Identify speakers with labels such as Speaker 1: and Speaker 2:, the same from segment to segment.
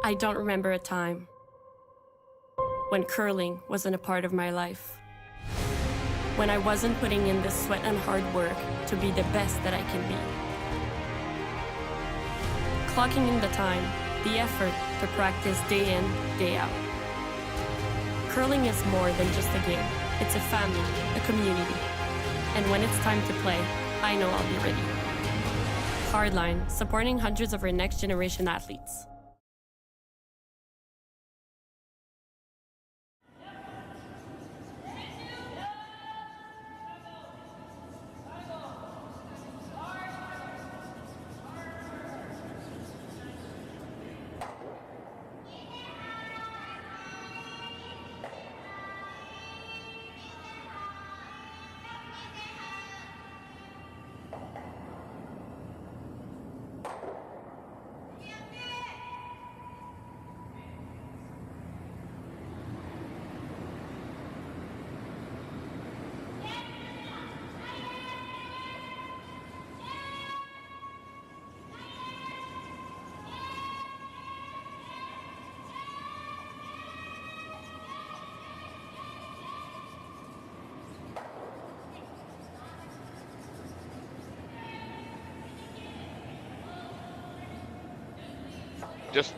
Speaker 1: I don't remember a time when curling wasn't a part of my life. When I wasn't putting in the sweat and hard work to be the best that I can be. Clocking in the time, the effort to practice day in, day out. Curling is more than just a game. It's a family, a community. And when it's time to play, I know I'll be ready. Hardline, supporting hundreds of our next generation athletes.
Speaker 2: Just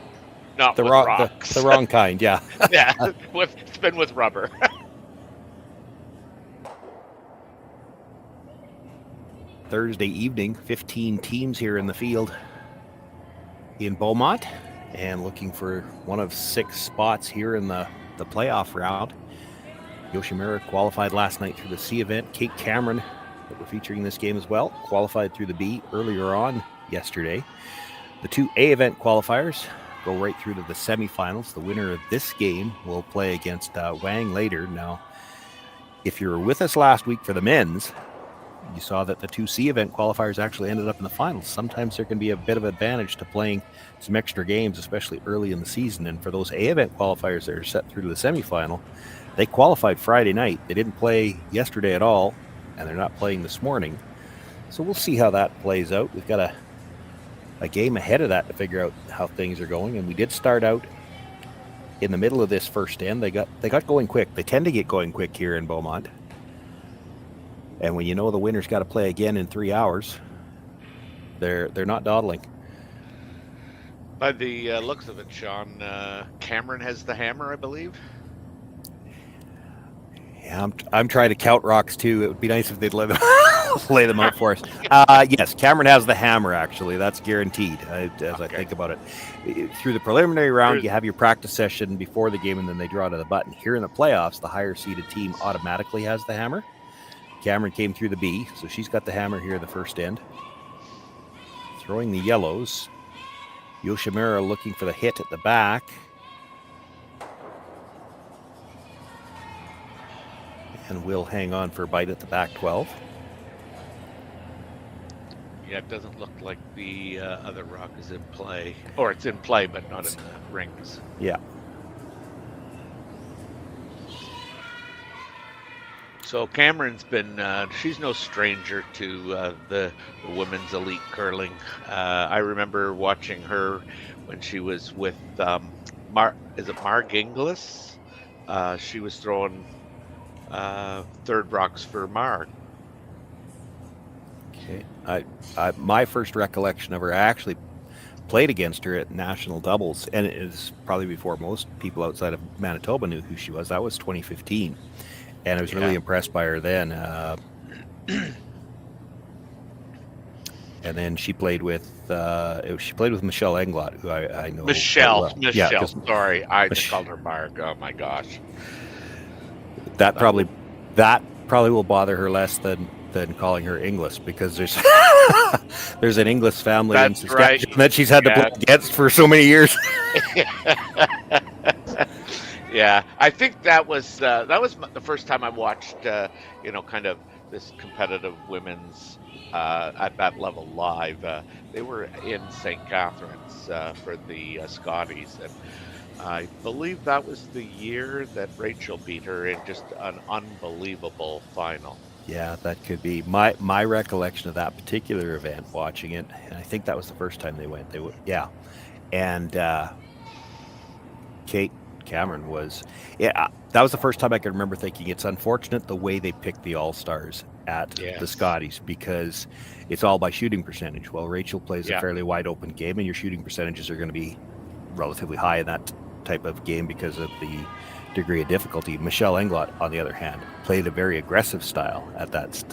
Speaker 2: not
Speaker 3: the
Speaker 2: with
Speaker 3: wrong
Speaker 2: rocks.
Speaker 3: the wrong kind, yeah.
Speaker 2: Yeah, it's been with rubber.
Speaker 3: Thursday evening, 15 teams here in the field in Beaumont, and looking for one of 6 spots here in the playoff round. Yoshimura qualified last night through the C event. Kate Cameron, that we're featuring in this game as well, qualified through the B earlier on yesterday. The 2 A event qualifiers go right through to the semifinals. The winner of this game will play against Wang later. Now, if you were with us last week for the men's, you saw that the 2 C event qualifiers actually ended up in the finals. Sometimes there can be a bit of advantage to playing some extra games, especially early in the season. And for those A event qualifiers that are set through to the semifinal, they qualified Friday night. They didn't play yesterday at all, and they're not playing this morning. So we'll see how that plays out. We've got a game ahead of that to figure out how things are going. And we did start out in the middle of this first end. They got going quick. They tend to get going quick here in Beaumont. And when you know the winner's got to play again in 3 hours, they're not dawdling.
Speaker 2: By the looks of it, Shawn, Cameron has the hammer, I believe.
Speaker 3: Yeah, I'm trying to count rocks too. It would be nice if they'd lay them out for us. Yes, Cameron has the hammer, actually. That's guaranteed, I think about it. Through the preliminary round, you have your practice session before the game, and then they draw to the button. Here in the playoffs, the higher-seeded team automatically has the hammer. Cameron came through the B, so she's got the hammer here the first end. Throwing the yellows. Yoshimura looking for the hit at the back. And will hang on for a bite at the back 12.
Speaker 2: Yeah, it doesn't look like the other rock is in play. Or it's in play, but not in the rings.
Speaker 3: Yeah.
Speaker 2: So Cameron's been, she's no stranger to the women's elite curling. I remember watching her when she was with, Marg Inglis? She was throwing third rocks for Marg.
Speaker 3: Okay. My first recollection of her, I actually played against her at national doubles, and it is probably before most people outside of Manitoba knew who she was. That was 2015. And I was really impressed by her then. And then she played with Michelle Englot, who I know.
Speaker 2: Michelle,
Speaker 3: Yeah,
Speaker 2: sorry, I just called her Marg. Oh my gosh.
Speaker 3: That probably will bother her less than calling her Inglis, because there's an Inglis family in Saskatchewan that she's had to play against for so many years.
Speaker 2: Yeah, I think that was the first time I watched kind of this competitive women's at that level live. They were in St. Catharines for the Scotties, and I believe that was the year that Rachel beat her in just an unbelievable final.
Speaker 3: Yeah, that could be my recollection of that particular event. Watching it, and I think that was the first time they went. And Kate Cameron was, that was the first time I could remember thinking it's unfortunate the way they picked the All-Stars at the Scotties, because it's all by shooting percentage. Well, Rachel plays a fairly wide open game, and your shooting percentages are going to be relatively high in that type of game because of the degree of difficulty. Michelle Englot, on the other hand, played a very aggressive style at that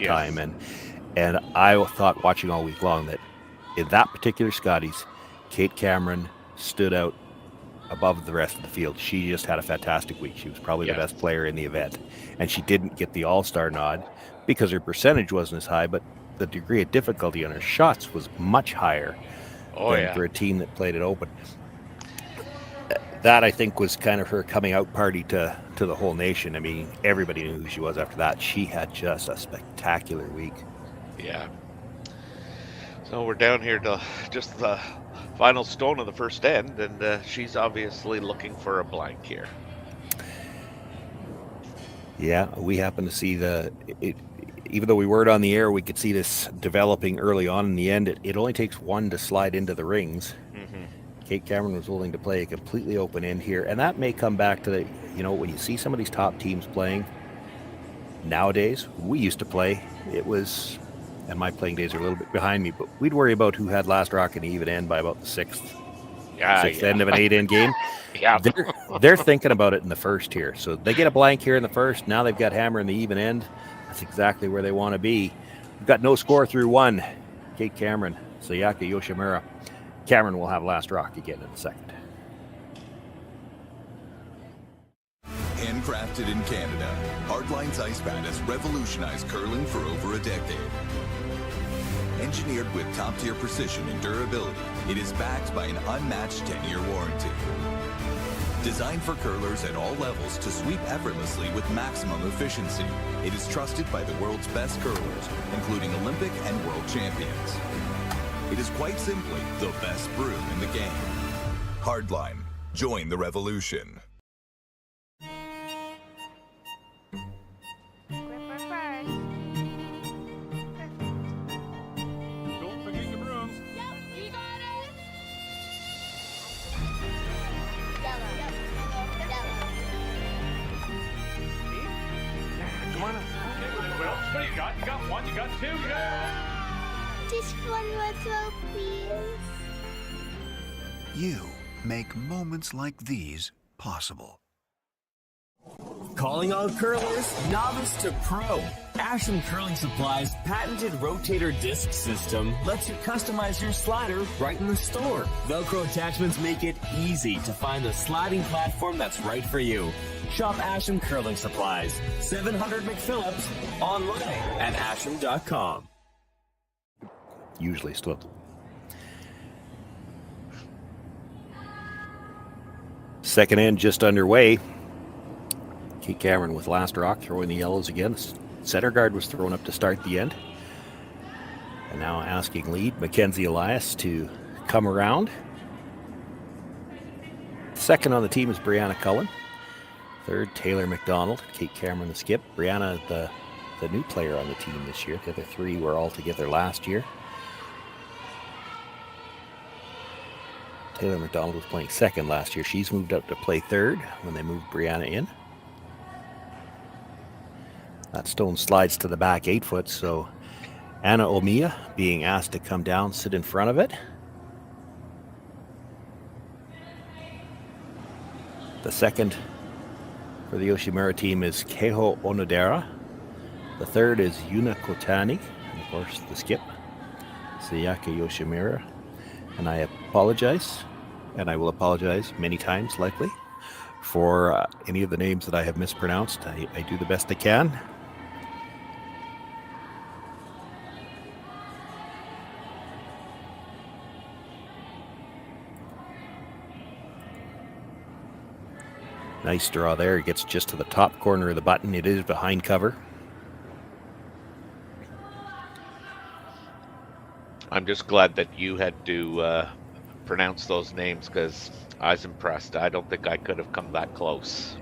Speaker 3: time, and I thought watching all week long that in that particular Scotties, Kate Cameron stood out above the rest of the field. She just had a fantastic week. She was probably the best player in the event, and she didn't get the All-Star nod because her percentage wasn't as high, but the degree of difficulty on her shots was much higher than for a team that played it open. That, I think, was kind of her coming out party to the whole nation. I mean, everybody knew who she was after that. She had just a spectacular week.
Speaker 2: Yeah. So we're down here to just the final stone of the first end, and she's obviously looking for a blank here.
Speaker 3: Yeah, we happen to see even though we weren't on the air, we could see this developing early on in the end. It only takes one to slide into the rings. Kate Cameron was willing to play a completely open end here, and that may come back to when you see some of these top teams playing nowadays. We used to play, and my playing days are a little bit behind me, but we'd worry about who had last rock in the even end by about the sixth end of an 8-end game. They're thinking about it in the first here. So they get a blank here in the first. Now they've got hammer in the even end. That's exactly where they want to be. We've got no score through one. Kate Cameron, Sayaka Yoshimura. Cameron will have last rock again in a second.
Speaker 4: Handcrafted in Canada, Hardline's ice pad has revolutionized curling for over a decade. Engineered with top-tier precision and durability, it is backed by an unmatched 10-year warranty. Designed for curlers at all levels to sweep effortlessly with maximum efficiency, it is trusted by the world's best curlers, including Olympic and world champions. It is quite simply the best broom in the game. Hardline. Join the revolution.
Speaker 5: Don't forget your brooms.
Speaker 6: Yep, you got it.
Speaker 5: Come on. Well, what do you got? You got one, you got two, you got...
Speaker 6: Just one more throw, please.
Speaker 7: You make moments like these possible.
Speaker 8: Calling all curlers, novice to pro. Asham Curling Supply's patented rotator disc system lets you customize your slider right in the store. Velcro attachments make it easy to find the sliding platform that's right for you. Shop Asham Curling Supplies, 700 McPhillips, online at asham.com.
Speaker 3: Usually still. Second end just underway. Kate Cameron with last rock, throwing the yellows again. Center guard was thrown up to start the end. And now asking lead Mackenzie Elias to come around. Second on the team is Brianna Cullen. Third, Taylor McDonald. Kate Cameron the skip. Brianna, the new player on the team this year. The other three were all together last year. Taylor McDonald was playing second last year. She's moved up to play third when they moved Brianna in. That stone slides to the back 8 foot, so Anna Omiya being asked to come down, sit in front of it. The second for the Yoshimura team is Keho Onodera. The third is Yuna Kotani, and of course the skip, Sayaka Yoshimura. And I apologize, and I will apologize many times likely, for any of the names that I have mispronounced. I do the best I can. Nice draw there. It gets just to the top corner of the button. It is behind cover.
Speaker 2: I'm just glad that you had to pronounce those names, because I was impressed. I don't think I could have come that close.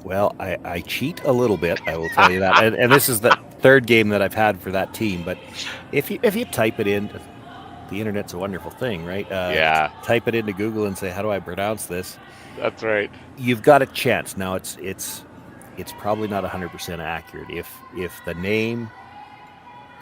Speaker 3: Well, I cheat a little bit, I will tell you that. And this is the third game that I've had for that team. But if you type it in, the internet's a wonderful thing, right?
Speaker 2: Yeah.
Speaker 3: Type it into Google and say, how do I pronounce this?
Speaker 2: That's right.
Speaker 3: You've got a chance. Now, it's probably not 100% accurate. If the name,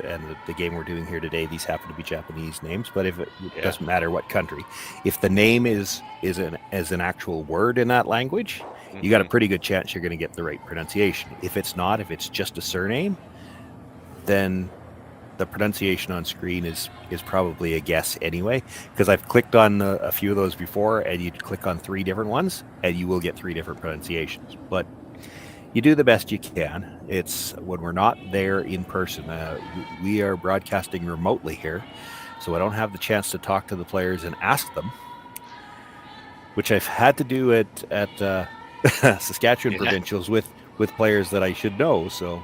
Speaker 3: and the game we're doing here today, these happen to be Japanese names, but if it doesn't matter what country, if the name is an actual word in that language, you got a pretty good chance you're going to get the right pronunciation. If it's not, if it's just a surname, then the pronunciation on screen is probably a guess anyway, because I've clicked on a few of those before, and you click on 3 different ones and you will get 3 different pronunciations. But you do the best you can. It's when we're not there in person. We are broadcasting remotely here, so I don't have the chance to talk to the players and ask them, which I've had to do at Saskatchewan provincials with players that I should know. So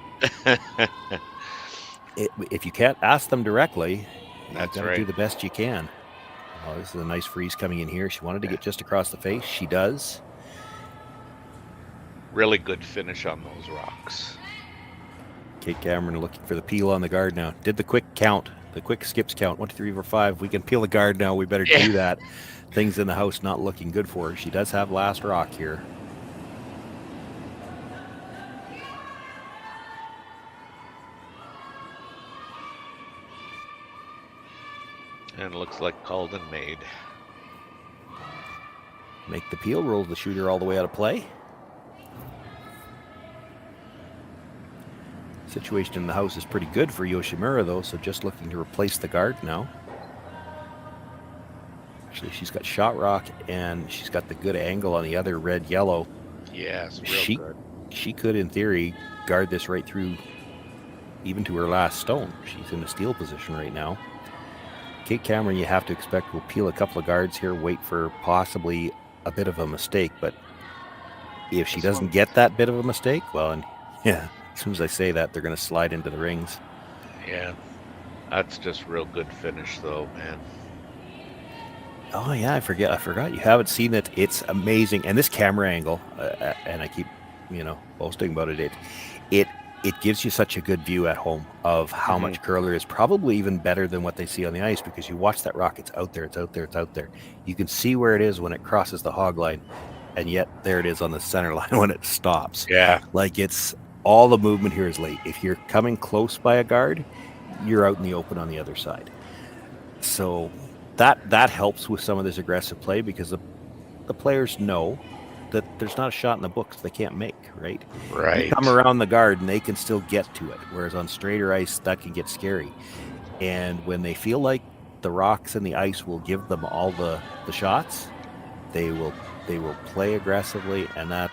Speaker 3: if you can't ask them directly, you've got to do the best you can. Oh, this is a nice freeze coming in here. She wanted to get just across the face. She does.
Speaker 2: Really good finish on those rocks.
Speaker 3: Kate Cameron looking for the peel on the guard now. Did the quick count, the quick skips count. 1, 2, 3, 4, 5. We can peel the guard now. We better do that. Things in the house not looking good for her. She does have last rock here.
Speaker 2: And it looks like called and made.
Speaker 3: Make the peel, roll the shooter all the way out of play. Situation in the house is pretty good for Yoshimura, though, so just looking to replace the guard now. Actually, she's got shot rock, and she's got the good angle on the other red-yellow.
Speaker 2: Yes, real good.
Speaker 3: She could, in theory, guard this right through, even to her last stone. She's in a steal position right now. Kate Cameron, you have to expect, will peel a couple of guards here, wait for possibly a bit of a mistake, but if she doesn't get that bit of a mistake, well, and yeah, as soon as I say that, they're going to slide into the rings.
Speaker 2: Yeah, that's just real good finish, though, man.
Speaker 3: Oh yeah, I forgot. You haven't seen it. It's amazing, and this camera angle, and I keep, boasting about it. It gives you such a good view at home of how much curler is, probably even better than what they see on the ice, because you watch that rock. It's out there. It's out there. It's out there. You can see where it is when it crosses the hog line, and yet there it is on the center line when it stops.
Speaker 2: Yeah,
Speaker 3: like it's. All the movement here is late. If you're coming close by a guard, you're out in the open on the other side. So that helps with some of this aggressive play, because the players know that there's not a shot in the books they can't make, right?
Speaker 2: Right.
Speaker 3: You come around the guard and they can still get to it, whereas on straighter ice, that can get scary. And when they feel like the rocks and the ice will give them all the shots, they will play aggressively, and that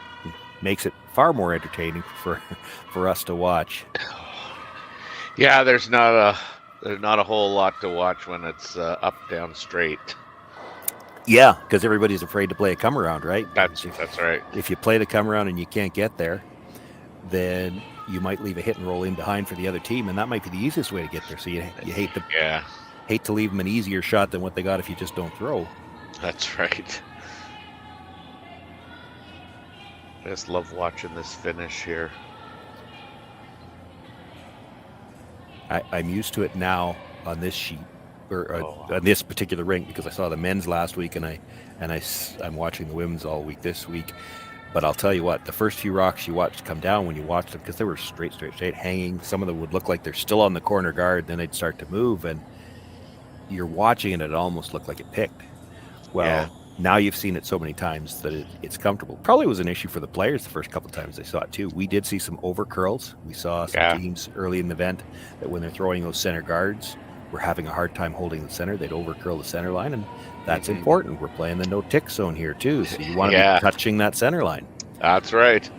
Speaker 3: makes it far more entertaining for us to watch.
Speaker 2: Yeah, there's not a whole lot to watch when it's up, down, straight.
Speaker 3: Yeah, because everybody's afraid to play a come around, right?
Speaker 2: That's right.
Speaker 3: If you play the come around and you can't get there, then you might leave a hit and roll in behind for the other team, and that might be the easiest way to get there. So you hate to leave them an easier shot than what they got if you just don't throw. That's
Speaker 2: right. I just love watching this finish here.
Speaker 3: I'm used to it now on this sheet, or on this particular rink, because I saw the men's last week, and I'm watching the women's all week this week. But I'll tell you what, the first few rocks you watched come down when you watched them, because they were straight hanging. Some of them would look like they're still on the corner guard, then they'd start to move, and you're watching it, it almost looked like it picked. Well, now you've seen it so many times that it's comfortable. Probably was an issue for the players the first couple of times they saw it too. We did see some over curls. We saw some teams early in the event that when they're throwing those center guards, were having a hard time holding the center. They'd over curl the center line, and that's important. We're playing the no tick zone here too, so you want to be touching that center line.
Speaker 2: That's right.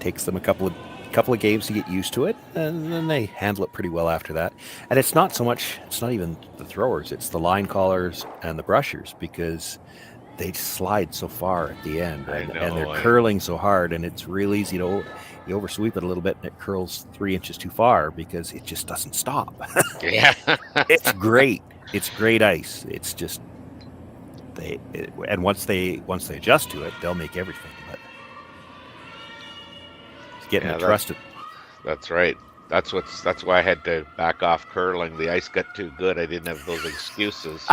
Speaker 3: Takes them a couple of games to get used to it, and then they handle it pretty well after that. And it's not even the throwers, it's the line callers and the brushers, because they slide so far at the end, and they're curling so hard, and it's real easy to you oversweep it a little bit and it curls 3 inches too far because it just doesn't stop.
Speaker 2: Yeah.
Speaker 3: It's great. It's great ice. It's just once they adjust to it, they'll make everything. But it's getting it trusted.
Speaker 2: That's right. That's why I had to back off curling. The ice got too good. I didn't have those excuses.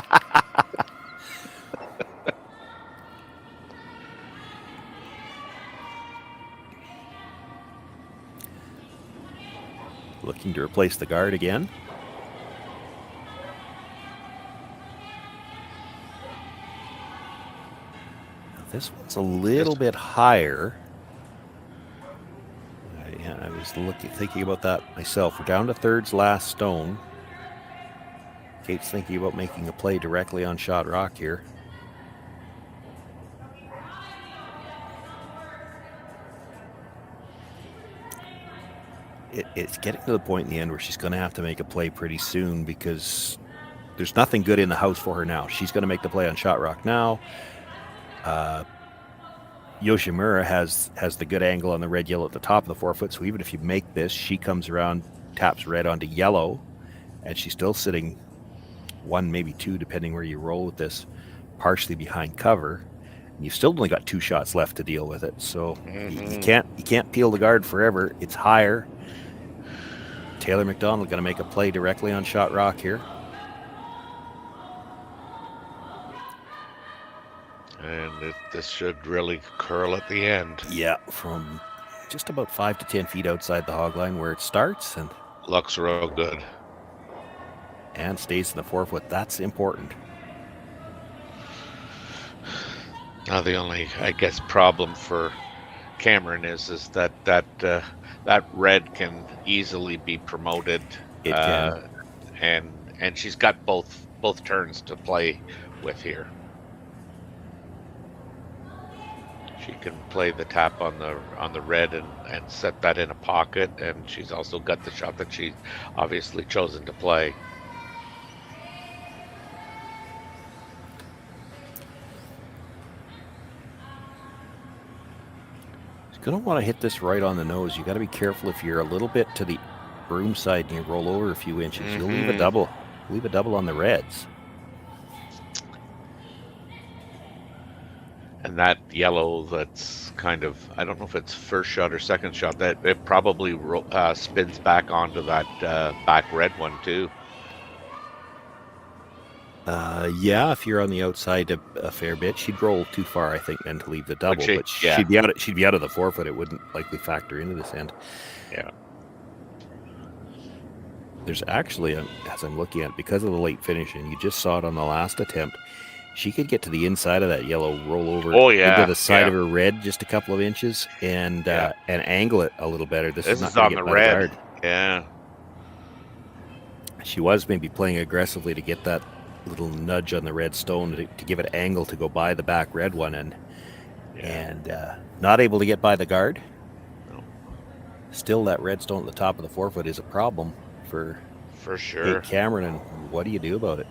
Speaker 3: Looking to replace the guard again. Now, this one's a little bit higher. I was thinking about that myself. We're down to thirds last stone. Kate's thinking about making a play directly on shot rock here. It's getting to the point in the end where she's going to have to make a play pretty soon because there's nothing good in the house for her now. She's going to make the play on shot rock now. Yoshimura has the good angle on the red yellow at the top of the forefoot, so even if you make this, she comes around, taps red onto yellow, and she's still sitting one, maybe two, depending where you roll with this, partially behind cover. And you've still only got 2 shots left to deal with it, so you can't peel the guard forever. It's higher. Taylor McDonald going to make a play directly on shot rock here.
Speaker 2: And this should really curl at the end.
Speaker 3: Yeah, from just about 5 to 10 feet outside the hog line where it starts. And
Speaker 2: looks real good.
Speaker 3: And stays in the forefoot. That's important.
Speaker 2: Now the only, I guess, problem for Cameron is that red can easily be promoted.
Speaker 3: It can.
Speaker 2: And she's got both turns to play with here. She can play the tap on the red and set that in a pocket, and she's also got the shot that she's obviously chosen to play.
Speaker 3: Going to want to hit this right on the nose. You got to be careful if you're a little bit to the broom side and you roll over a few inches. You'll leave a double. Leave a double on the reds.
Speaker 2: And that yellow, that's kind of, I don't know if it's first shot or second shot, that it probably spins back onto that back red one too.
Speaker 3: Yeah, if you're on the outside a fair bit, she'd roll too far, I think, then to leave the double. But
Speaker 2: yeah.
Speaker 3: she'd be out of the forefoot. It wouldn't likely factor into this end.
Speaker 2: Yeah.
Speaker 3: There's actually, as I'm looking at it, because of the late finish, and you just saw it on the last attempt, she could get to the inside of that yellow, roll over into the side of her red just a couple of inches, and angle it a little better. This is not
Speaker 2: on the red. Yeah.
Speaker 3: She was maybe playing aggressively to get that little nudge on the red stone to give it angle to go by the back red one, and not able to get by the guard.
Speaker 2: No.
Speaker 3: Still, that red stone at the top of the forefoot is a problem for
Speaker 2: sure.
Speaker 3: Kate Cameron, and what do you do about it?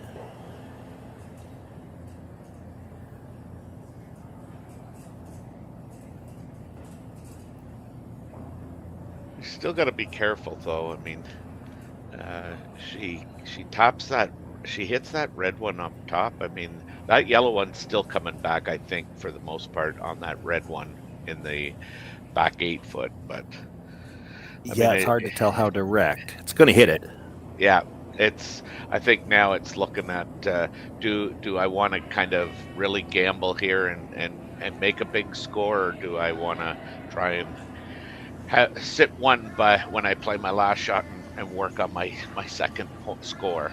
Speaker 2: You still got to be careful, though. I mean, she tops that. She hits that red one up top. I mean, that yellow one's still coming back, I think, for the most part, on that red one in the back 8 foot. But
Speaker 3: it's hard to tell how direct. It's going to hit it.
Speaker 2: Yeah, I think now it's looking at do I want to kind of really gamble here and make a big score, or do I want to try and sit one by when I play my last shot and work on my second score?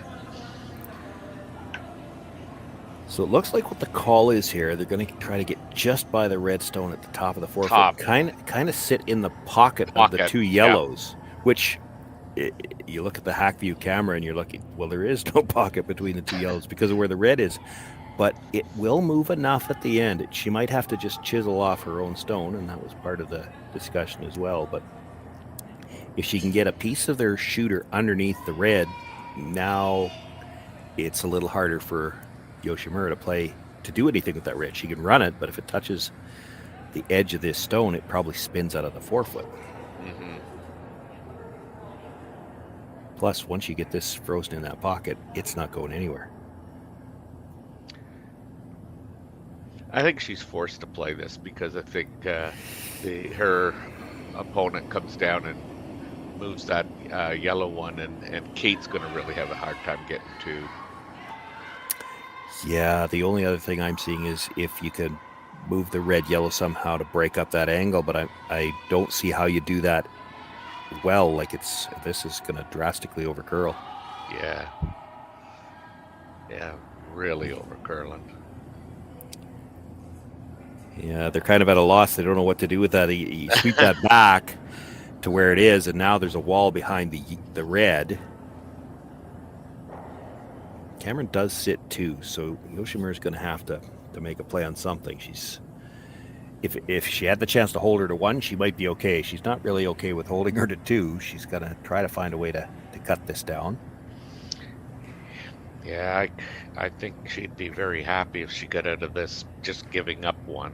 Speaker 3: So it looks like what the call is here, they're going to try to get just by the red stone at the top of the forefoot, kind of sit in the pocket of the 2 yellows, which you look at the hack view camera and you're looking, well, there is no pocket between the 2 yellows because of where the red is, but it will move enough at the end. She might have to just chisel off her own stone, and that was part of the discussion as well, but if she can get a piece of their shooter underneath the red, now it's a little harder for Yoshimura to do anything with that red. She can run it, but if it touches the edge of this stone, it probably spins out of the forefoot.
Speaker 2: Mm-hmm.
Speaker 3: Plus, once you get this frozen in that pocket, it's not going anywhere.
Speaker 2: I think she's forced to play this because I think her opponent comes down and moves that yellow one, and Kate's going to really have a hard time getting to.
Speaker 3: Yeah, the only other thing I'm seeing is if you could move the red yellow somehow to break up that angle, but I don't see how you do that well. Like this is going to drastically over curl.
Speaker 2: Yeah. Yeah, really over curling.
Speaker 3: Yeah, they're kind of at a loss. They don't know what to do with that. You sweep that back to where it is, and now there's a wall behind the red. Cameron does sit too, so Yoshimura's going to have to make a play on something. If she had the chance to hold her to 1, she might be okay. She's not really okay with holding her to 2. She's going to try to find a way to cut this down.
Speaker 2: Yeah, I think she'd be very happy if she got out of this just giving up 1.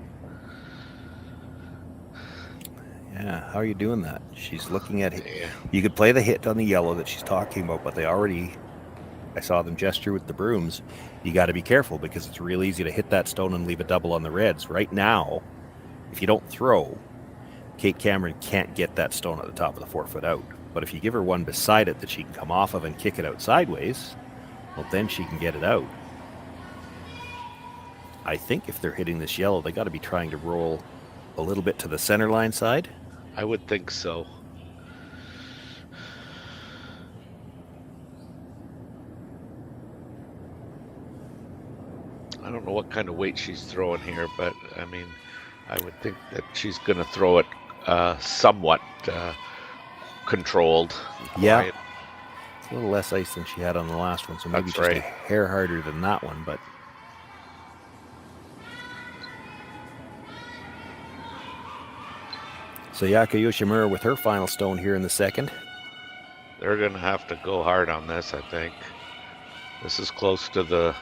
Speaker 3: Yeah, how are you doing that? She's looking at it. Yeah. You could play the hit on the yellow that she's talking about, but I saw them gesture with the brooms. You got to be careful because it's real easy to hit that stone and leave a double on the reds. Right now, if you don't throw, Kate Cameron can't get that stone at the top of the 4-foot out. But if you give her one beside it that she can come off of and kick it out sideways, well, then she can get it out. I think if they're hitting this yellow, they got to be trying to roll a little bit to the center line side.
Speaker 2: I would think so. I don't know what kind of weight she's throwing here, but I mean, I would think that she's going to throw it somewhat controlled.
Speaker 3: Yeah.
Speaker 2: Quiet.
Speaker 3: It's a little less ice than she had on the last one, so maybe
Speaker 2: That's
Speaker 3: just
Speaker 2: right.
Speaker 3: a hair harder than that one, but Sayaka Yoshimura with her final stone here in the second.
Speaker 2: They're going to have to go hard on this, I think. This is close to the...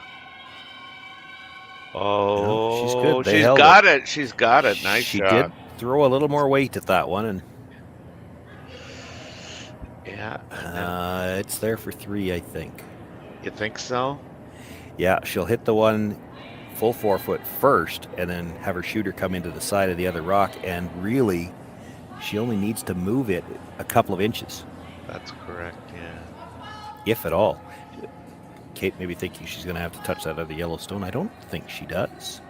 Speaker 2: Oh,
Speaker 3: she's good. They
Speaker 2: she's
Speaker 3: held
Speaker 2: got it. She's got it. Nice
Speaker 3: she
Speaker 2: shot.
Speaker 3: did throw a little more weight at that one, and
Speaker 2: yeah,
Speaker 3: it's there for 3, I think.
Speaker 2: You think so?
Speaker 3: Yeah, she'll hit the one full 4-foot first, and then have her shooter come into the side of the other rock, and really, she only needs to move it a couple of inches.
Speaker 2: That's correct, yeah.
Speaker 3: If at all. Kate maybe thinking she's going to have to touch that other yellow stone. I don't think she does.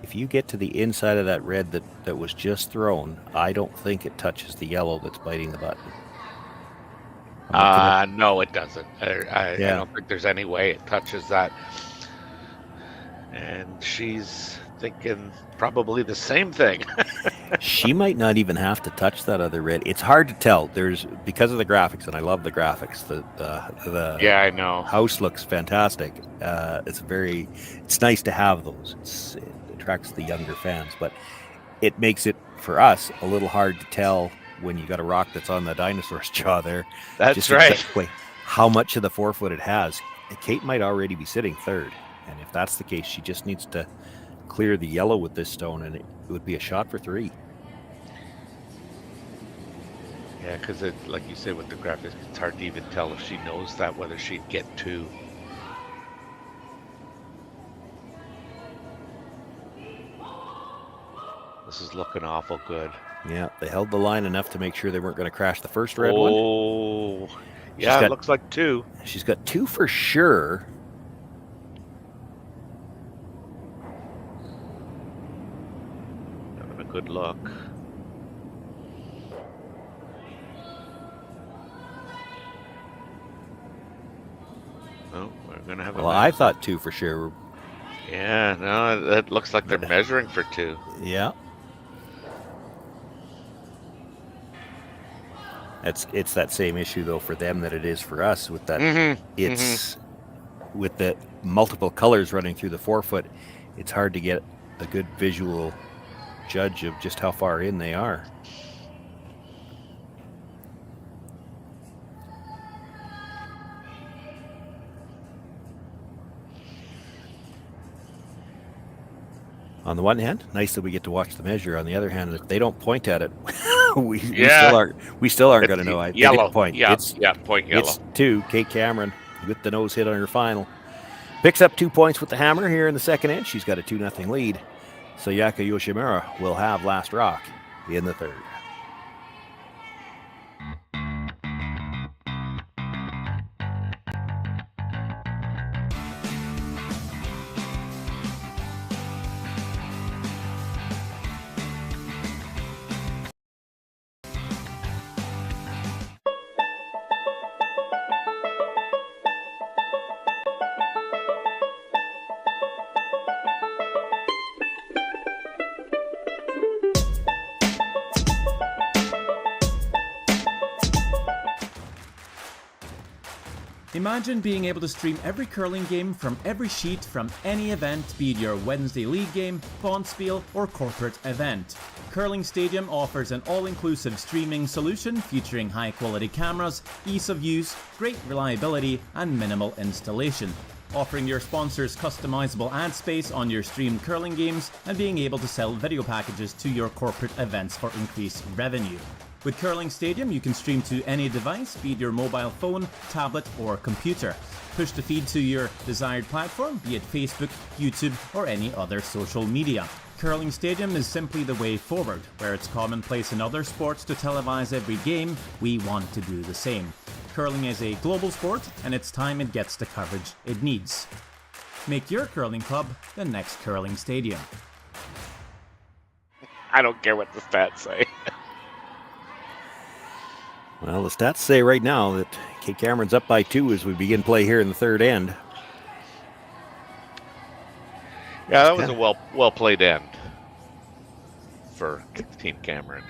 Speaker 3: If you get to the inside of that red that was just thrown, I don't think it touches the yellow that's biting the button.
Speaker 2: No, it doesn't. I don't think there's any way it touches that. And she's thinking probably the same thing.
Speaker 3: She might not even have to touch that other red. It's hard to tell. Because of the graphics, and I love the graphics. The
Speaker 2: yeah, I know.
Speaker 3: House looks fantastic. It's nice to have those. It attracts the younger fans, but it makes it for us a little hard to tell when you got a rock that's on the dinosaur's jaw there.
Speaker 2: That's
Speaker 3: just
Speaker 2: right.
Speaker 3: Exactly how much of the 4-foot it has. Kate might already be sitting third, and if that's the case, she just needs to clear the yellow with this stone, and it would be a shot for 3.
Speaker 2: Yeah, because like you say with the graphics, it's hard to even tell if she knows that, whether she'd get 2. This is looking awful good.
Speaker 3: Yeah, they held the line enough to make sure they weren't going to crash the first red one.
Speaker 2: Oh, yeah, it looks like 2.
Speaker 3: She's got 2 for sure.
Speaker 2: Having a good look. Oh, we're going to have a...
Speaker 3: Well, I thought 2 for sure.
Speaker 2: Yeah, no, it looks like they're measuring for 2.
Speaker 3: Yeah. It's that same issue though for them that it is for us with that. It's with the multiple colors running through the 4-foot. It's hard to get a good visual judge of just how far in they are. On the one hand, nice that we get to watch the measure. On the other hand, if they don't point at it, we still aren't going to know.
Speaker 2: Yellow
Speaker 3: point.
Speaker 2: Yeah, point yellow.
Speaker 3: It's 2. Kate Cameron with the nose hit on her final. Picks up 2 points with the hammer here in the second inch. She's got a 2-0 lead. So Sayaka Yoshimura will have last rock. in the third.
Speaker 9: Imagine being able to stream every curling game from every sheet from any event, be it your Wednesday league game, bonspiel, or corporate event. Curling Stadium offers an all-inclusive streaming solution featuring high-quality cameras, ease of use, great reliability, and minimal installation. Offering your sponsors customizable ad space on your streamed curling games and being able to sell video packages to your corporate events for increased revenue. With Curling Stadium, you can stream to any device, be it your mobile phone, tablet, or computer. Push the feed to your desired platform, be it Facebook, YouTube, or any other social media. Curling Stadium is simply the way forward. Where it's commonplace in other sports to televise every game, we want to do the same. Curling is a global sport, and it's time it gets the coverage it needs. Make your curling club the next Curling Stadium.
Speaker 2: I don't care what the stats say.
Speaker 3: Well, the stats say right now that Kate Cameron's up by 2 as we begin play here in the third end.
Speaker 2: Yeah, that was a well played end for Team Cameron.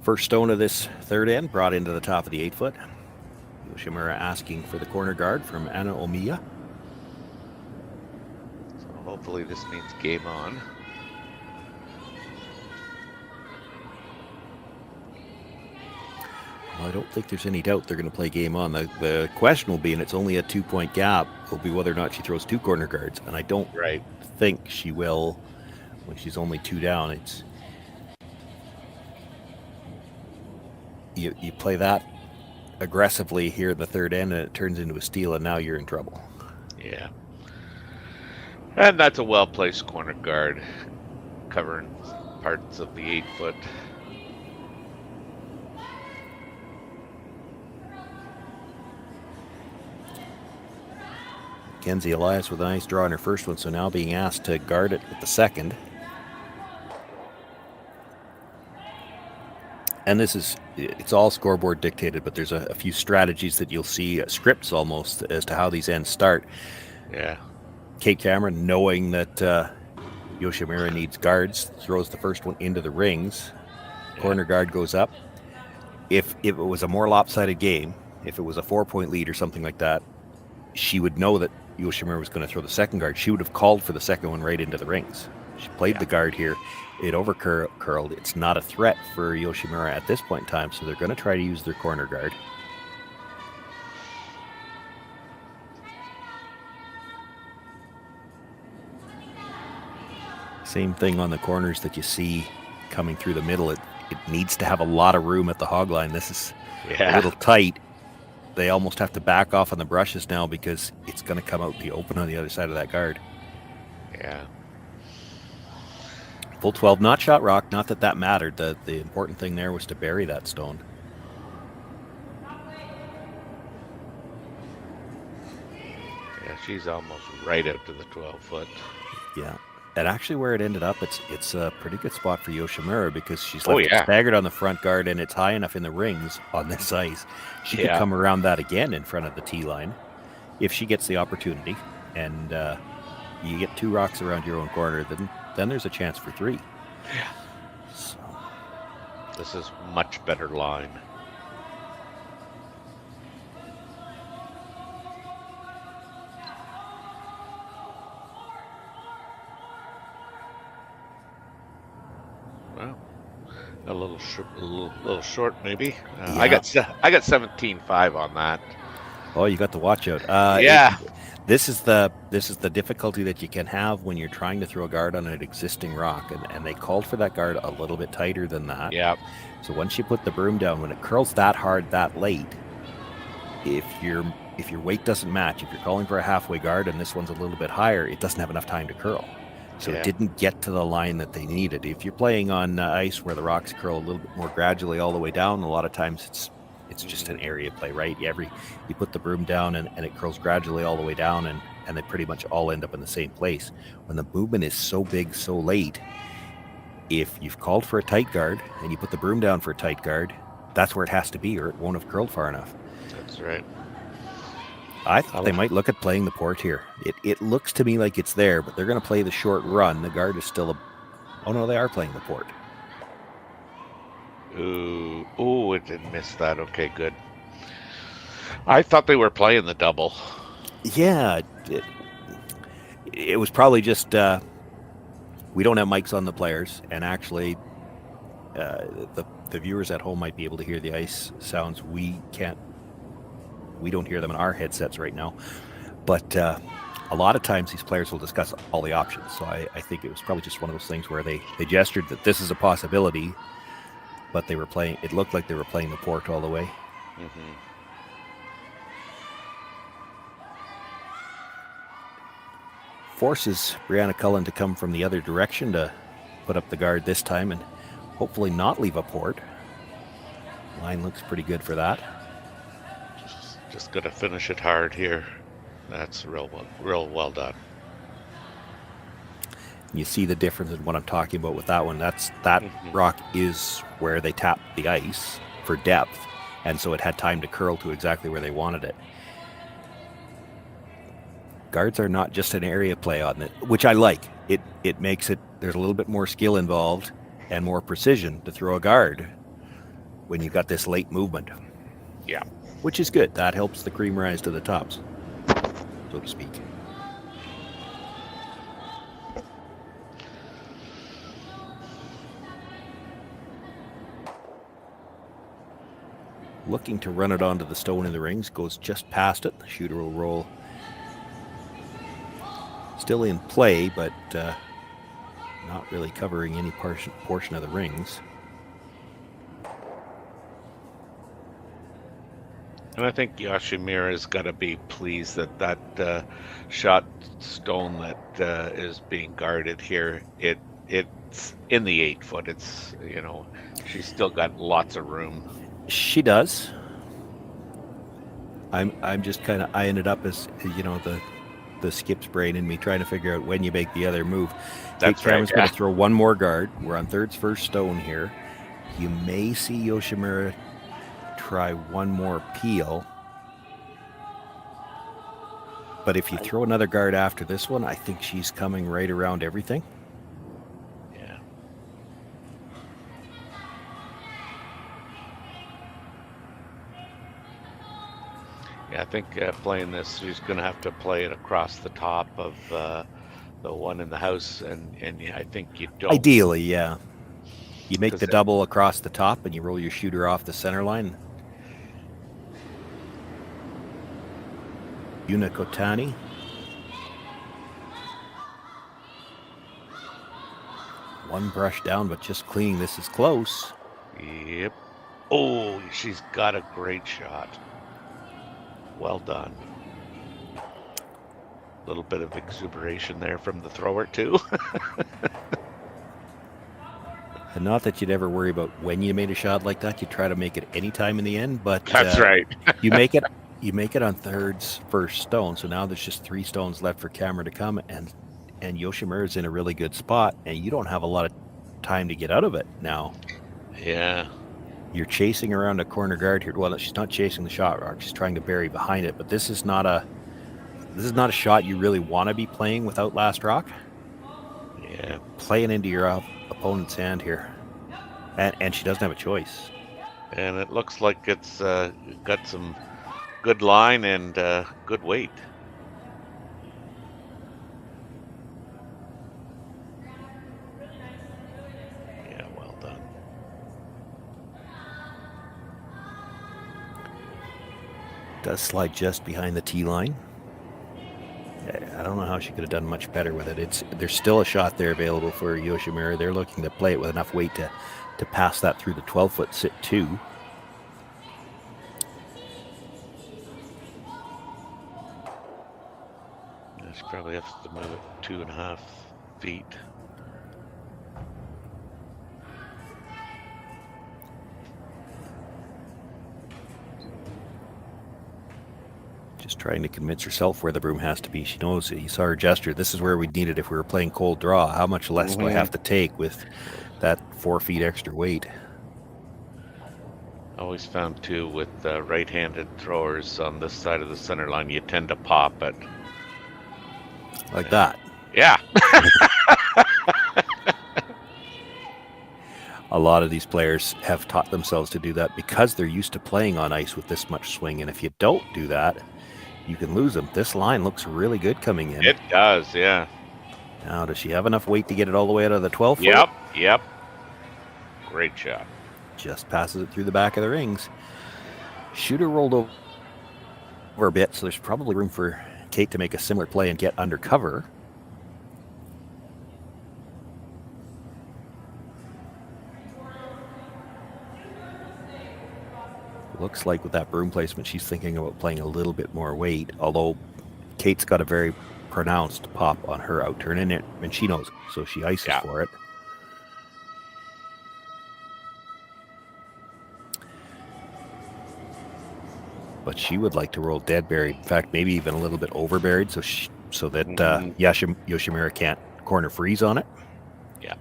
Speaker 3: First stone of this third end brought into the top of the 8-foot. Yoshimura asking for the corner guard from Anna Omiya.
Speaker 2: So hopefully this means game on.
Speaker 3: Well, I don't think there's any doubt they're going to play game on. The question will be, and it's only a 2-point gap, will be whether or not she throws 2 corner guards. And I don't think she will when she's only 2 down. It's you play that aggressively here in the third end and it turns into a steal, and now you're in trouble.
Speaker 2: Yeah. And that's a well-placed corner guard covering parts of the 8-foot.
Speaker 3: Kenzie Elias with a nice draw in her first one, so now being asked to guard it with the second. And it's all scoreboard dictated, but there's a few strategies that you'll see, scripts almost, as to how these ends start.
Speaker 2: Yeah.
Speaker 3: Kate Cameron, knowing that Yoshimura needs guards, throws the first one into the rings. Corner guard goes up. If it was a more lopsided game, if it was a 4-point lead or something like that, she would know that Yoshimura was going to throw the second guard. She would have called for the second one right into the rings. She played the guard here. It overcurled. It's not a threat for Yoshimura at this point in time, so they're going to try to use their corner guard. Same thing on the corners that you see coming through the middle. It needs to have a lot of room at the hog line. This is a little tight. They almost have to back off on the brushes now because it's going to come out the open on the other side of that guard.
Speaker 2: Yeah.
Speaker 3: Full 12, not shot rock. Not that mattered. The important thing there was to bury that stone.
Speaker 2: Yeah, she's almost right out to the 12-foot.
Speaker 3: Yeah. And actually where it ended up, it's a pretty good spot for Yoshimura because she's left it staggered on the front guard and it's high enough in the rings on this ice. She could come around that again in front of the tee line if she gets the opportunity. And you get 2 rocks around your own corner, then there's a chance for 3.
Speaker 2: Yeah. So. This is much better line. Well, a little short maybe. I got 17.5 on that.
Speaker 3: Oh, you got the watch out. This is the difficulty that you can have when you're trying to throw a guard on an existing rock, and they called for that guard a little bit tighter than that.
Speaker 2: Yeah.
Speaker 3: So once you put the broom down, when it curls that hard that late, if your weight doesn't match, if you're calling for a halfway guard and this one's a little bit higher, it doesn't have enough time to curl. So
Speaker 2: Yeah.
Speaker 3: it didn't get to the line that they needed. If you're playing on ice where the rocks curl a little bit more gradually all the way down, a lot of times it's just an area play, right? You put the broom down and it curls gradually all the way down, and they pretty much all end up in the same place. When the movement is so big so late, if you've called for a tight guard and you put the broom down for a tight guard, that's where it has to be, or it won't have curled far enough.
Speaker 2: That's right.
Speaker 3: I thought they might look at playing the port here. It looks to me like it's there, but they're going to play the short run. The guard is still oh no, they are playing the port.
Speaker 2: Ooh, it didn't miss that. Okay, good. I thought they were playing the double.
Speaker 3: Yeah, it was probably just we don't have mics on the players, and actually the viewers at home might be able to hear the ice sounds. We don't hear them in our headsets right now, but a lot of times these players will discuss all the options. So I think it was probably just one of those things where they gestured that this is a possibility, but they were playing. It looked like they were playing the port all the way.
Speaker 2: Mm-hmm.
Speaker 3: Forces Brianna Cullen to come from the other direction to put up the guard this time and hopefully not leave a port. Line looks pretty good for that.
Speaker 2: Just got to finish it hard here. That's real well done.
Speaker 3: You see the difference in what I'm talking about with that one. That rock is where they tapped the ice for depth, and so it had time to curl to exactly where they wanted it. Guards are not just an area play on it, which I like. It makes it, there's a little bit more skill involved and more precision to throw a guard when you've got this late movement.
Speaker 2: Yeah.
Speaker 3: Which is good. That helps the cream rise to the tops, so to speak. Looking to run it onto the stone in the rings, goes just past it. The shooter will roll. Still in play, but not really covering any portion of the rings.
Speaker 2: And I think Yoshimura's got to be pleased that shot stone that is being guarded here, it's in the 8 foot. It's, she's still got lots of room.
Speaker 3: She does. I'm just kind of eyeing it up as, the skip's brain in me trying to figure out when you make the other move.
Speaker 2: That's right.
Speaker 3: Cameron's going to throw one more guard. We're on third's first stone here. You may see Yoshimura try one more peel. But if you throw another guard after this one, I think she's coming right around everything.
Speaker 2: Yeah. Yeah, I think playing this, she's going to have to play it across the top of the one in the house, and I think you don't.
Speaker 3: Ideally, yeah. You make the double across the top, and you roll your shooter off the center line. Yuna Kotani. One brush down, but just clean. This is close.
Speaker 2: Yep. Oh, she's got a great shot. Well done. A little bit of exuberation there from the thrower, too.
Speaker 3: And not that you'd ever worry about when you made a shot like that. You try to make it any time in the end, but
Speaker 2: that's right.
Speaker 3: You make it on third's first stone. So now there's just 3 stones left for Cameron to come, and Yoshimura's in a really good spot, and you don't have a lot of time to get out of it now.
Speaker 2: Yeah.
Speaker 3: You're chasing around a corner guard here. Well, she's not chasing the shot rock. She's trying to bury behind it, but this is not a shot you really want to be playing without last rock.
Speaker 2: Yeah.
Speaker 3: Playing into your opponent's hand here. And she doesn't have a choice.
Speaker 2: And it looks like it's got some good line and good weight. Yeah, well done.
Speaker 3: Does slide just behind the tee line. I don't know how she could have done much better with it. There's still a shot there available for Yoshimura. They're looking to play it with enough weight to pass that through the 12-foot sit too.
Speaker 2: She probably has to move it 2.5. feet.
Speaker 3: Just trying to convince herself where the broom has to be. She knows, you saw her gesture, this is where we'd need it if we were playing cold draw. How much less do I have to take with that 4 feet extra weight?
Speaker 2: Always found too with right-handed throwers on this side of the center line, you tend to pop it.
Speaker 3: Like that.
Speaker 2: Yeah.
Speaker 3: A lot of these players have taught themselves to do that because they're used to playing on ice with this much swing. And if you don't do that, you can lose them. This line looks really good coming in.
Speaker 2: It does, yeah.
Speaker 3: Now, does she have enough weight to get it all the way out of the 12 foot?
Speaker 2: Yep. Great shot.
Speaker 3: Just passes it through the back of the rings. Shooter rolled over a bit, so there's probably room for Kate to make a similar play and get under cover. Looks like with that broom placement, she's thinking about playing a little bit more weight, although Kate's got a very pronounced pop on her outturn in it, and she knows it, so she ices for it. But she would like to roll dead buried. In fact, maybe even a little bit over buried, so that Yoshimura can't corner freeze on it.
Speaker 2: Yeah.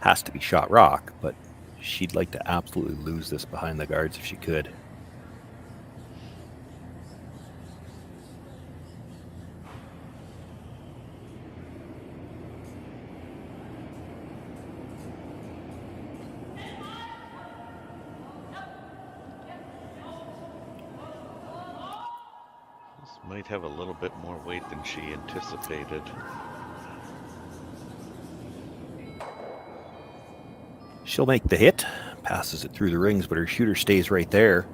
Speaker 3: Has to be shot rock, but she'd like to absolutely lose this behind the guards if she could.
Speaker 2: This might have a little bit more weight than she anticipated.
Speaker 3: She'll make the hit, passes it through the rings, but her shooter stays right there.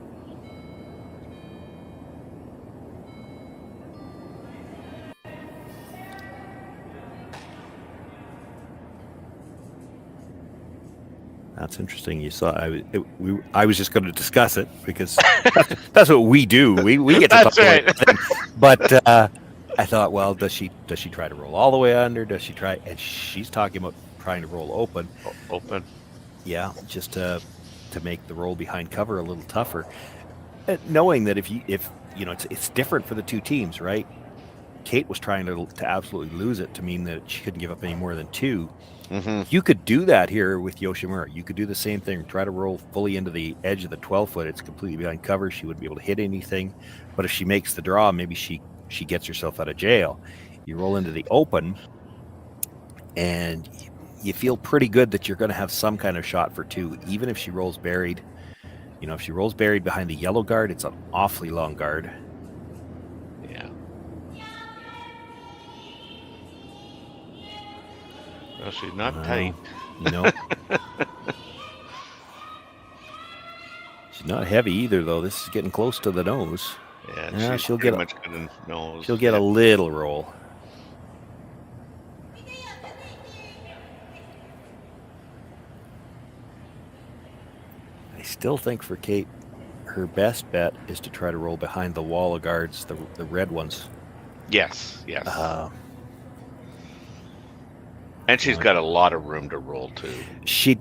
Speaker 3: That's interesting. You saw, I was just going to discuss it because that's what we do. We get to talk about it. But I thought, well, does she try to roll all the way under? Does she try? And she's talking about trying to roll open.
Speaker 2: Open.
Speaker 3: Yeah, just to make the roll behind cover a little tougher, knowing that if it's different for the two teams, right? Kate was trying to absolutely lose it to mean that she couldn't give up any more than 2.
Speaker 2: Mm-hmm.
Speaker 3: You could do that here with Yoshimura. You could do the same thing. Try to roll fully into the edge of the 12 foot. It's completely behind cover. She wouldn't be able to hit anything. But if she makes the draw, maybe she gets herself out of jail. You roll into the open, and you feel pretty good that you're going to have some kind of shot for 2, even if she rolls buried. You know, if she rolls buried behind the yellow guard, it's an awfully long guard.
Speaker 2: Yeah. Well, she's not tight.
Speaker 3: No. She's not heavy either, though. This is getting close to the nose.
Speaker 2: Yeah,
Speaker 3: she'll get
Speaker 2: much good in nose.
Speaker 3: She'll get a little roll. I still think for Kate, her best bet is to try to roll behind the wall of guards, the red ones.
Speaker 2: Yes. And she's got a lot of room to roll too.
Speaker 3: She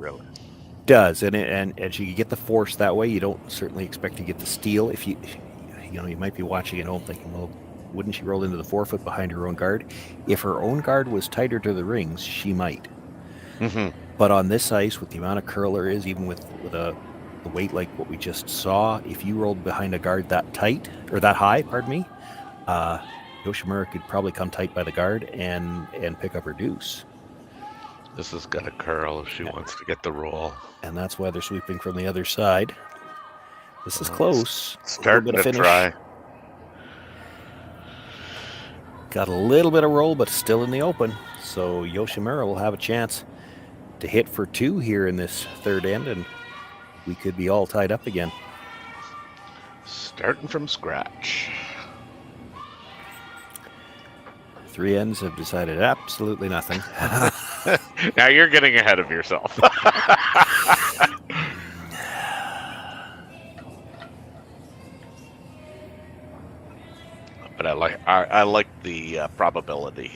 Speaker 3: does, and she can get the force that way. You don't certainly expect to get the steal. If you might be watching at home thinking, well, wouldn't she roll into the 4 foot behind her own guard? If her own guard was tighter to the rings, she might.
Speaker 2: Mm-hmm.
Speaker 3: But on this ice, with the amount of curl there is, even with the weight like what we just saw, if you rolled behind a guard that tight, or that high, pardon me, Yoshimura could probably come tight by the guard and pick up her deuce.
Speaker 2: This has got a curl if she wants to get the roll.
Speaker 3: And that's why they're sweeping from the other side. This is close.
Speaker 2: Starting to try.
Speaker 3: Got a little bit of roll, but still in the open. So Yoshimura will have a chance to hit for 2 here in this third end, and we could be all tied up again.
Speaker 2: Starting from scratch.
Speaker 3: 3 ends have decided absolutely nothing.
Speaker 2: Now you're getting ahead of yourself. but I like the probability.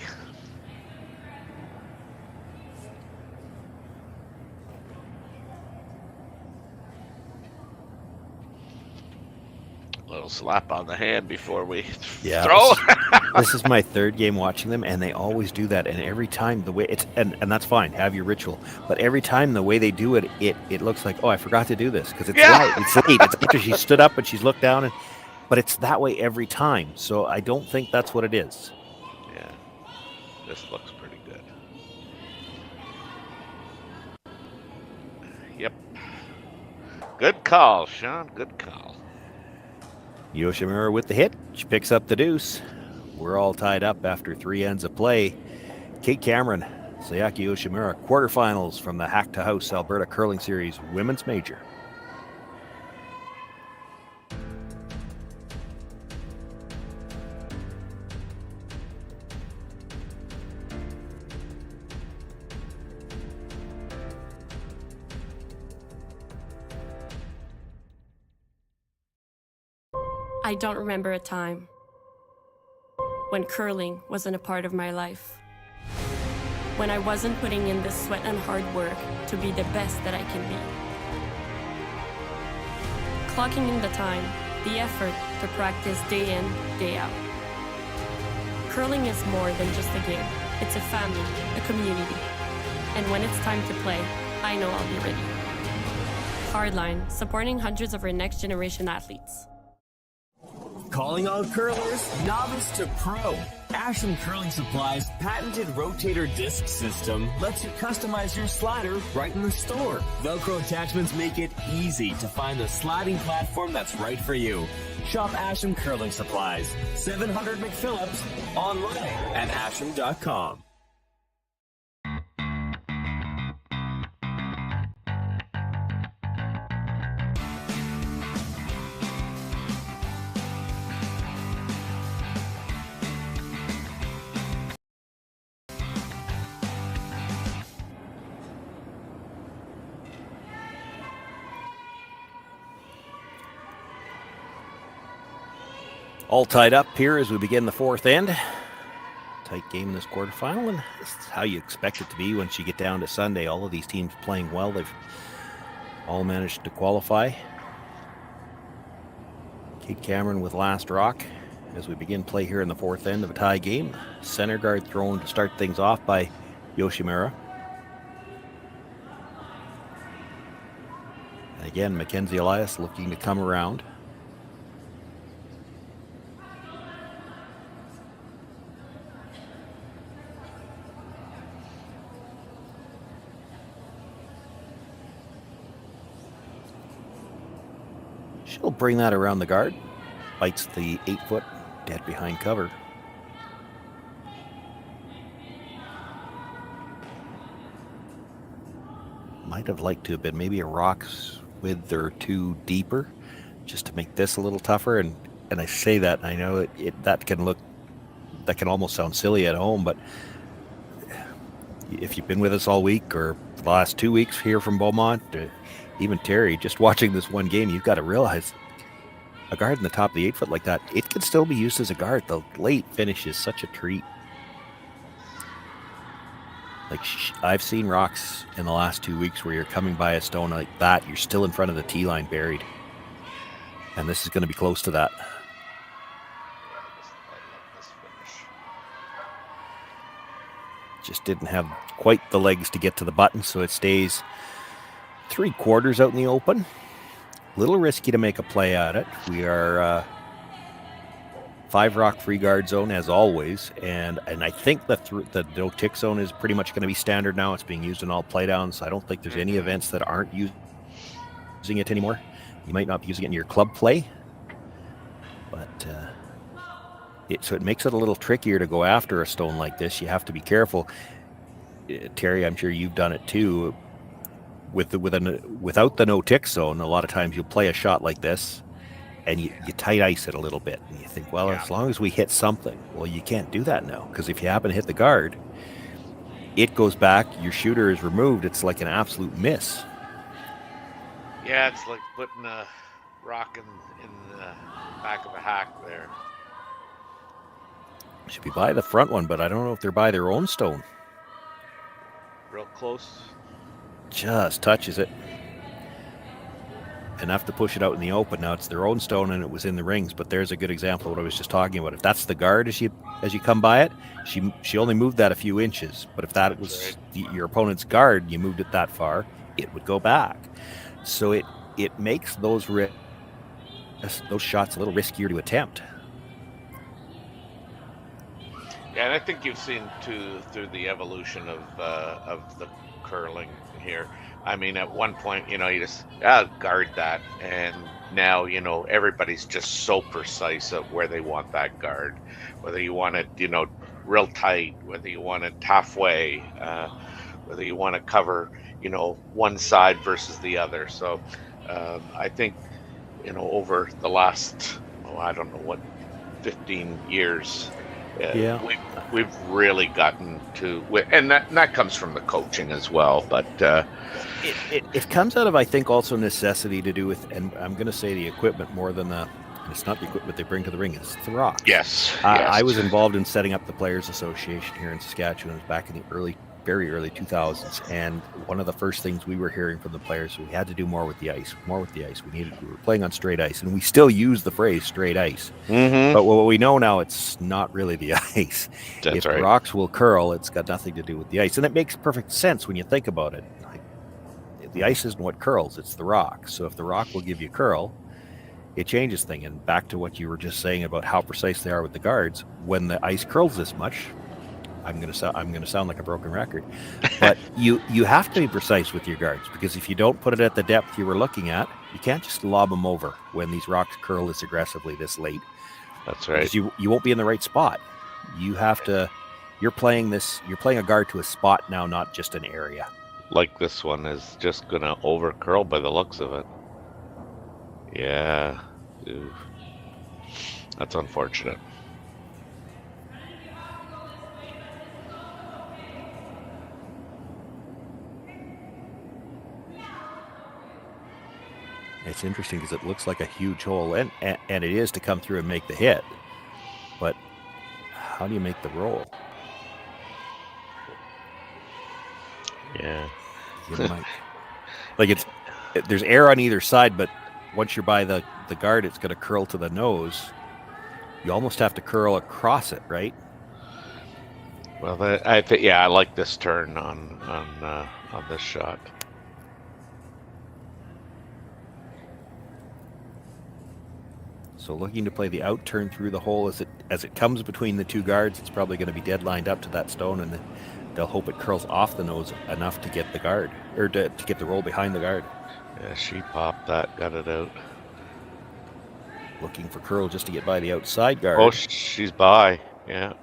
Speaker 2: Little slap on the hand before we throw.
Speaker 3: This is my third game watching them, and they always do that. And every time the way it's and that's fine, have your ritual. But every time the way they do it, it looks like, oh, I forgot to do this because it's late. It's late. It's after she stood up and she's looked down, but it's that way every time. So I don't think that's what it is.
Speaker 2: Yeah, this looks pretty good. Yep. Good call, Shawn. Good call.
Speaker 3: Yoshimura with the hit. She picks up the deuce. We're all tied up after 3 ends of play. Kate Cameron, Sayaka Yoshimura, quarterfinals from the Hack2House Alberta Curling Series Women's Major.
Speaker 1: I don't remember a time when curling wasn't a part of my life. When I wasn't putting in the sweat and hard work to be the best that I can be. Clocking in the time, the effort to practice day in, day out. Curling is more than just a game. It's a family, a community. And when it's time to play, I know I'll be ready. Hardline, supporting hundreds of our next generation athletes.
Speaker 8: Calling all curlers, novice to pro. Asham Curling Supply's patented rotator disc system lets you customize your slider right in the store. Velcro attachments make it easy to find the sliding platform that's right for you. Shop Asham Curling Supplies, 700 McPhillips, online at asham.com.
Speaker 3: All tied up here as we begin the 4th end. Tight game in this quarterfinal, and this is how you expect it to be once you get down to Sunday. All of these teams playing well. They've all managed to qualify. Kate Cameron with last rock as we begin play here in the 4th end of a tie game. Center guard thrown to start things off by Yoshimura. And again, Mackenzie Elias looking to come around. She'll bring that around the guard. Bites the 8-foot, dead behind cover. Might have liked to have been maybe a rock's width or 2 deeper, just to make this a little tougher. And I say that, I know that can almost sound silly at home, but if you've been with us all week or the last 2 weeks here from Beaumont, even Terry, just watching this one game, you've got to realize a guard in the top of the 8-foot like that, it can still be used as a guard. The late finish is such a treat. Like, I've seen rocks in the last 2 weeks where you're coming by a stone like that, you're still in front of the tee line buried. And this is going to be close to that. Just didn't have quite the legs to get to the button, so it stays 3/4 out in the open. Little risky to make a play at it. We are 5 rock free guard zone as always, and I think the no tick zone is pretty much going to be standard now. It's being used in all playdowns, so I don't think there's any events that aren't using it anymore. You might not be using it in your club play, but so it makes it a little trickier to go after a stone like this. You have to be careful. Terry, I'm sure you've done it too. Without the no tick zone, a lot of times you'll play a shot like this and you tight ice it a little bit, and you think, well, as long as we hit something. Well, you can't do that now, because if you happen to hit the guard, it goes back, your shooter is removed, it's like an absolute miss.
Speaker 2: Yeah, it's like putting a rock in the back of a hack there.
Speaker 3: Should be by the front one, but I don't know if they're by their own stone.
Speaker 2: Real close.
Speaker 3: Just touches it. Enough to push it out in the open. Now it's their own stone and it was in the rings, but there's a good example of what I was just talking about. If that's the guard as you come by it, she only moved that a few inches. But if that was your opponent's guard, you moved it that far, it would go back. So it makes those shots a little riskier to attempt.
Speaker 2: Yeah, and I think you've seen through the evolution of the curling here. I mean, at one point, you just guard that, and now everybody's just so precise of where they want that guard, whether you want it real tight, whether you want it halfway, whether you want to cover one side versus the other. So I think over the last I don't know what 15 years. We've really gotten to, and that comes from the coaching as well. But
Speaker 3: it comes out of, I think, also necessity to do with, and I'm going to say the equipment more than it's not the equipment they bring to the ring, it's the rock.
Speaker 2: Yes.
Speaker 3: I was involved in setting up the Players Association here in Saskatchewan. It was back in the very early 2000s, and one of the first things we were hearing from the players, we had to do more with the ice. We were playing on straight ice, and we still use the phrase straight ice.
Speaker 2: Mm-hmm.
Speaker 3: But what we know now, it's not really the ice.
Speaker 2: That's right.
Speaker 3: The rocks will curl, it's got nothing to do with the ice, and it makes perfect sense when you think about it. The ice isn't what curls, it's the rock. So if the rock will give you curl, it changes things. And back to what you were just saying about how precise they are with the guards, when the ice curls this much, I'm going to sound like a broken record, but you have to be precise with your guards, because if you don't put it at the depth you were looking at, you can't just lob them over when these rocks curl this aggressively this late.
Speaker 2: That's right.
Speaker 3: Because you won't be in the right spot. You have to. You're playing a guard to a spot now, not just an area.
Speaker 2: Like this one is just going to over curl by the looks of it. Yeah. Ooh. That's unfortunate.
Speaker 3: It's interesting because it looks like a huge hole, and it is to come through and make the hit. But how do you make the roll?
Speaker 2: Yeah.
Speaker 3: There's air on either side, but once you're by the guard, it's going to curl to the nose. You almost have to curl across it, right?
Speaker 2: Well, I like this turn on this shot.
Speaker 3: So looking to play the out turn through the hole as it comes between the two guards, it's probably going to be dead lined up to that stone, and they'll hope it curls off the nose enough to get the guard, or to get the roll behind the guard.
Speaker 2: Yeah, she popped that, got it out.
Speaker 3: Looking for curl just to get by the outside guard.
Speaker 2: Oh, she's by, yeah.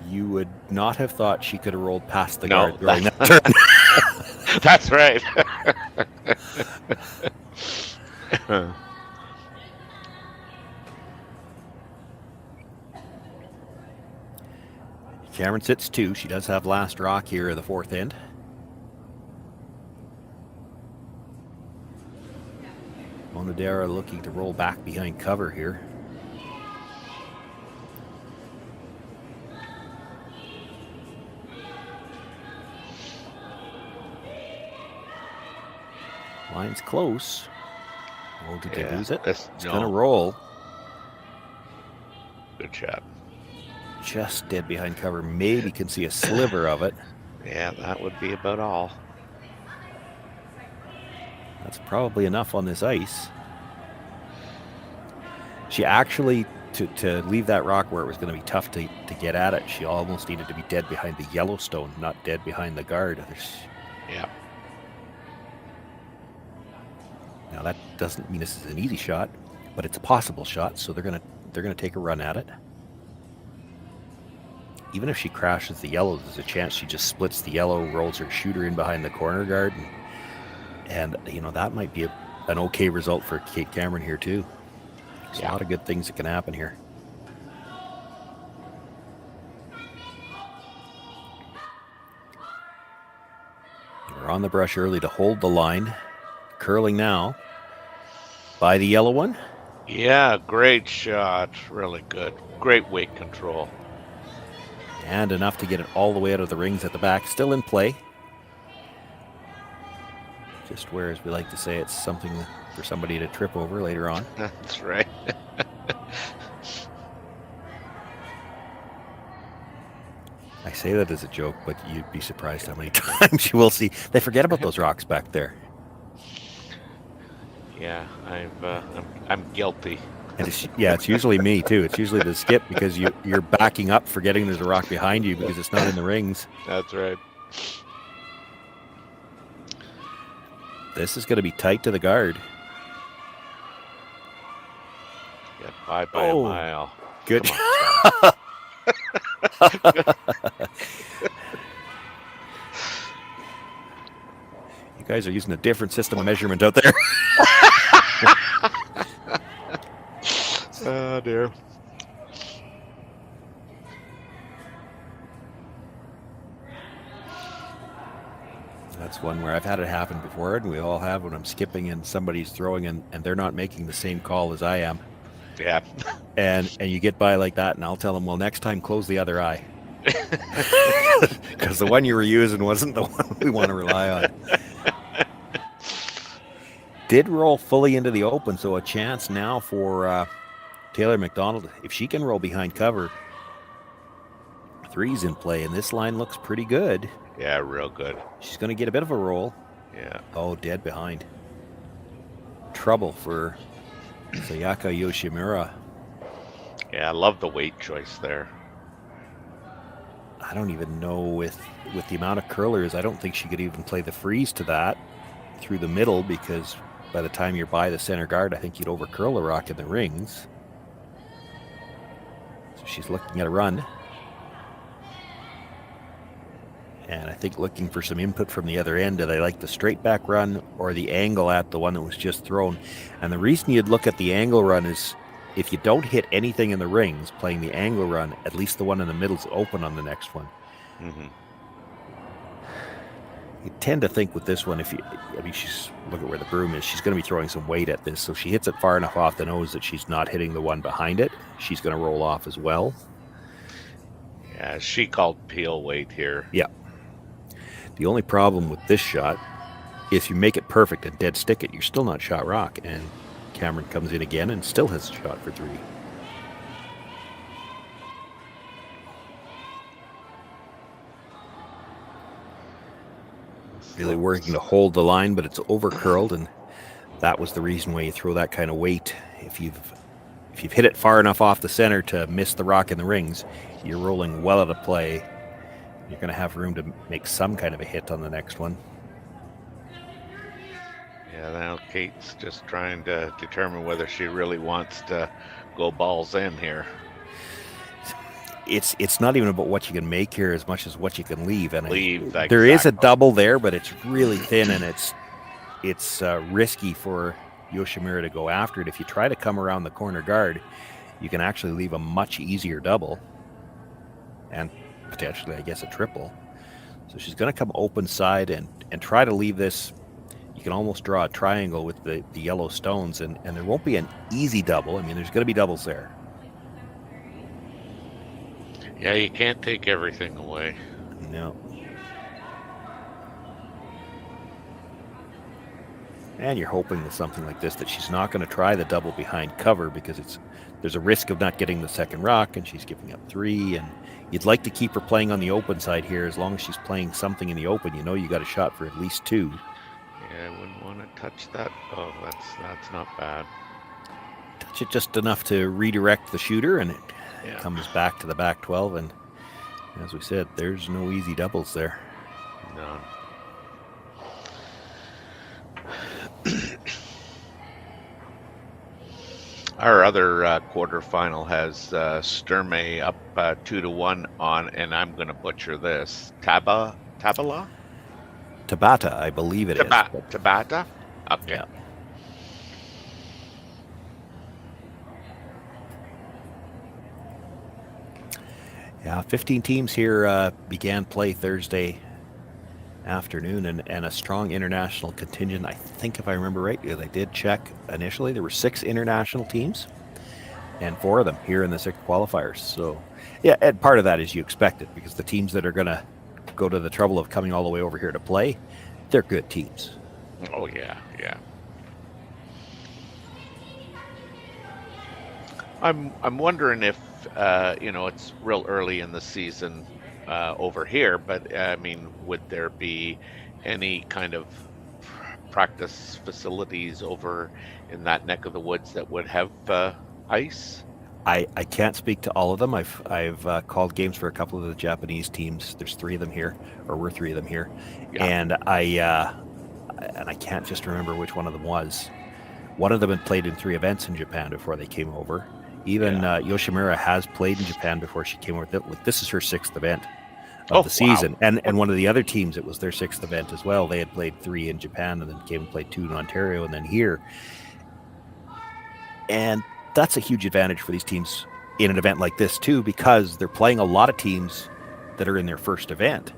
Speaker 3: You would not have thought she could have rolled past the
Speaker 2: No,
Speaker 3: guard during that turn.
Speaker 2: That's right.
Speaker 3: Cameron sits 2. She does have last rock here at the fourth end. Monadera looking to roll back behind cover here. Line's close. Oh, did they lose it? It's going to roll.
Speaker 2: Good shot.
Speaker 3: Just dead behind cover. Maybe can see a sliver of it.
Speaker 2: Yeah, that would be about all.
Speaker 3: That's probably enough on this ice. She actually, to leave that rock where it was going to be tough to get at it, she almost needed to be dead behind the Yellowstone, not dead behind the guard.
Speaker 2: Yeah.
Speaker 3: Now that doesn't mean this is an easy shot, but it's a possible shot, so they're gonna take a run at it. Even if she crashes the yellow, there's a chance she just splits the yellow, rolls her shooter in behind the corner guard, and that might be an okay result for Kate Cameron here too. There's a lot of good things that can happen here. We're on the brush early to hold the line. Curling now by the yellow one.
Speaker 2: Yeah, great shot. Really good. Great weight control.
Speaker 3: And enough to get it all the way out of the rings at the back. Still in play. Just where, as we like to say, it's something for somebody to trip over later on.
Speaker 2: That's right.
Speaker 3: I say that as a joke, but you'd be surprised how many times you will see. They forget about those rocks back there.
Speaker 2: Yeah, I'm guilty.
Speaker 3: And it's usually me too. It's usually the skip because you're backing up, forgetting there's a rock behind you because it's not in the rings.
Speaker 2: That's right.
Speaker 3: This is going to be tight to the guard.
Speaker 2: Get by a mile.
Speaker 3: Good. You guys are using a different system of measurement out there.
Speaker 2: Oh dear.
Speaker 3: That's one where I've had it happen before, and we all have when I'm skipping and somebody's throwing and they're not making the same call as I am.
Speaker 2: Yeah.
Speaker 3: And you get by like that, and I'll tell them, well, next time close the other eye. Because the one you were using wasn't the one we want to rely on. Did roll fully into the open, so a chance now for Taylor McDonald. If she can roll behind cover, 3's in play, and this line looks pretty good.
Speaker 2: Yeah, real good.
Speaker 3: She's going to get a bit of a roll.
Speaker 2: Yeah.
Speaker 3: Oh, dead behind. Trouble for Sayaka Yoshimura.
Speaker 2: Yeah, I love the weight choice there.
Speaker 3: I don't even know with the amount of curlers, I don't think she could even play the freeze to that through the middle, because by the time you're by the center guard, I think you'd overcurl the rock in the rings. So she's looking at a run. And I think looking for some input from the other end. Do they like the straight back run or the angle at the one that was just thrown? And the reason you'd look at the angle run is if you don't hit anything in the rings playing the angle run, at least the one in the middle is open on the next one.
Speaker 2: Mm-hmm.
Speaker 3: You tend to think with this one, she's, look at where the broom is, she's going to be throwing some weight at this. So she hits it far enough off the nose that she's not hitting the one behind it. She's going to roll off as well.
Speaker 2: Yeah, she called peel weight here.
Speaker 3: Yeah. The only problem with this shot, if you make it perfect and dead stick it, you're still not shot rock. And Cameron comes in again and still has a shot for 3. Really working to hold the line, but it's over curled, and that was the reason why you throw that kind of weight. If you've hit it far enough off the center to miss the rock in the rings, you're rolling well out of play. You're going to have room to make some kind of a hit on the next one.
Speaker 2: Yeah, now Kate's just trying to determine whether she really wants to go balls in here.
Speaker 3: It's not even about what you can make here as much as what you can leave. And
Speaker 2: There
Speaker 3: is a double there, but it's really thin, and it's risky for Yoshimura to go after it. If you try to come around the corner guard, you can actually leave a much easier double. And potentially, I guess, a triple. So she's going to come open side and try to leave this. You can almost draw a triangle with the yellow stones, and there won't be an easy double. I mean, there's going to be doubles there.
Speaker 2: Yeah, you can't take everything away.
Speaker 3: No. And you're hoping with something like this that she's not going to try the double behind cover, because there's a risk of not getting the second rock, and she's giving up 3, and you'd like to keep her playing on the open side here. As long as she's playing something in the open, you got a shot for at least 2.
Speaker 2: Yeah, I wouldn't want to touch that. Oh, that's not bad.
Speaker 3: Touch it just enough to redirect the shooter, and it comes back to the back 12. And as we said, there's no easy doubles there.
Speaker 2: None. Our other quarterfinal has Sturmey up 2-1 on, and I'm going to butcher this. Tabala?
Speaker 3: Tabata, I believe it is.
Speaker 2: Tabata? Okay.
Speaker 3: Yeah. Yeah, 15 teams here began play Thursday afternoon, and a strong international contingent. I think, if I remember right, they did check initially. There were 6 international teams, and 4 of them here in the 6 qualifiers. So, yeah, and part of that is you expect it, because the teams that are going to go to the trouble of coming all the way over here to play, they're good teams.
Speaker 2: Oh, yeah, yeah. I'm wondering if, it's real early in the season over here, but I mean, would there be any kind of practice facilities over in that neck of the woods that would have ice?
Speaker 3: I can't speak to all of them. I've called games for a couple of the Japanese teams. There's 3 of them here, or were 3 of them here,
Speaker 2: Yeah.
Speaker 3: and I can't just remember which one of them was. One of them had played in 3 events in Japan before they came over. Even Yoshimura has played in Japan before she came over. This is her 6th event of the season.
Speaker 2: Wow.
Speaker 3: And one of the other teams, it was their 6th event as well. They had played 3 in Japan and then came and played 2 in Ontario and then here. And that's a huge advantage for these teams in an event like this too, because they're playing a lot of teams that are in their first event.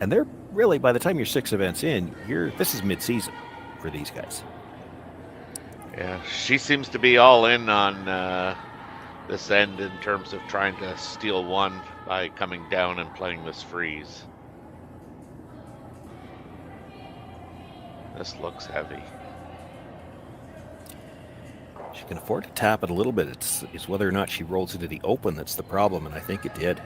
Speaker 3: And they're really, by the time you're 6 events in, this is mid-season for these guys.
Speaker 2: Yeah, she seems to be all in on this end in terms of trying to steal one by coming down and playing this freeze. This looks heavy.
Speaker 3: She can afford to tap it a little bit. It's whether or not she rolls into the open that's the problem, and I think it did.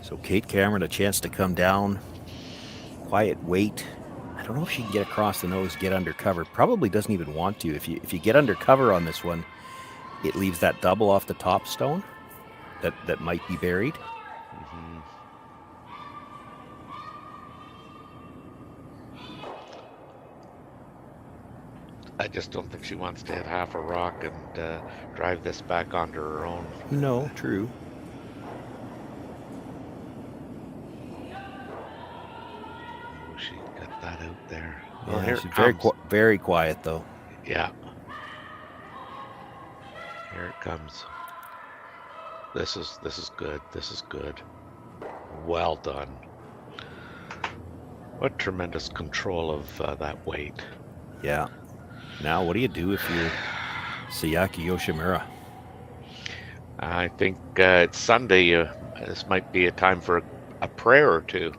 Speaker 3: So Kate Cameron, a chance to come down, quiet wait. I don't know if she can get across the nose, get under cover. Probably doesn't even want to. If you get under cover on this one, it leaves that double off the top stone that might be buried.
Speaker 2: Mm-hmm. I just don't think she wants to hit half a rock and drive this back onto her own.
Speaker 3: No, true.
Speaker 2: She got that out there.
Speaker 3: Yeah,
Speaker 2: Here
Speaker 3: she's
Speaker 2: it comes.
Speaker 3: very quiet though.
Speaker 2: Yeah. Here it comes. This is good. This is good. Well done. What tremendous control of that weight.
Speaker 3: Yeah. Now, what do you do if you're Sayaka Yoshimura?
Speaker 2: I think it's Sunday. This might be a time for a prayer or two.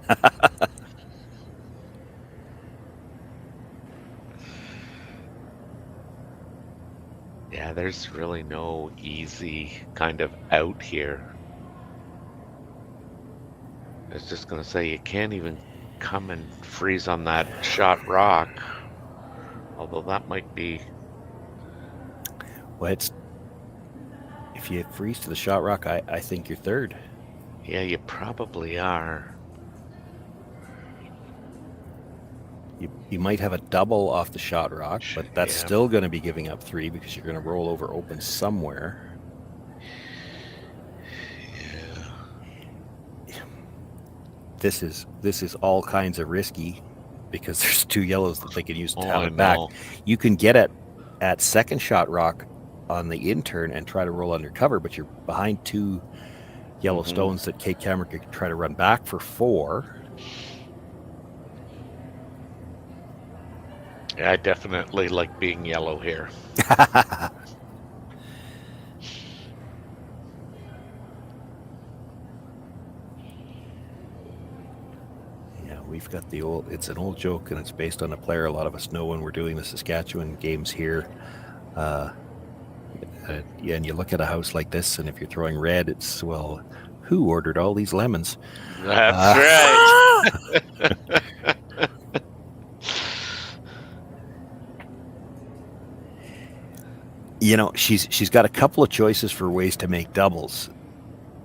Speaker 2: Yeah, there's really no easy kind of out here. I was just going to say, you can't even come and freeze on that shot rock. Although that might be...
Speaker 3: Well, if you freeze to the shot rock, I think you're third.
Speaker 2: Yeah, you probably are.
Speaker 3: You might have a double off the shot rock, but that's still going to be giving up 3 because you're going to roll over open somewhere.
Speaker 2: Yeah.
Speaker 3: This is all kinds of risky because there's 2 yellows that they can use to tap it back. You can get at second shot rock on the in turn and try to roll under cover, but you're behind 2 yellow stones that Kate Cameron could try to run back for 4.
Speaker 2: Yeah, I definitely like being yellow here.
Speaker 3: Yeah, we've got it's an old joke, and it's based on a player a lot of us know when we're doing the Saskatchewan games here. And you look at a house like this, and if you're throwing red, it's, well, who ordered all these lemons?
Speaker 2: That's right.
Speaker 3: She's got a couple of choices for ways to make doubles.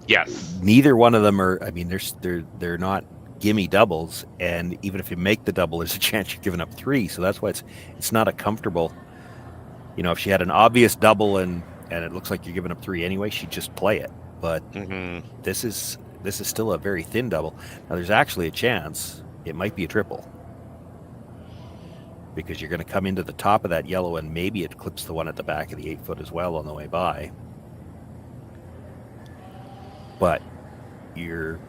Speaker 2: Yes.
Speaker 3: Neither one of them are. I mean, they're not gimme doubles, and even if you make the double, there's a chance you're giving up 3. So that's why it's not a comfortable You know, if she had an obvious double and it looks like you're giving up 3 anyway, she'd just play it. But this is still a very thin double. Now, there's actually a chance it might be a triple, because you're going to come into the top of that yellow and maybe it clips the one at the back of the 8 foot as well on the way by. But you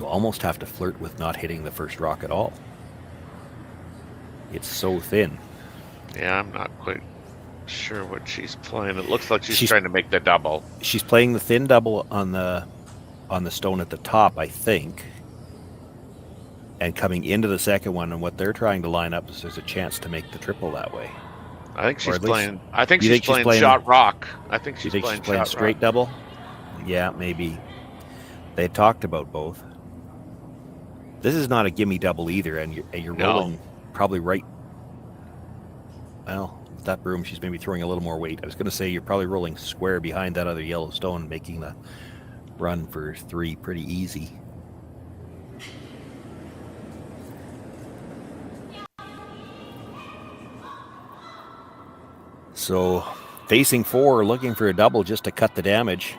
Speaker 3: almost have to flirt with not hitting the first rock at all. It's so thin.
Speaker 2: Yeah, I'm not quite sure what she's playing. It looks like she's trying to make the double.
Speaker 3: She's playing the thin double on the stone at the top, I think. And coming into the second one, and what they're trying to line up is there's a chance to make the triple that way.
Speaker 2: I think she's playing. I think she's playing shot rock. I think she's playing
Speaker 3: straight
Speaker 2: rock.
Speaker 3: Double. Yeah, maybe. They talked about both. This is not a gimme double either, and you're rolling probably right. Well, with that broom, she's maybe throwing a little more weight. I was going to say you're probably rolling square behind that other yellow stone, making the run for 3 pretty easy. So, facing 4, looking for a double just to cut the damage.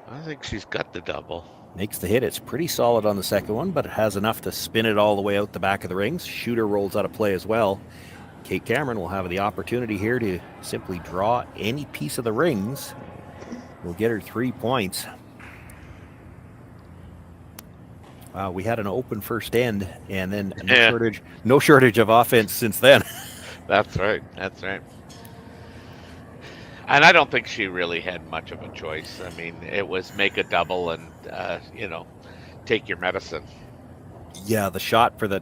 Speaker 2: I think she's got the double.
Speaker 3: Makes the hit. It's pretty solid on the second one, but it has enough to spin it all the way out the back of the rings. Shooter rolls out of play as well. Kate Cameron will have the opportunity here to simply draw any piece of the rings. Will get her 3 points. Wow, we had an open first end, and then no shortage of offense since then.
Speaker 2: That's right. That's right. And I don't think she really had much of a choice. I mean, it was make a double and, take your medicine.
Speaker 3: Yeah, the shot for the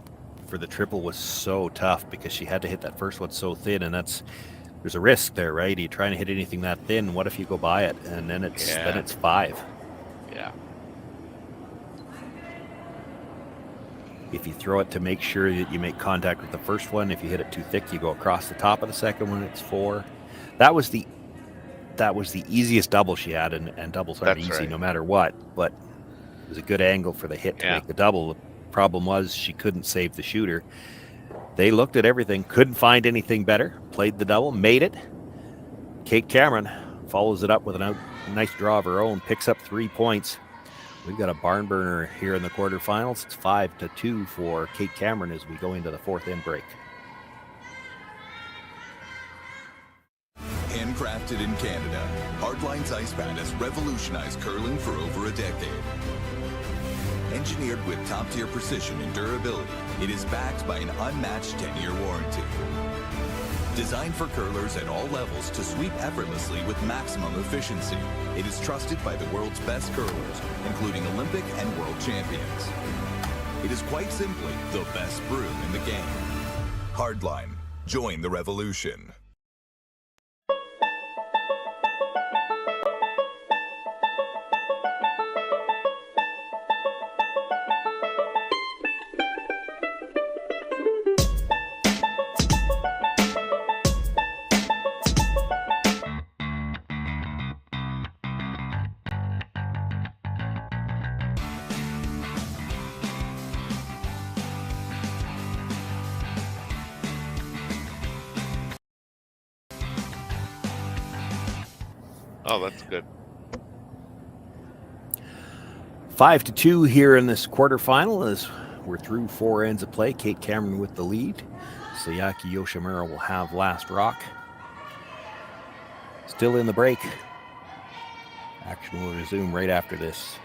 Speaker 3: triple was so tough because she had to hit that first one so thin, and there's a risk there, right? Are you trying to hit anything that thin? What if you go by it, and then it's 5?
Speaker 2: Yeah.
Speaker 3: If you throw it to make sure that you make contact with the first one, if you hit it too thick, you go across the top of the second one. It's 4. That was the easiest double she had, and doubles aren't easy no matter what. But it was a good angle for the hit to make the double. The problem was she couldn't save the shooter. They looked at everything, couldn't find anything better. Played the double, made it. Kate Cameron follows it up with a nice draw of her own, picks up 3 points. We've got a barn burner here in the quarterfinals. It's 5-2 for Kate Cameron as we go into the 4th end break.
Speaker 4: Handcrafted in Canada, Hardline's Ice Pad has revolutionized curling for over a decade. Engineered with top-tier precision and durability, it is backed by an unmatched 10-year warranty. Designed for curlers at all levels to sweep effortlessly with maximum efficiency, it is trusted by the world's best curlers, including Olympic and world champions. It is quite simply the best broom in the game. Hardline. Join the revolution.
Speaker 2: Oh, that's good.
Speaker 3: 5-2 here in this quarterfinal as we're through 4 ends of play. Kate Cameron with the lead. Sayaka Yoshimura will have last rock. Still in the break. Action will resume right after this.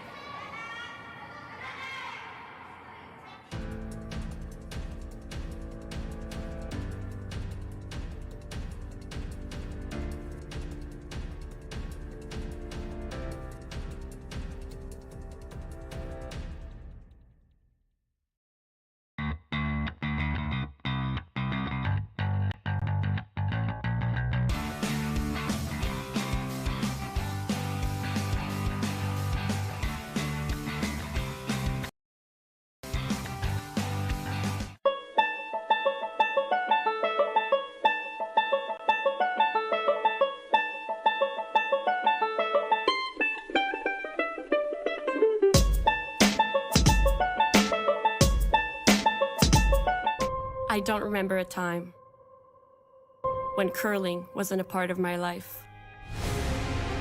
Speaker 1: I don't remember a time. when curling wasn't a part of my life.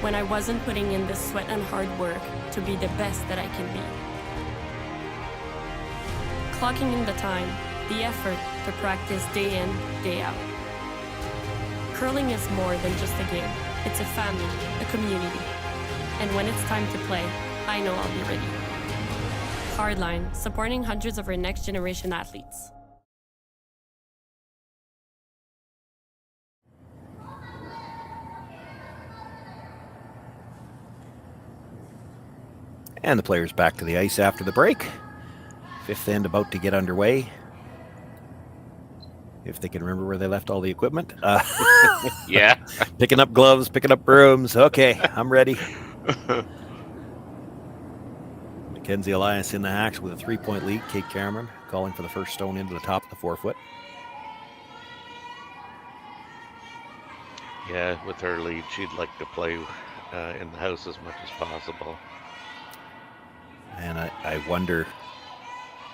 Speaker 1: When I wasn't putting in the sweat and hard work to be the best that I can be. Clocking in the time, the effort to practice day in, day out. Curling is more than just a game. It's a family, a community. And when it's time to play, I know I'll be ready. Hardline, supporting hundreds of our next generation athletes.
Speaker 3: And the players back to the ice after the break. Fifth end about to get underway. If they can remember where they left all the equipment.
Speaker 2: Yeah.
Speaker 3: Picking up gloves, picking up brooms. Okay, I'm ready. Mackenzie Elias in the hacks with a 3-point lead. Kate Cameron calling for the first stone into the top of the 4-foot.
Speaker 2: Yeah, with her lead, she'd like to play in the house as much as possible.
Speaker 3: And I wonder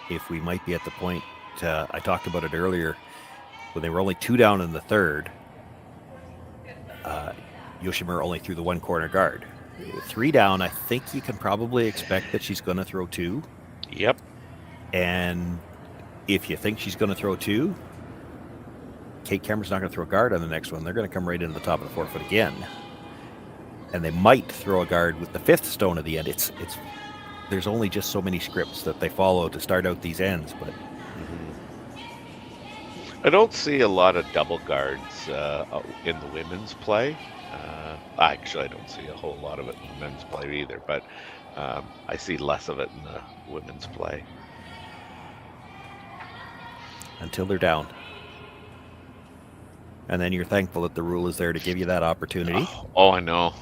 Speaker 3: if we might be at the point, I talked about it earlier, when they were only 2 down in the third, Yoshimura only threw the 1 corner guard. 3 down, I think you can probably expect that she's going to throw 2.
Speaker 2: Yep.
Speaker 3: And if you think she's going to throw 2, Kate Cameron's not going to throw a guard on the next one. They're going to come right into the top of the 4-foot again. And they might throw a guard with the 5th stone at the end. There's only just so many scripts that they follow to start out these ends, but
Speaker 2: I don't see a lot of double guards in the women's play. Actually, I don't see a whole lot of it in the men's play either, but I see less of it in the women's play.
Speaker 3: Until they're down. And then you're thankful that the rule is there to give you that opportunity.
Speaker 2: Oh, I know.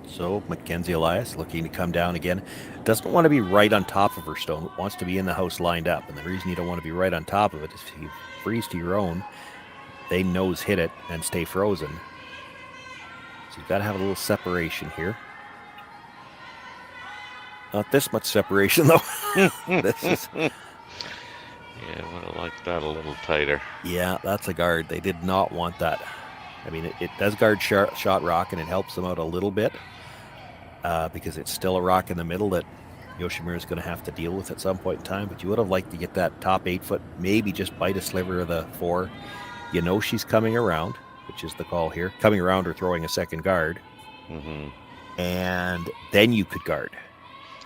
Speaker 3: So Mackenzie Elias looking to come down again. Doesn't want to be right on top of her stone. Wants to be in the house lined up. And the reason you don't want to be right on top of it is if you freeze to your own, they nose hit it and stay frozen. So you've got to have a little separation here. Not this much separation though. This is...
Speaker 2: Yeah, I would have liked that a little tighter.
Speaker 3: Yeah, that's a guard. They did not want that. I mean, it does guard shot rock, and it helps them out a little bit because it's still a rock in the middle that Yoshimura is going to have to deal with at some point in time. But you would have liked to get that top 8-foot, maybe just bite a sliver of the 4. You know she's coming around, which is the call here. Coming around or throwing a second guard.
Speaker 2: Mm-hmm.
Speaker 3: And then you could guard.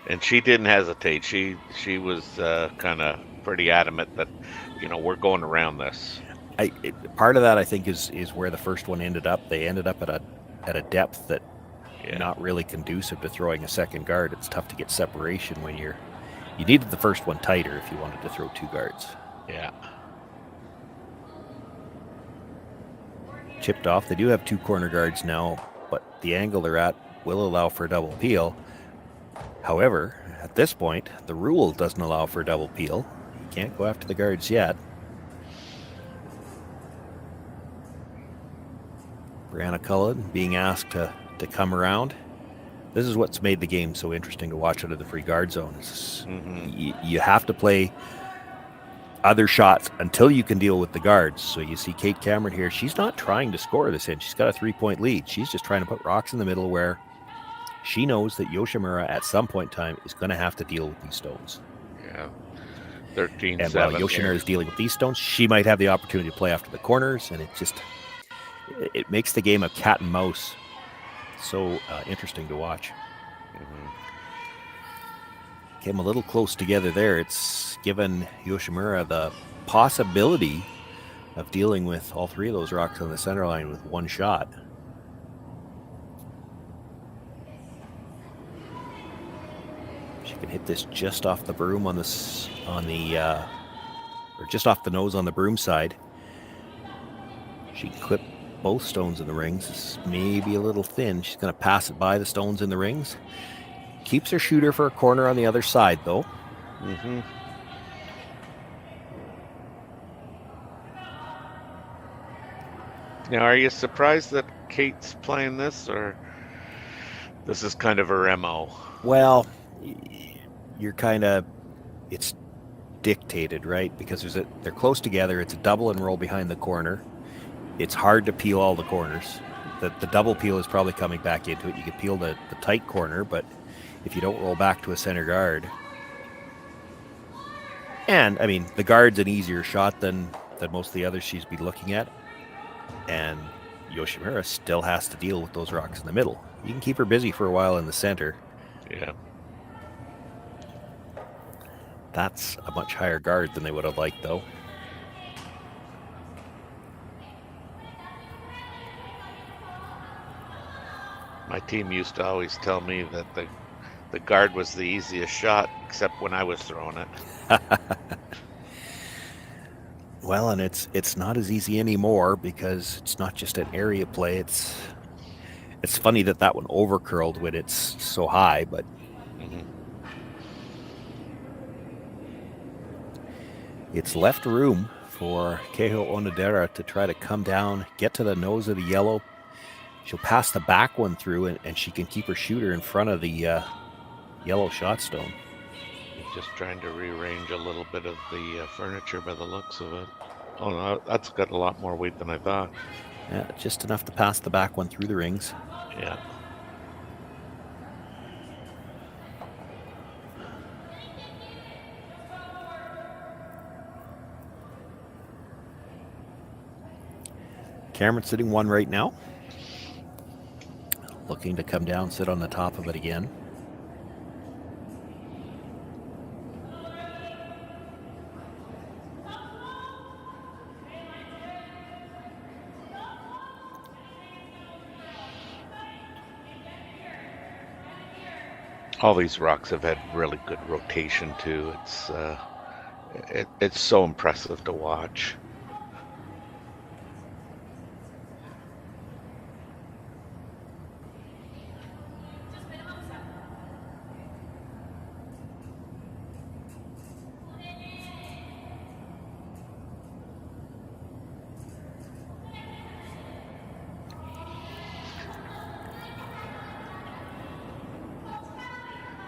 Speaker 2: And she didn't hesitate. She was kind of pretty adamant that, we're going around this.
Speaker 3: Part of that, I think, is where the first one ended up. They ended up at a depth that not really conducive to throwing a second guard. It's tough to get separation when you needed the first one tighter if you wanted to throw 2 guards.
Speaker 2: Yeah.
Speaker 3: Chipped off. They do have 2 corner guards now, but the angle they're at will allow for a double peel. However, at this point, the rule doesn't allow for a double peel. You can't go after the guards yet. Brianna Cullen being asked to come around. This is what's made the game so interesting to watch out of the free guard zone. You have to play other shots until you can deal with the guards. So you see Kate Cameron here. She's not trying to score this in. She's got a 3-point lead. She's just trying to put rocks in the middle where she knows that Yoshimura at some point in time is going to have to deal with these stones.
Speaker 2: Yeah. 13-7.
Speaker 3: And while Yoshimura is dealing with these stones, she might have the opportunity to play after the corners, and it makes the game of cat and mouse so interesting to watch. Came a little close together there. It's given Yoshimura the possibility of dealing with all 3 of those rocks on the center line with 1 shot. She can hit this just off the broom or just off the nose on the broom side. She can clip both stones in the rings. It's maybe a little thin. She's going to pass it by the stones in the rings. Keeps her shooter for a corner on the other side, though.
Speaker 2: Now, are you surprised that Kate's playing this, or this is kind of her MO?
Speaker 3: Well, you're kind of, it's dictated, right? Because they're close together. It's a double and roll behind the corner. It's hard to peel all the corners. The double peel is probably coming back into it. You can peel the tight corner, but if you don't roll back to a center guard, and I mean the guard's an easier shot than most of the others she's been looking at, and Yoshimura still has to deal with those rocks in the middle. You can keep her busy for a while in the center.
Speaker 2: Yeah.
Speaker 3: That's a much higher guard than they would have liked, though.
Speaker 2: My team used to always tell me that the guard was the easiest shot, except when I was throwing it.
Speaker 3: Well, and it's not as easy anymore because it's not just an area play. It's funny that one overcurled when it's so high, but it's left room for Keiho Onodera to try to come down, get to the nose of the yellow. She'll pass the back one through, and she can keep her shooter in front of the yellow shot stone.
Speaker 2: Just trying to rearrange a little bit of the furniture by the looks of it. Oh no, that's got a lot more weight than I thought.
Speaker 3: Yeah, just enough to pass the back one through the rings.
Speaker 2: Yeah.
Speaker 3: Cameron's sitting one right now. Looking to come down, sit on the top of it again.
Speaker 2: All these rocks have had really good rotation too. It's so impressive to watch.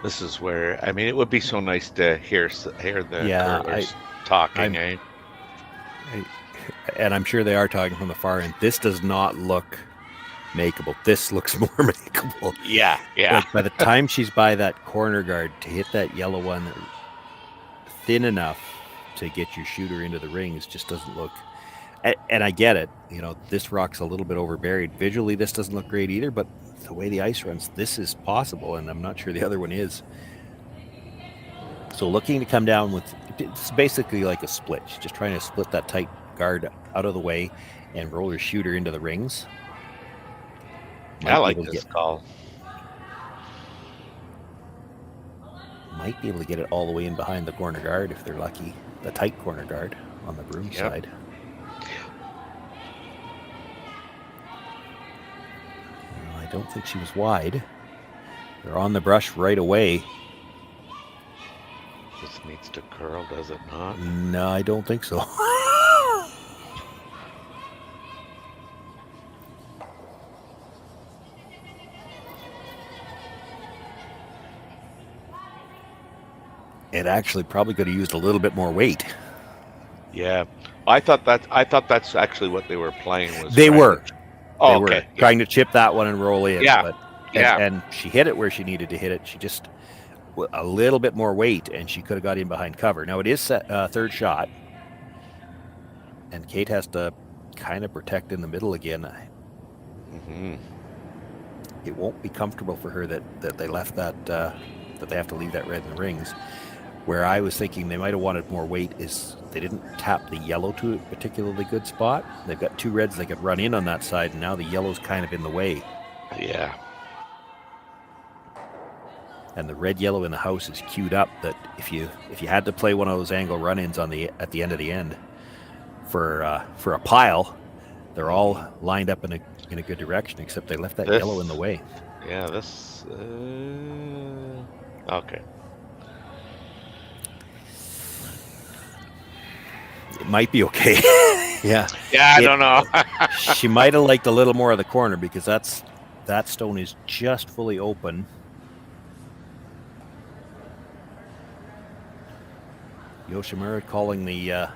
Speaker 2: This is where, I mean, it would be so nice to hear the curlers talking, eh?
Speaker 3: And I'm sure they are talking from the far end. This does not look makeable. This looks more makeable.
Speaker 2: Yeah.
Speaker 3: Like by the time she's by that corner guard, to hit that yellow one thin enough to get your shooter into the rings just doesn't look. And I get it. You know, this rock's a little bit overburied. Visually, this doesn't look great either, but the way the ice runs, this is possible, and I'm not sure the other one is. So looking to come down with, it's basically like a split. She's just trying to split that tight guard out of the way and roll her shooter into the rings.
Speaker 2: I like this call.
Speaker 3: Might be able to get it all the way in behind the corner guard if they're lucky. The tight corner guard on the broom side. I don't think she was wide. They're on the brush right away.
Speaker 2: This needs to curl, does it not?
Speaker 3: No, I don't think so. It actually probably could have used a little bit more weight.
Speaker 2: Yeah, I thought that's actually what they were playing. Was
Speaker 3: they were.
Speaker 2: Oh,
Speaker 3: they
Speaker 2: okay.
Speaker 3: were trying to chip that one and roll in.
Speaker 2: Yeah.
Speaker 3: But,
Speaker 2: Yeah.
Speaker 3: And she hit it where she needed to hit it. She just a little bit more weight, and she could have got in behind cover. Now it is third shot, and Kate has to kind of protect in the middle again.
Speaker 2: Mm-hmm.
Speaker 3: It won't be comfortable for her that they left that they have to leave that red in the rings. Where I was thinking they might have wanted more weight is they didn't tap the yellow to a particularly good spot. They've got two reds they could run in on that side, and now the yellow's kind of in the way.
Speaker 2: Yeah.
Speaker 3: And the red yellow in the house is queued up that if you had to play one of those angle run-ins at the end of the end for a pile, they're all lined up in a good direction, except they left that yellow in the way.
Speaker 2: Yeah, this okay.
Speaker 3: It might be okay. Yeah.
Speaker 2: Yeah, I don't know.
Speaker 3: She might have liked a little more of the corner because that stone is just fully open. Yoshimura calling the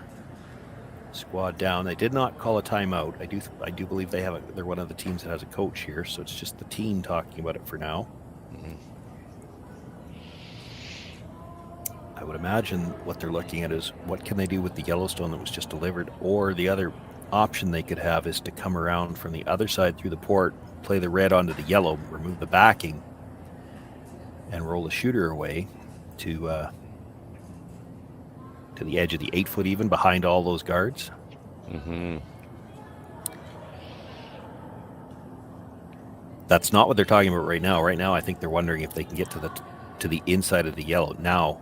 Speaker 3: squad down. They did not call a timeout. I do believe they're one of the teams that has a coach here, so it's just the team talking about it for now.
Speaker 2: Mhm.
Speaker 3: I would imagine what they're looking at is what can they do with the Yellowstone that was just delivered, or the other option they could have is to come around from the other side through the port, play the red onto the yellow, remove the backing, and roll the shooter away to the edge of the 8 foot, even behind all those guards.
Speaker 2: Mm-hmm.
Speaker 3: That's not what they're talking about right now. Right now, I think they're wondering if they can get to the inside of the yellow. Now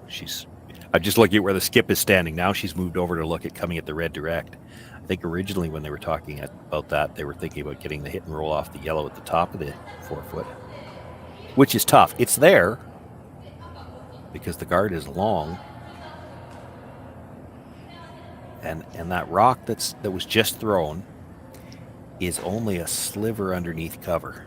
Speaker 3: I'm just looking at where the skip is standing. Now she's moved over to look at coming at the red direct. I think originally when they were talking about that, they were thinking about getting the hit and roll off the yellow at the top of the 4 foot, which is tough. It's there because the guard is long, and that rock that was just thrown is only a sliver underneath cover.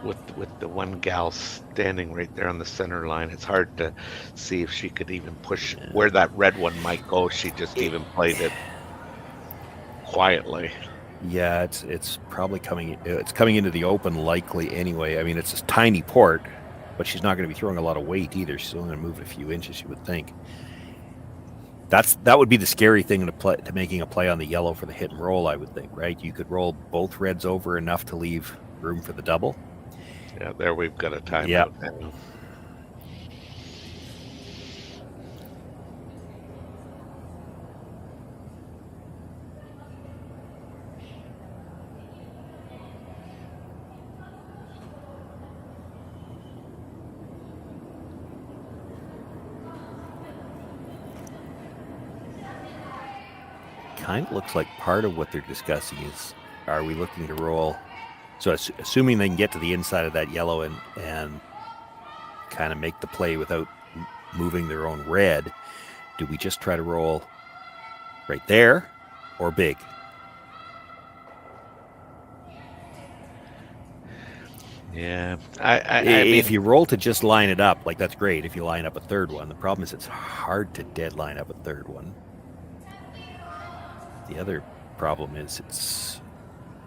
Speaker 2: With the one gal standing right there on the center line, it's hard to see if she could even push where that red one might go. She just even played it quietly.
Speaker 3: Yeah, it's probably coming into the open likely anyway. I mean, it's a tiny port, but she's not going to be throwing a lot of weight either. She's only going to move it a few inches, you would think. That would be the scary thing to making a play on the yellow for the hit and roll, I would think, right? You could roll both reds over enough to leave room for the double.
Speaker 2: Yeah, there we've got a timeout.
Speaker 3: Yep.
Speaker 2: Now.
Speaker 3: Kind of looks like part of what they're discussing is, are we looking to roll? So assuming they can get to the inside of that yellow and kind of make the play without moving their own red, do we just try to roll right there or big?
Speaker 2: Yeah,
Speaker 3: if you roll to just line it up, like that's great if you line up a third one. The problem is it's hard to dead line up a third one. The other problem is it's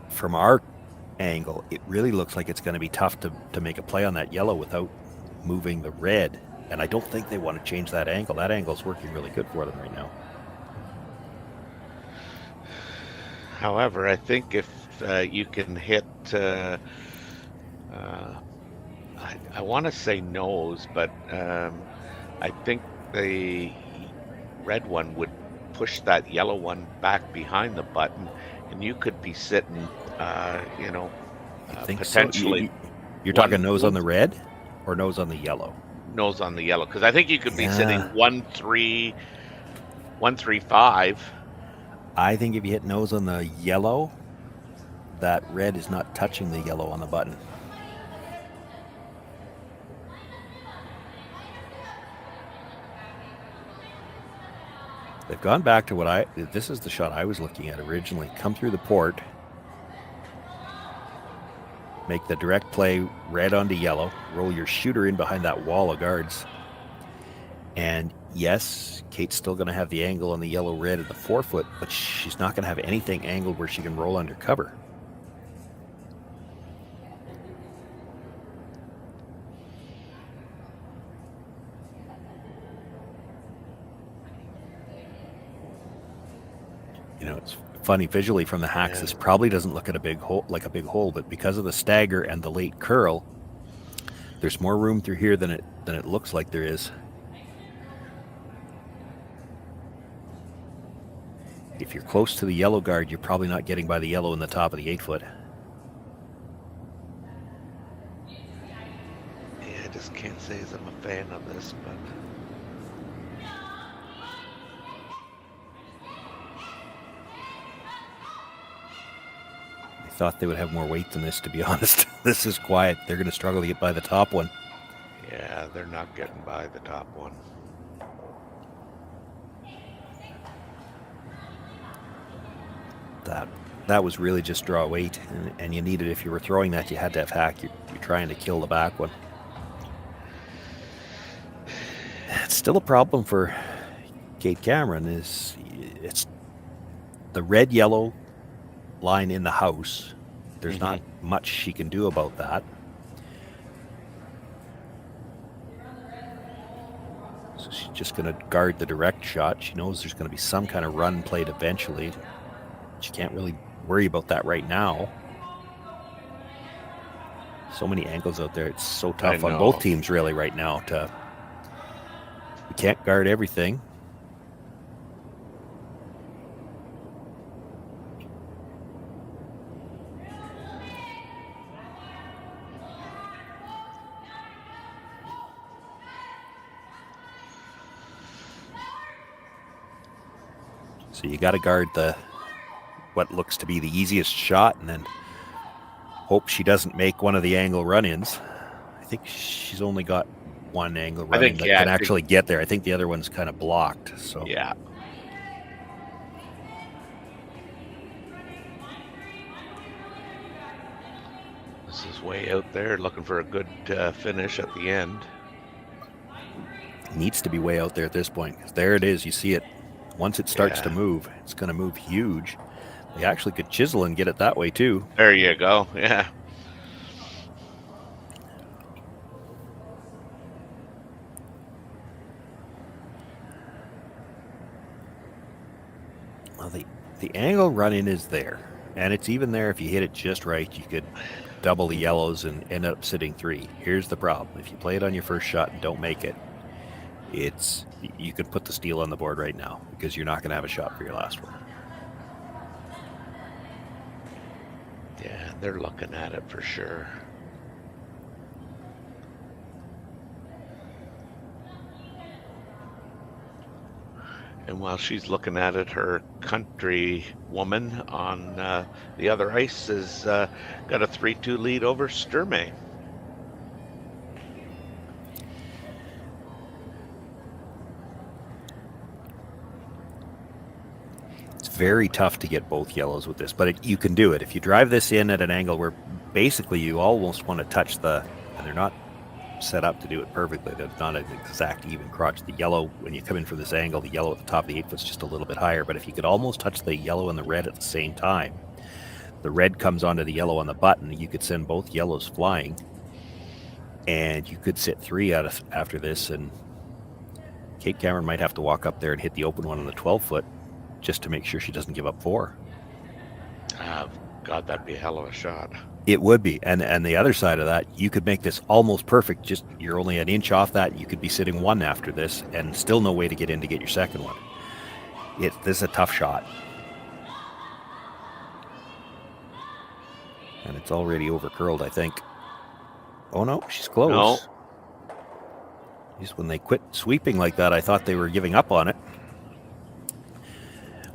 Speaker 3: from our angle, it really looks like it's going to be tough to make a play on that yellow without moving the red, and I don't think they want to change that angle. That angle is working really good for them right now.
Speaker 2: However, I think if you can hit, I want to say nose, but I think the red one would push that yellow one back behind the button, and you could be sitting, potentially.
Speaker 3: So. You're talking nose on the red or nose on the yellow?
Speaker 2: Nose on the yellow, because I think you could be sitting 1-3, 1-3-5.
Speaker 3: I think if you hit nose on the yellow, that red is not touching the yellow on the button. They've gone back to this is the shot I was looking at originally. Come through the port, make the direct play red onto yellow, roll your shooter in behind that wall of guards. And yes, Kate's still going to have the angle on the yellow red at the 4 foot, but she's not going to have anything angled where she can roll under cover. It's funny visually from the hacks. This probably doesn't look at a big hole, but because of the stagger and the late curl, there's more room through here than it looks like there is. If you're close to the yellow guard, you're probably not getting by the yellow in the top of the 8 foot.
Speaker 2: Yeah, I just can't say as I'm a fan of this, but.
Speaker 3: Thought they would have more weight than this, to be honest. This is quiet. They're going to struggle to get by the top one.
Speaker 2: Yeah, they're not getting by the top one.
Speaker 3: That that was really just draw weight, and you needed, if you were throwing that, you had to have hack. You're trying to kill the back one. It's still a problem for Kate Cameron. It's the red-yellow line in the house. There's not much she can do about that. So she's just going to guard the direct shot. She knows there's going to be some kind of run played eventually. She can't really worry about that right now. So many angles out there. It's so tough on both teams really right now. We can't guard everything. So you got to guard what looks to be the easiest shot, and then hope she doesn't make one of the angle run-ins. I think she's only got one angle run-in that can actually get there. I think the other one's kind of blocked. So
Speaker 2: yeah. This is way out there, looking for a good finish at the end.
Speaker 3: Needs to be way out there at this point. There it is. You see it. Once it starts to move, it's going to move huge. They actually could chisel and get it that way too.
Speaker 2: There you go. Yeah.
Speaker 3: Well, the angle run-in is there, and it's even there if you hit it just right. You could double the yellows and end up sitting 3. Here's the problem: if you play it on your first shot and don't make it, you could put the steal on the board right now because you're not going to have a shot for your last one.
Speaker 2: Yeah, they're looking at it for sure. And while she's looking at it, her country woman on the other ice has got a 3-2 lead over Sturmey.
Speaker 3: Very tough to get both yellows with this, but you can do it. If you drive this in at an angle where basically you almost want to touch and they're not set up to do it perfectly. They're not an exact even crotch. The yellow, when you come in from this angle, the yellow at the top of the 8 foot's just a little bit higher, but if you could almost touch the yellow and the red at the same time, the red comes onto the yellow on the button, you could send both yellows flying, and you could sit 3 out after this, and Kate Cameron might have to walk up there and hit the open one on the 12 foot just to make sure she doesn't give up 4.
Speaker 2: God, that'd be a hell of a shot.
Speaker 3: It would be. And the other side of that, you could make this almost perfect. Just you're only an inch off that. You could be sitting 1 after this and still no way to get in to get your second one. This is a tough shot. And it's already over curled, I think. Oh no, she's close.
Speaker 2: No.
Speaker 3: Just when they quit sweeping like that, I thought they were giving up on it.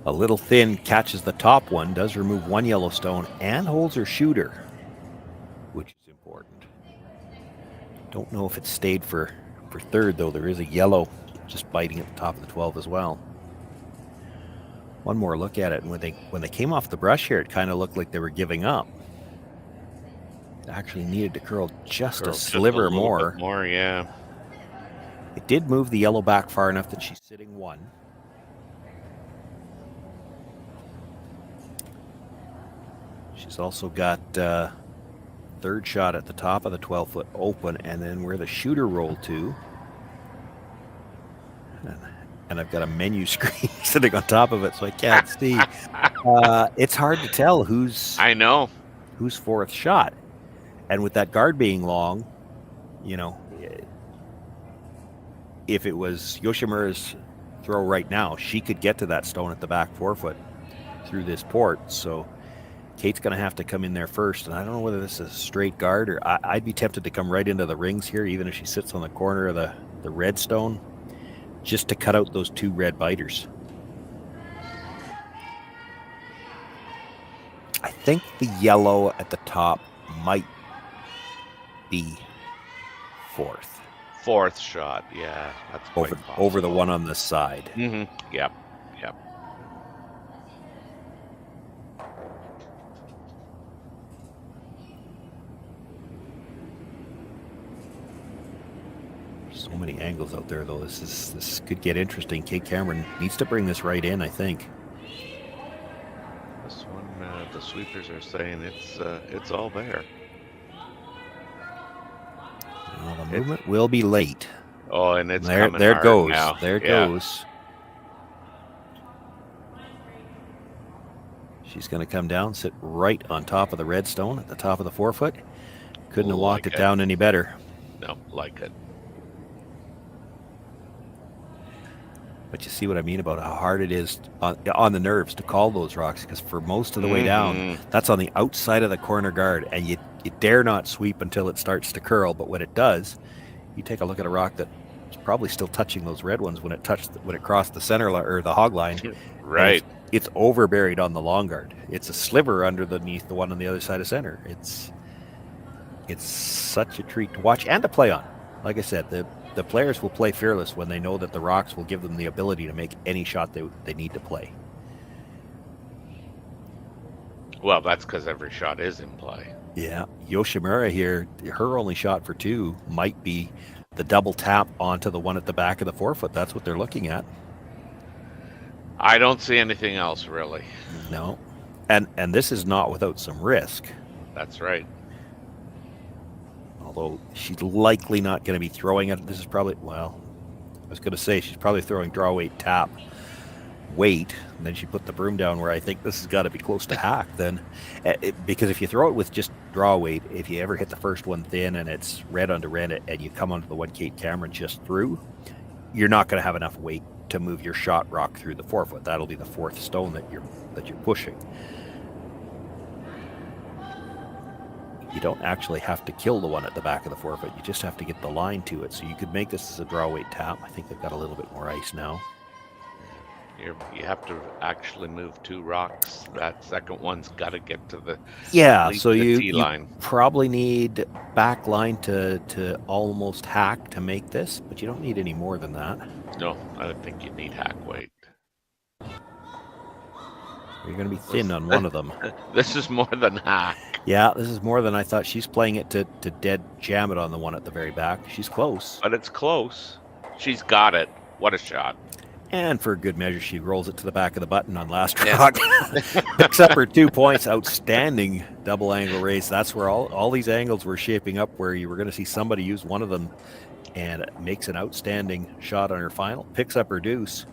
Speaker 3: A little thin, catches the top one, does remove 1 yellow stone, and holds her shooter, which is important. Don't know if it stayed for third, though. There is a yellow just biting at the top of the 12 as well. One more look at it, and when they came off the brush here, it kind of looked like they were giving up. It actually needed to curl just a sliver more.
Speaker 2: More, yeah.
Speaker 3: It did move the yellow back far enough that she's sitting 1. She's also got third shot at the top of the 12-foot open, and then where the shooter rolled to. And I've got a menu screen sitting on top of it, so I can't see. It's hard to tell who's 4th shot. And with that guard being long, if it was Yoshimura's throw right now, she could get to that stone at the back 4 foot through this port. So Kate's going to have to come in there first, and I don't know whether this is a straight guard or I'd be tempted to come right into the rings here, even if she sits on the corner of the red stone, just to cut out those 2 red biters. I think the yellow at the top might be 4th.
Speaker 2: 4th shot, yeah. That's quite
Speaker 3: over the one on the side.
Speaker 2: Mm-hmm. Yep.
Speaker 3: So many angles out there, though. This could get interesting. Kate Cameron needs to bring this right in, I think.
Speaker 2: This one, the sweepers are saying it's all there.
Speaker 3: Well, the movement will be late.
Speaker 2: Oh, and it's
Speaker 3: there.
Speaker 2: coming
Speaker 3: There it
Speaker 2: hard
Speaker 3: goes.
Speaker 2: now.
Speaker 3: There it
Speaker 2: Yeah.
Speaker 3: goes. She's going to come down, sit right on top of the redstone at the top of the 4-foot. Couldn't have walked it down any better.
Speaker 2: No, like it.
Speaker 3: But you see what I mean about how hard it is on the nerves to call those rocks, because for most of the way down, that's on the outside of the corner guard, and you dare not sweep until it starts to curl. But when it does, you take a look at a rock that's probably still touching those red ones when it crossed the center or the hog line.
Speaker 2: Right.
Speaker 3: It's over buried on the long guard. It's a sliver underneath the one on the other side of center. It's such a treat to watch and to play on. Like I said, the players will play fearless when they know that the rocks will give them the ability to make any shot they need to play.
Speaker 2: Well, that's because every shot is in play.
Speaker 3: Yeah. Yoshimura here, her only shot for 2 might be the double tap onto the one at the back of the 4-foot. That's what they're looking at.
Speaker 2: I don't see anything else, really.
Speaker 3: No. And this is not without some risk.
Speaker 2: That's right.
Speaker 3: Although she's likely not going to be throwing it. This is probably, well, I was going to say she's probably throwing draw weight, tap, weight, and then she put the broom down, where I think this has got to be close to hack then. Because if you throw it with just draw weight, if you ever hit the first one thin and it's red onto red and you come onto the one Kate Cameron just through, you're not going to have enough weight to move your shot rock through the 4-foot. That'll be the 4th stone that you're pushing. You don't actually have to kill the one at the back of the 4-foot. You just have to get the line to it. So you could make this as a draw weight tap. I think they've got a little bit more ice now.
Speaker 2: You have to actually move 2 rocks. That second one's got to get to the
Speaker 3: so you
Speaker 2: T-line.
Speaker 3: probably need back line to almost hack to make this, but you don't need any more than that.
Speaker 2: No, I don't think you need hack weight.
Speaker 3: You're going to be thin on one of them.
Speaker 2: This is more than hack.
Speaker 3: Yeah, this is more than I thought. She's playing it to dead jam it on the one at the very back. She's close.
Speaker 2: But it's close. She's got it. What a shot.
Speaker 3: And for good measure, she rolls it to the back of the button on last rock. Picks up her 2 points. Outstanding double angle raise. That's where all these angles were shaping up, where you were going to see somebody use one of them, and makes an outstanding shot on her final. Picks up her deuce.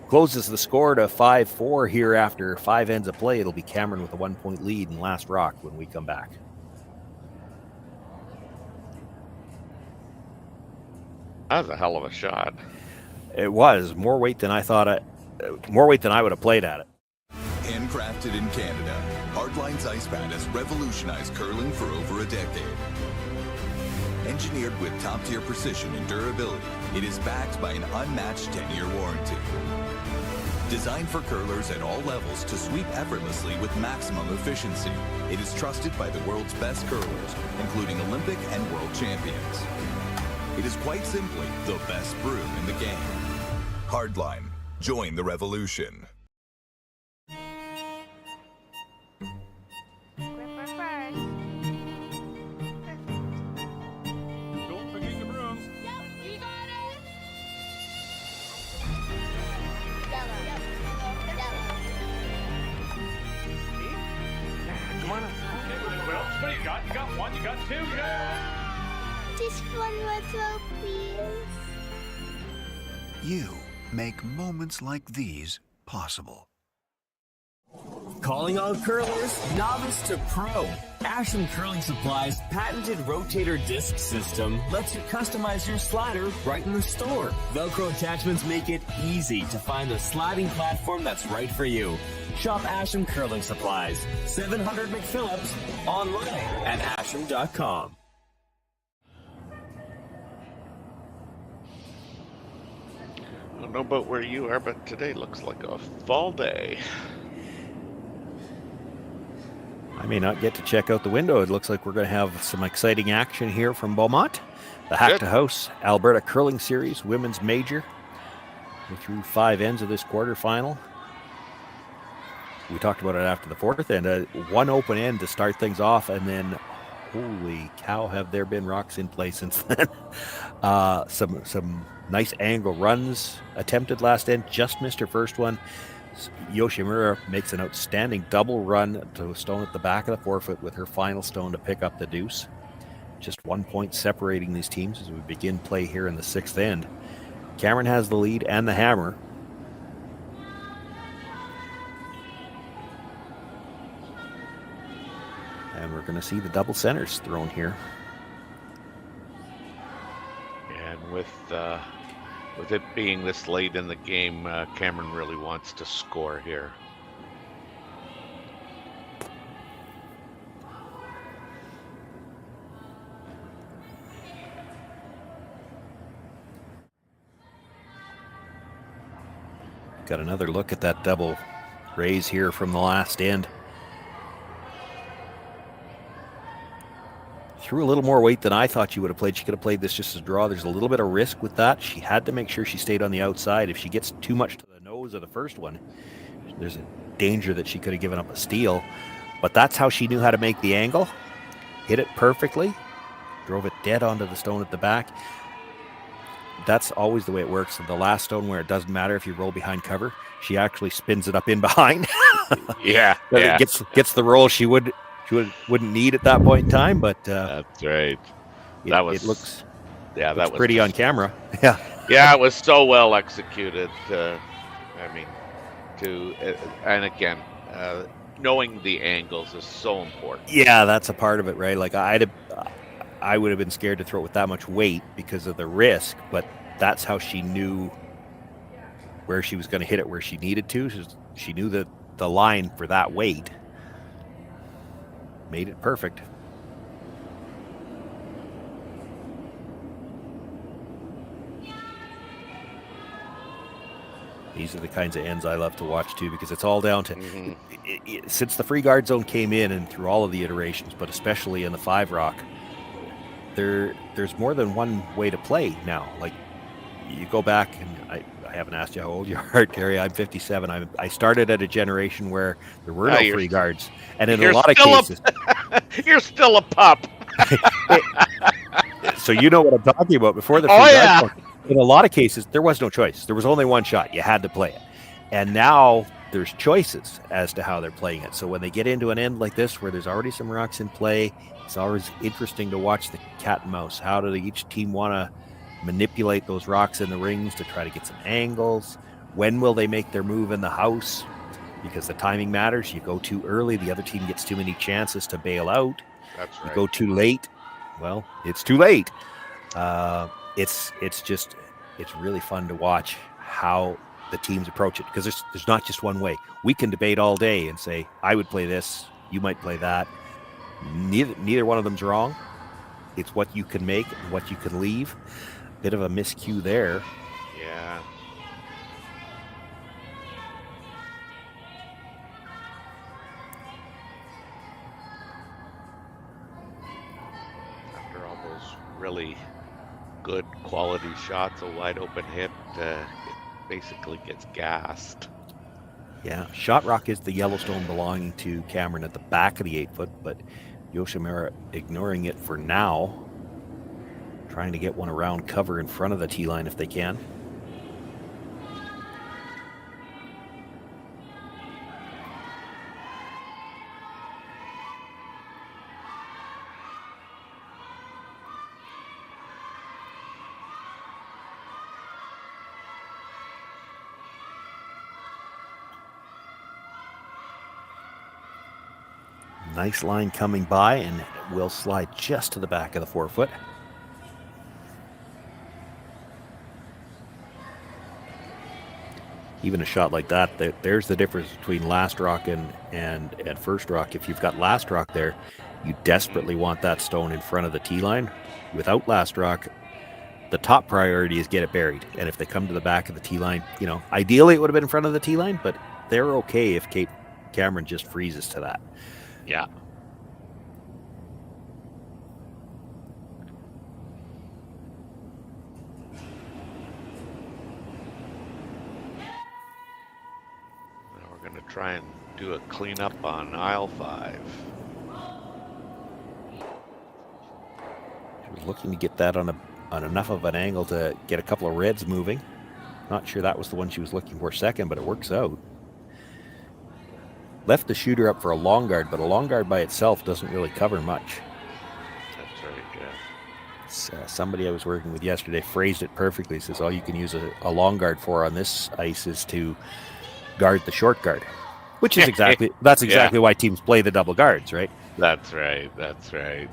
Speaker 3: Closes the score to 5-4 here after 5 ends of play. It'll be Cameron with a 1-point lead in last rock when we come back.
Speaker 2: That was a hell of a shot.
Speaker 3: It was more weight than I thought. More weight than I would have played at it.
Speaker 4: Handcrafted in Canada, Hardline's ice pad has revolutionized curling for over a decade. Engineered with top-tier precision and durability, it is backed by an unmatched 10-year warranty. Designed for curlers at all levels to sweep effortlessly with maximum efficiency, it is trusted by the world's best curlers, including Olympic and world champions. It is quite simply the best broom in the game. Hardline. Join the revolution.
Speaker 6: Gripper first.
Speaker 5: Don't forget your brooms.
Speaker 6: Yep, you got it.
Speaker 5: Come on up. Okay, well, what do you got? You got 1, you got 2, you got...
Speaker 6: Just one more throw, please.
Speaker 7: You make moments like these possible.
Speaker 8: Calling all curlers, novice to pro. Asham Curling Supply's patented rotator disc system lets you customize your slider right in the store. Velcro attachments make it easy to find the sliding platform that's right for you. Shop Asham Curling Supplies, 700 McPhillips, online at asham.com.
Speaker 2: I don't know about where you are, but today looks like a fall day.
Speaker 3: I may not get to check out the window. It looks like we're going to have some exciting action here from Beaumont. The Hack2House Alberta Curling Series Women's Major. We're through 5 ends of this quarterfinal. we talked about it after the fourth end. One open end to start things off, and then, holy cow, have there been rocks in play since then. Some nice angle runs attempted last end, just missed her first one. Yoshimura makes an outstanding double run to a stone at the back of the forefoot with her final stone to pick up the deuce. Just 1 point separating these teams as we begin play here in the sixth end. Cameron has the lead and the hammer. And we're going to see the double centers thrown here.
Speaker 2: And with it being this late in the game, Cameron really wants to score here.
Speaker 3: Got another look at that double raise here from the last end. Threw a little more weight than I thought she would have played. She could have played this just as a draw. There's a little bit of risk with that. She had to make sure she stayed on the outside. If she gets too much to the nose of the first one, there's a danger that she could have given up a steal. But that's how she knew how to make the angle. Hit it perfectly. Drove it dead onto the stone at the back. That's always the way it works. The last stone where it doesn't matter if you roll behind cover, she actually spins it up in behind.
Speaker 2: Yeah.
Speaker 3: It gets the roll she wouldn't need at that point in time, but
Speaker 2: that's right.
Speaker 3: It looks
Speaker 2: that was
Speaker 3: pretty
Speaker 2: just
Speaker 3: on camera. Yeah.
Speaker 2: Yeah, it was so well executed. And again, knowing the angles is so important.
Speaker 3: Yeah, that's a part of it, right? Like I would have been scared to throw it with that much weight because of the risk, but that's how she knew where she was going to hit it, where she needed to. She knew that the line for that weight made it perfect. These are the kinds of ends I love to watch too, because it's all down to since the free guard zone came in and through all of the iterations, but especially in the 5 rock, there's more than one way to play now. Like you go back, and I haven't asked you how old you are, Terry. I'm 57. I started at a generation where there were no free guards, and in a lot of cases,
Speaker 2: you're still a pup.
Speaker 3: So you know what I'm talking about. Before the free guard zone, in a lot of cases, there was no choice. There was only one shot. You had to play it, and now there's choices as to how they're playing it. So when they get into an end like this, where there's already some rocks in play, it's always interesting to watch the cat and mouse. How do each team want to manipulate those rocks in the rings to try to get some angles? When will they make their move in the house? Because the timing matters. You go too early, the other team gets too many chances to bail out.
Speaker 2: That's right.
Speaker 3: You go too late, well, it's too late. It's really fun to watch how the teams approach it, because there's not just one way. We can debate all day and say, I would play this, you might play that. Neither one of them's wrong. It's what you can make and what you can leave. Bit of a miscue there.
Speaker 2: Yeah. After all those really good quality shots, a wide open hit, it basically gets gassed.
Speaker 3: Yeah, shot rock is the Yellowstone belonging to Cameron at the back of the 8-foot, but Yoshimura ignoring it for now, trying to get one around cover in front of the tee line if they can. Nice line coming by, and will slide just to the back of the 4-foot. Even a shot like that, there's the difference between last rock and first rock. If you've got last rock there, you desperately want that stone in front of the tee line. Without last rock, the top priority is get it buried. And if they come to the back of the tee line, ideally it would have been in front of the tee line, but they're okay if Cameron just freezes to that.
Speaker 2: Yeah. Now we're going to try and do a cleanup on aisle 5.
Speaker 3: She was looking to get that on enough of an angle to get a couple of reds moving. Not sure that was the one she was looking for second, but it works out. Left the shooter up for a long guard, but a long guard by itself doesn't really cover much.
Speaker 2: That's right, yeah.
Speaker 3: Somebody I was working with yesterday phrased it perfectly. He says all you can use a long guard for on this ice is to guard the short guard, which is exactly why teams play the double guards, right?
Speaker 2: That's right. That's right.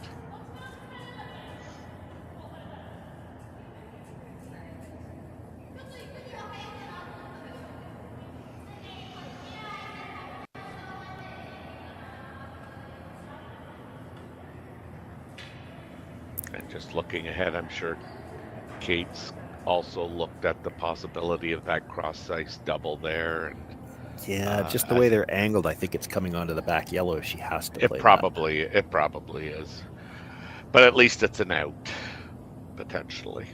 Speaker 2: And just looking ahead, I'm sure Kate's also looked at the possibility of that cross ice double there. And
Speaker 3: yeah, just the way they're angled, I think it's coming onto the back yellow if she has to play
Speaker 2: it probably is. But at least it's an out, potentially.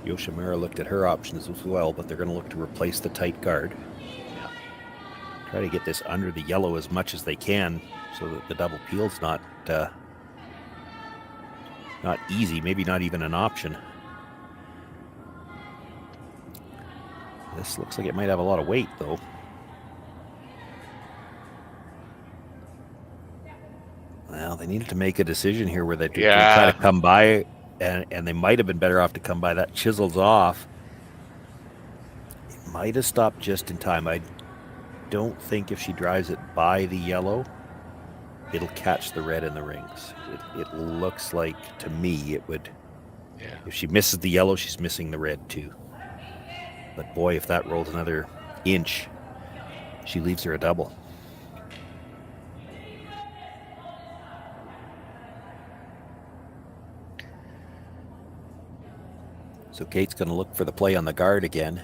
Speaker 3: Yoshimura looked at her options as well, but they're going to look to replace the tight guard.
Speaker 2: Yeah.
Speaker 3: Try to get this under the yellow as much as they can so that the double peel's not easy, maybe not even an option. This looks like it might have a lot of weight, though. Well, they needed to make a decision here where they try to come by, and they might have been better off to come by. That chisels off. It might have stopped just in time. I don't think if she drives it by the yellow, it'll catch the red in the rings. It looks like, to me, it would.
Speaker 2: Yeah.
Speaker 3: If she misses the yellow, she's missing the red too. But boy, if that rolls another inch, she leaves her a double. So Kate's going to look for the play on the guard again.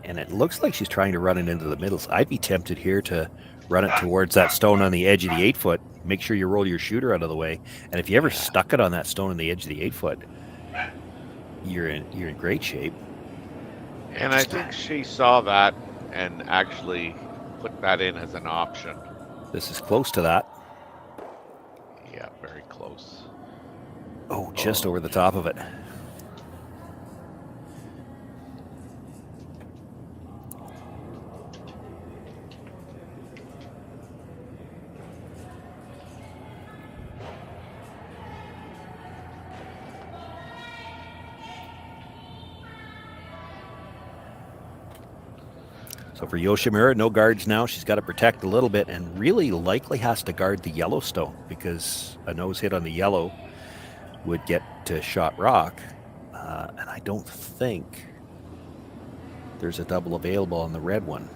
Speaker 3: And it looks like she's trying to run it into the middle. So I'd be tempted here to run it towards that stone on the edge of the 8-foot. Make sure you roll your shooter out of the way. And if you ever stuck it on that stone on the edge of the 8-foot, you're in great shape.
Speaker 2: And I think she saw that and actually put that in as an option.
Speaker 3: This is close to that.
Speaker 2: Yeah, very close.
Speaker 3: Oh, just over the top of it. So for Yoshimura, no guards now. She's got to protect a little bit and really likely has to guard the yellow stone because a nose hit on the yellow would get to shot rock. And I don't think there's a double available on the red one.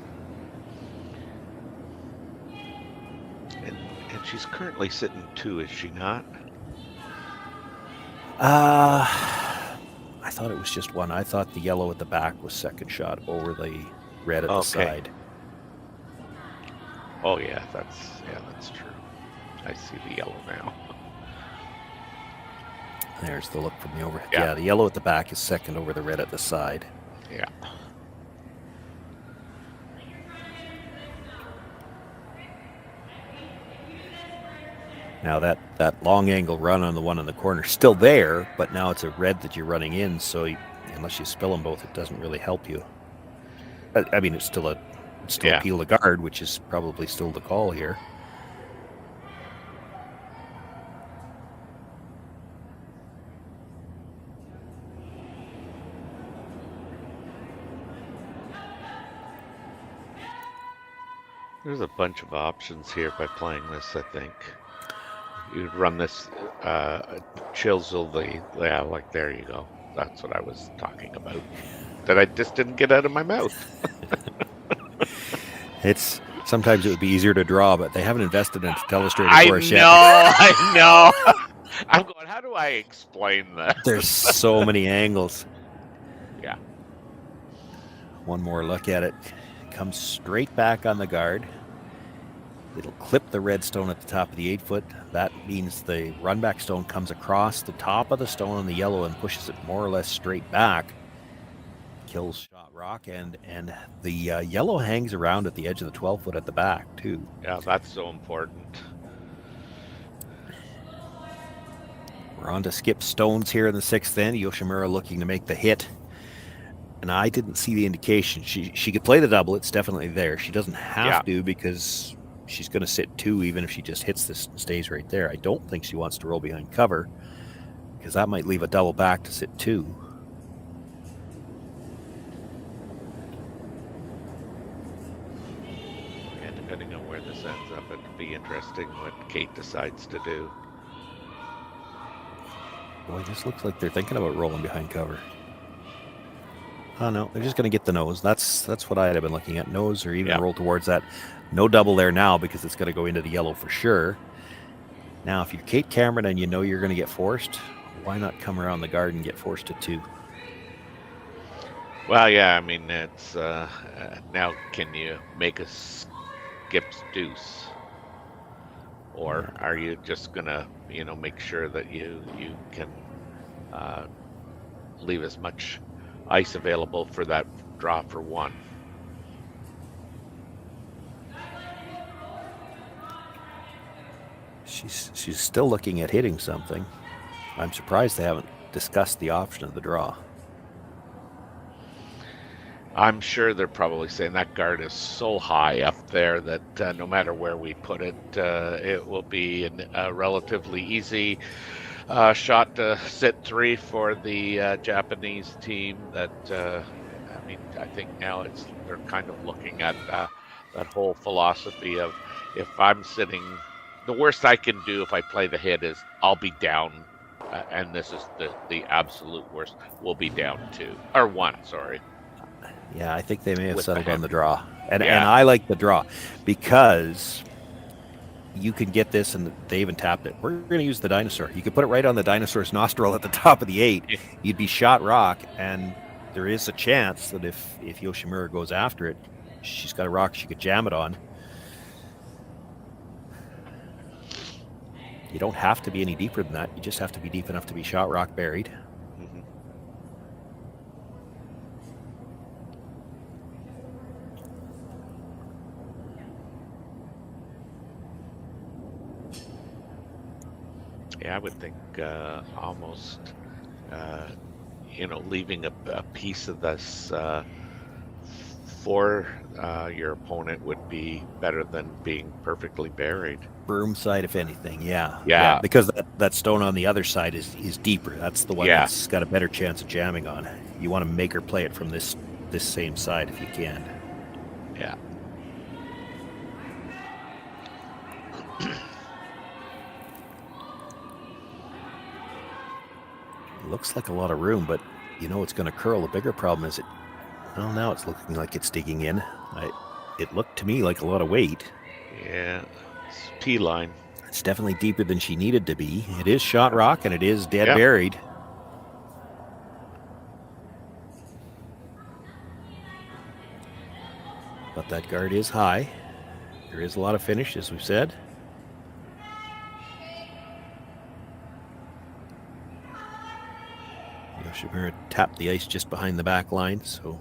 Speaker 2: And she's currently sitting 2, is she not?
Speaker 3: I thought it was just 1. I thought the yellow at the back was second shot over the red at the side.
Speaker 2: Oh yeah, that's true. I see the yellow now.
Speaker 3: There's the look from the overhead. Yeah, the yellow at the back is second over the red at the side.
Speaker 2: Yeah.
Speaker 3: Now that long angle run on the one in the corner is still there, but now it's a red that you're running in, so unless you spill them both, it doesn't really help you. I mean, it's still a peel to guard, which is probably still the call here.
Speaker 2: There's a bunch of options here by playing this, I think. You'd run this chisel like there you go. That's what I was talking about. That I just didn't get out of my mouth.
Speaker 3: Sometimes it would be easier to draw, but they haven't invested in a telestrator for us yet.
Speaker 2: I know. I'm going, how do I explain that?
Speaker 3: There's so many angles.
Speaker 2: Yeah.
Speaker 3: One more look at it. Comes straight back on the guard. It'll clip the red stone at the top of the 8-foot. That means the run back stone comes across the top of the stone on the yellow and pushes it more or less straight back. Kills shot rock, and the yellow hangs around at the edge of the 12 foot at the back too.
Speaker 2: Yeah, that's so important.
Speaker 3: We're on to skip stones here in the 6th end. Yoshimura looking to make the hit. And I didn't see the indication. She could play the double. It's definitely there. She doesn't have to because she's going to sit 2 even if she just hits this and stays right there. I don't think she wants to roll behind cover because that might leave a double back to sit 2.
Speaker 2: And depending on where this ends up, it'll be interesting what Kate decides to do.
Speaker 3: Boy, this looks like they're thinking about rolling behind cover. Oh, no, they're just going to get the nose. That's what I had been looking at. Nose or even roll towards that. No double there now because it's going to go into the yellow for sure. Now, if you're Kate Cameron and you know you're going to get forced, why not come around the guard and get forced to 2?
Speaker 2: Well, yeah, I mean, it's now can you make a skip's deuce? Or are you just going to, make sure that you can leave as much ice available for that draw for 1?
Speaker 3: She's still looking at hitting something. I'm surprised they haven't discussed the option of the draw.
Speaker 2: I'm sure they're probably saying that guard is so high up there that no matter where we put it, it will be a relatively easy shot to sit 3 for the Japanese team. That I think now they're kind of looking at that whole philosophy of if I'm sitting, the worst I can do if I play the hit is I'll be down, and this is the absolute worst. We'll be down 2 or 1. Sorry.
Speaker 3: Yeah, I think they may have
Speaker 2: With
Speaker 3: settled
Speaker 2: the
Speaker 3: on the draw. And I like the draw because you can get this, and they even tapped it. We're going to use the dinosaur. You could put it right on the dinosaur's nostril at the top of the 8. You'd be shot rock, and there is a chance that if Yoshimura goes after it, she's got a rock she could jam it on. You don't have to be any deeper than that. You just have to be deep enough to be shot rock buried.
Speaker 2: Yeah, I would think almost, leaving a piece of this for your opponent would be better than being perfectly buried.
Speaker 3: Broom side, if anything, yeah. Because that stone on the other side is deeper. That's the one that's got a better chance of jamming on. You want to make her play it from this same side if you can.
Speaker 2: Yeah.
Speaker 3: Looks like a lot of room, but it's going to curl. The bigger problem is now it's looking like it's digging in. It looked to me like a lot of weight.
Speaker 2: Yeah, it's T-line.
Speaker 3: It's definitely deeper than she needed to be. It is shot rock, and it is dead buried. But that guard is high. There is a lot of finish, as we've said. Yoshimura tapped the ice just behind the back line, so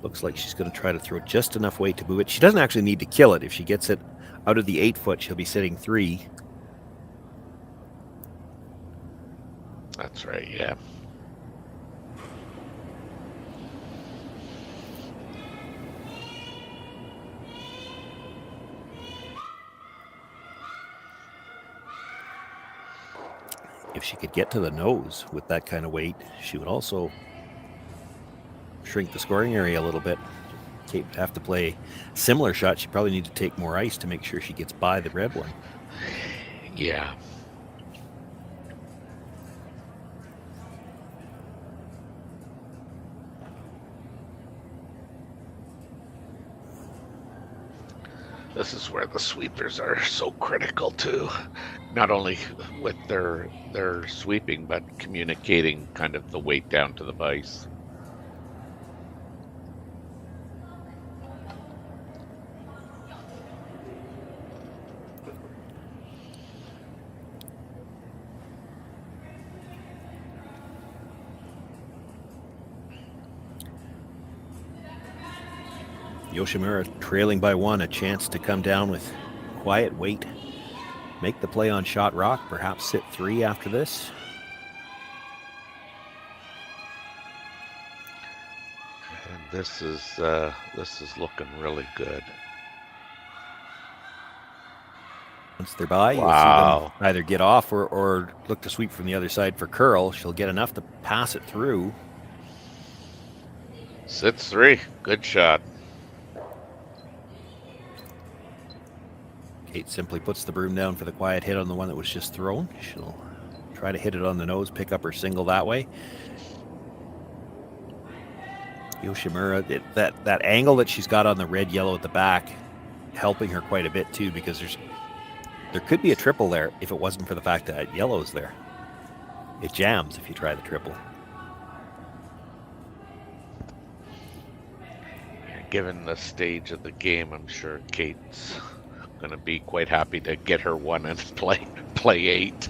Speaker 3: looks like she's going to try to throw just enough weight to move it. She doesn't actually need to kill it. If she gets it out of the 8 foot, she'll be sitting 3.
Speaker 2: That's right, yeah.
Speaker 3: If she could get to the nose with that kind of weight, she would also shrink the scoring area a little bit. Kate would have to play a similar shot. She'd probably need to take more ice to make sure she gets by the red one.
Speaker 2: Yeah. This is where the sweepers are so critical too. Not only with their sweeping, but communicating kind of the weight down to the vise.
Speaker 3: Yoshimura trailing by 1, a chance to come down with quiet weight. Make the play on shot rock, perhaps sit 3 after this.
Speaker 2: And this is looking really good.
Speaker 3: Once they're by, you'll see them either get off or look to sweep from the other side for curl. She'll get enough to pass it through.
Speaker 2: Sits 3. Good shot.
Speaker 3: Kate simply puts the broom down for the quiet hit on the one that was just thrown. She'll try to hit it on the nose, pick up her single that way. Yoshimura, that angle that she's got on the red yellow at the back, helping her quite a bit too, because there could be a triple there if it wasn't for the fact that yellow's there. It jams if you try the triple.
Speaker 2: Given the stage of the game, I'm sure Kate's going to be quite happy to get her 1 and play 8.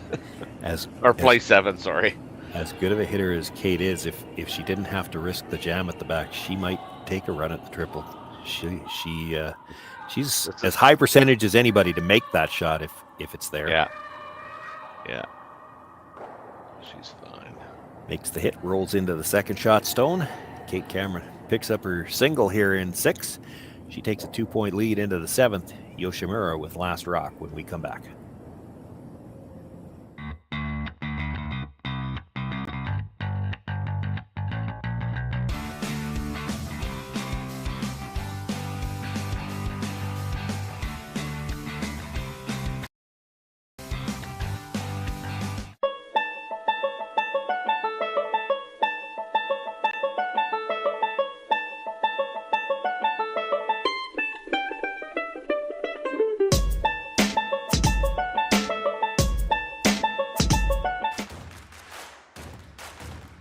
Speaker 2: Play 7, sorry.
Speaker 3: As good of a hitter as Kate is, if she didn't have to risk the jam at the back, she might take a run at the triple. She's as high percentage as anybody to make that shot if it's there.
Speaker 2: Yeah. She's fine.
Speaker 3: Makes the hit, rolls into the second shot stone. Kate Cameron picks up her single here in 6. She takes a 2-point lead into the 7th. Yoshimura with last rock when we come back.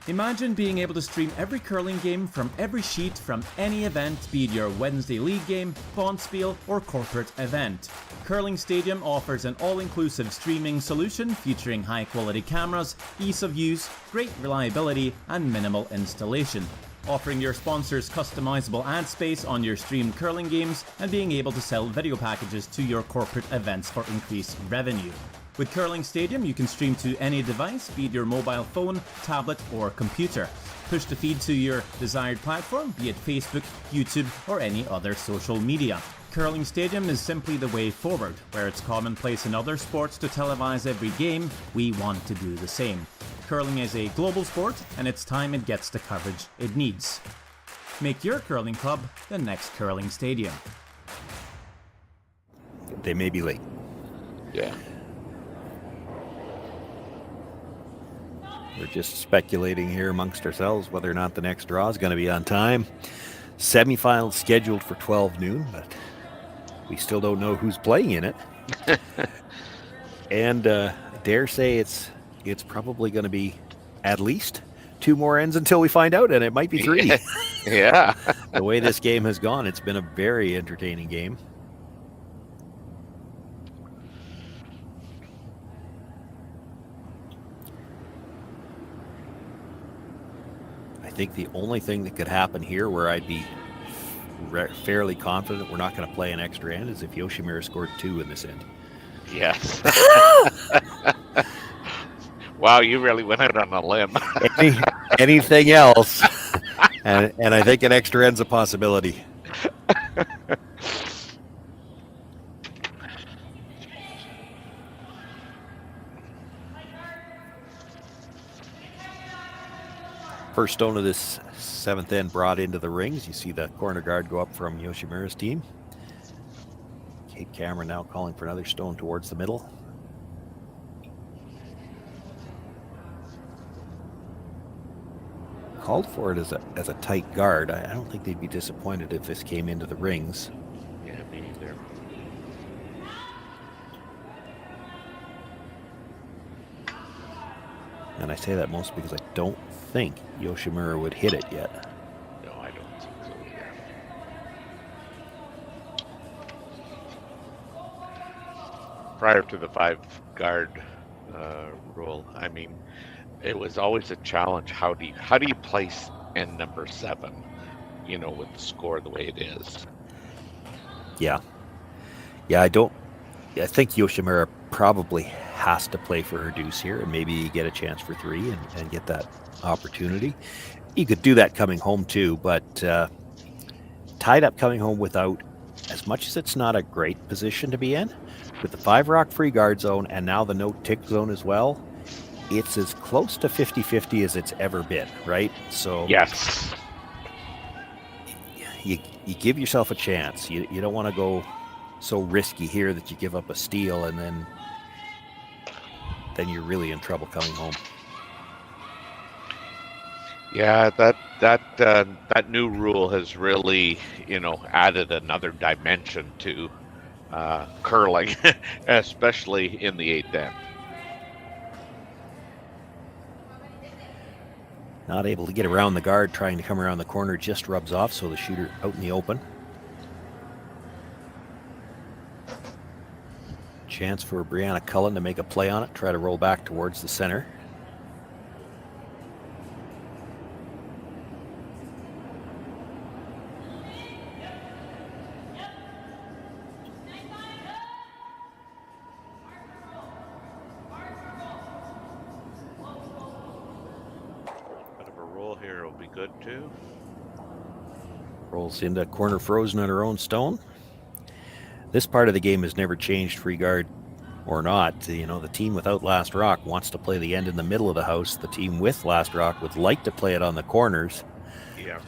Speaker 9: Imagine being able to stream every curling game from every sheet from any event, be it your Wednesday league game, bonspiel, or corporate event. Curling Stadium offers an all-inclusive streaming solution featuring high-quality cameras, ease of use, great reliability, and minimal installation. Offering your sponsors customizable ad space on your streamed curling games and being able to sell video packages to your corporate events for increased revenue. With Curling Stadium, you can stream to any device, be it your mobile phone, tablet, or computer. Push the feed to your desired platform, be it Facebook, YouTube, or any other social media. Curling Stadium is simply the way forward. Where it's commonplace in other sports to televise every game, we want to do the same. Curling is a global sport, and it's time it gets the coverage it needs. Make your curling club the next Curling Stadium.
Speaker 3: They may be late.
Speaker 2: Yeah.
Speaker 3: We're just speculating here amongst ourselves whether or not the next draw is going to be on time. Semifinals scheduled for 12 noon, but we still don't know who's playing in it. And dare say it's probably going to be at least 2 more ends until we find out, and it might be 3.
Speaker 2: Yeah.
Speaker 3: The way this game has gone, it's been a very entertaining game. I think the only thing that could happen here where I'd be fairly confident we're not going to play an extra end is if Yoshimura scored 2 in this end.
Speaker 2: Yes. Wow, you really went out on a limb.
Speaker 3: Anything else, and I think an extra end's a possibility. First stone of this 7th end brought into the rings. You see the corner guard go up from Yoshimura's team. Kate Cameron now calling for another stone towards the middle. Called for it as a tight guard. I don't think they'd be disappointed if this came into the rings.
Speaker 2: Yeah, me either.
Speaker 3: And I say that mostly because I don't think Yoshimura would hit it yet.
Speaker 2: No, I don't think so either. Prior to the 5-guard rule, I mean, it was always a challenge. How do you place end number 7? You know, with the score the way it is.
Speaker 3: Yeah. Yeah, I think Yoshimura probably has to play for her deuce here and maybe get a chance for 3 and get that opportunity. You could do that coming home too, but tied up coming home without, as much as it's not a great position to be in, with the 5 rock free guard zone and now the no tick zone as well, it's as close to 50-50 as it's ever been, right? So
Speaker 2: Yes.
Speaker 3: you give yourself a chance. You don't want to go so risky here that you give up a steal and then you're really in trouble coming home.
Speaker 2: Yeah, that new rule has really, added another dimension to curling, especially in the 8th end.
Speaker 3: Not able to get around the guard, trying to come around the corner just rubs off, so the shooter out in the open. Chance for Brianna Cullen to make a play on it, try to roll back towards the center.
Speaker 2: Bit of a roll here will be good too.
Speaker 3: Rolls into corner frozen on her own stone. This part of the game has never changed, free guard or not. The team without last rock wants to play the end in the middle of the house. The team with last rock would like to play it on the corners.
Speaker 2: Yeah.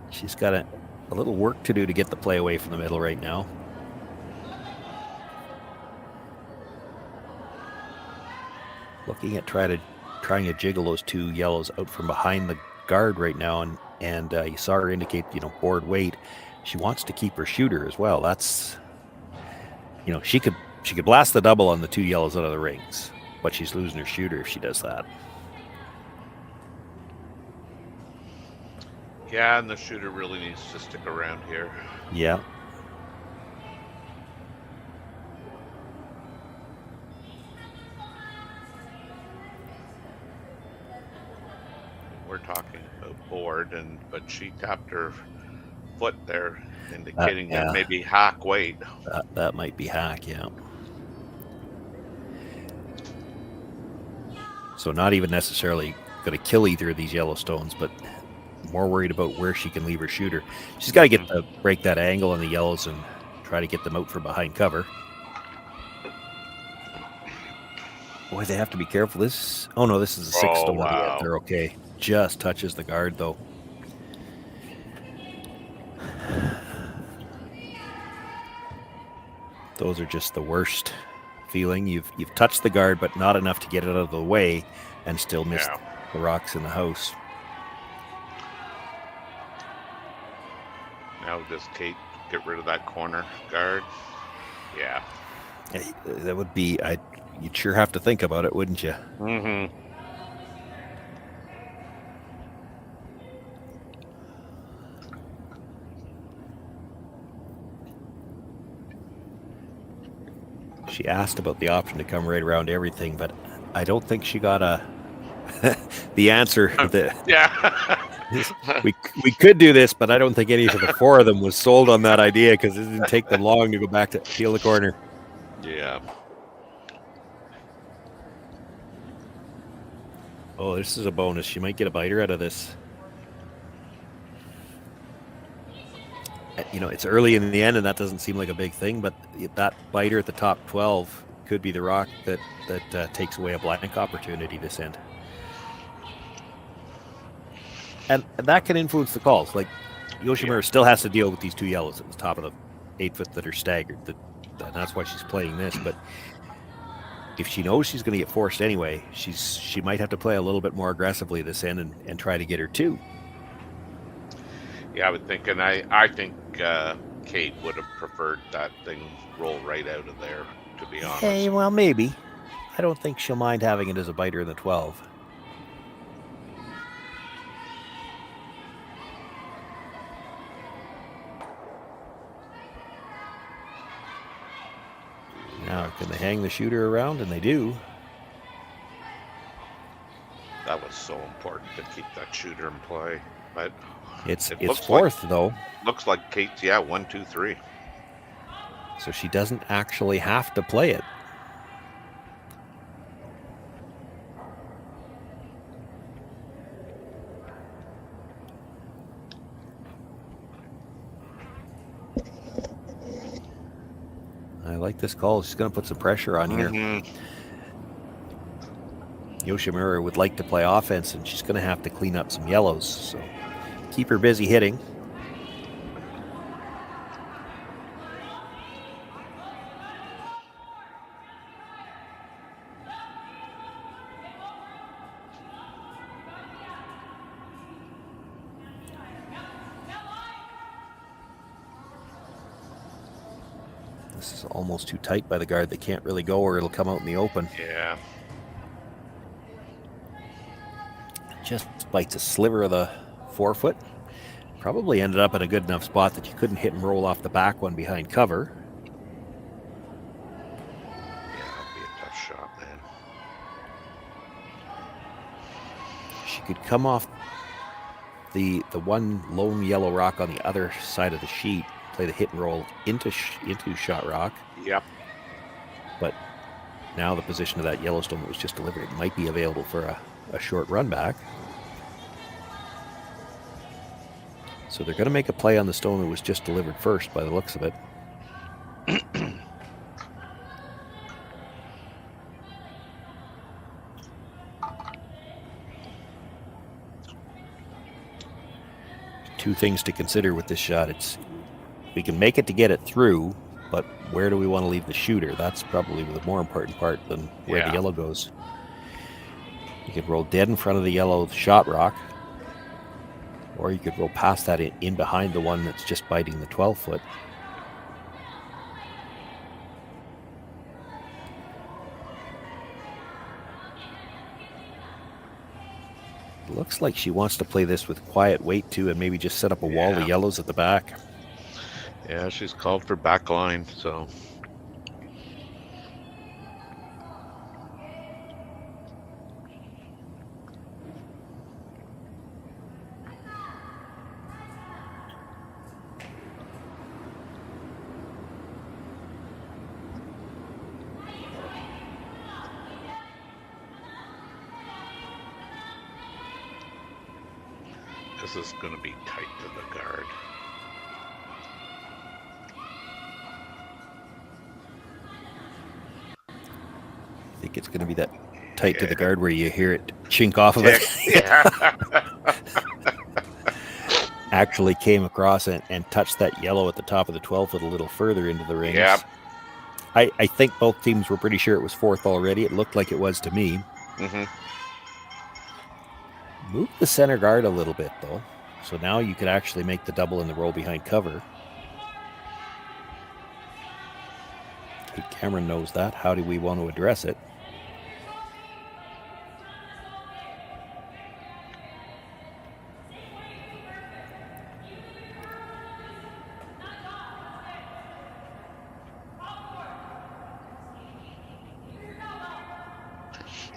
Speaker 3: She's got a little work to do to get the play away from the middle right now. Looking at trying to jiggle those 2 yellows out from behind the guard right now, and you saw her indicate, board weight. She wants to keep her shooter as well. That's, she could blast the double on the 2 yellows out of the rings, but she's losing her shooter if she does that.
Speaker 2: Yeah, and the shooter really needs to stick around here.
Speaker 3: Yeah.
Speaker 2: We're talking about board, but she tapped her foot there, indicating that maybe hack weight.
Speaker 3: That might be hack, yeah. So not even necessarily going to kill either of these Yellowstones, but more worried about where she can leave her shooter. She's got to break that angle on the yellows and try to get them out from behind cover. Boy, they have to be careful. This is a 6 stone.
Speaker 2: Wow.
Speaker 3: They're okay. Just touches the guard though. Those are just the worst feeling. You've touched the guard, but not enough to get it out of the way, and still missed the rocks in the house.
Speaker 2: Now does Kate get rid of that corner guard? Yeah.
Speaker 3: That would be. You'd sure have to think about it, wouldn't you?
Speaker 2: Mm-hmm.
Speaker 3: She asked about the option to come right around everything, but I don't think she got the answer.
Speaker 2: Yeah.
Speaker 3: we could do this, but I don't think any of the 4 of them was sold on that idea, because it didn't take them long to go back to peel the corner.
Speaker 2: Yeah.
Speaker 3: Oh, this is a bonus. She might get a biter out of this. It's early in the end, and that doesn't seem like a big thing, but that biter at the top 12 could be the rock that takes away a blank opportunity this end. And that can influence the calls. Like, Yoshimura still has to deal with these 2 yellows at the top of the 8 foot that are staggered. And that's why she's playing this. But if she knows she's going to get forced anyway, she might have to play a little bit more aggressively this end and try to get her 2.
Speaker 2: Yeah, I would think, and I think Kate would have preferred that thing roll right out of there, to be honest.
Speaker 3: Hey, well, maybe. I don't think she'll mind having it as a biter in the 12. Now, can they hang the shooter around? And they do.
Speaker 2: That was so important to keep that shooter in play. But
Speaker 3: It's
Speaker 2: it looks
Speaker 3: fourth, though,
Speaker 2: looks like Kate's, yeah, 1, 2, 3.
Speaker 3: so she doesn't actually have to play it. I like this call. She's going to put some pressure on here. Yoshimura would like to play offense, and she's going to have to clean up some yellows. So keep her busy hitting. This is almost too tight by the guard. They can't really go, or it'll come out in the open.
Speaker 2: Yeah.
Speaker 3: Just bites a sliver of the forefoot. Probably ended up in a good enough spot that you couldn't hit and roll off the back one behind cover.
Speaker 2: Yeah, that'd be a tough shot, man.
Speaker 3: She could come off the one lone yellow rock on the other side of the sheet, play the hit and roll into shot rock.
Speaker 2: Yep.
Speaker 3: But now the position of that Yellowstone that was just delivered, it might be available for a short run back. So they're going to make a play on the stone that was just delivered first by the looks of it. Two things to consider with this shot. We can make it to get it through, but where do we want to leave the shooter? That's probably the more important part than where the yellow goes. You could roll dead in front of the yellow shot rock, or you could roll past that in behind the one that's just biting the 12-foot. Looks like she wants to play this with quiet weight too, and maybe just set up a wall of yellows at the back.
Speaker 2: Yeah, she's called for back line, so. This is going to be tight to the guard.
Speaker 3: I think it's going to be that tight to the guard where you hear it chink off of it. Actually came across and touched that yellow at the top of the 12-foot a little further into the rings.
Speaker 2: Yep.
Speaker 3: I think both teams were pretty sure it was fourth already. It looked like it was to me.
Speaker 2: Mm-hmm.
Speaker 3: Move the center guard a little bit, though. So now you could actually make the double in the roll behind cover. Kate Cameron knows that. How do we want to address it?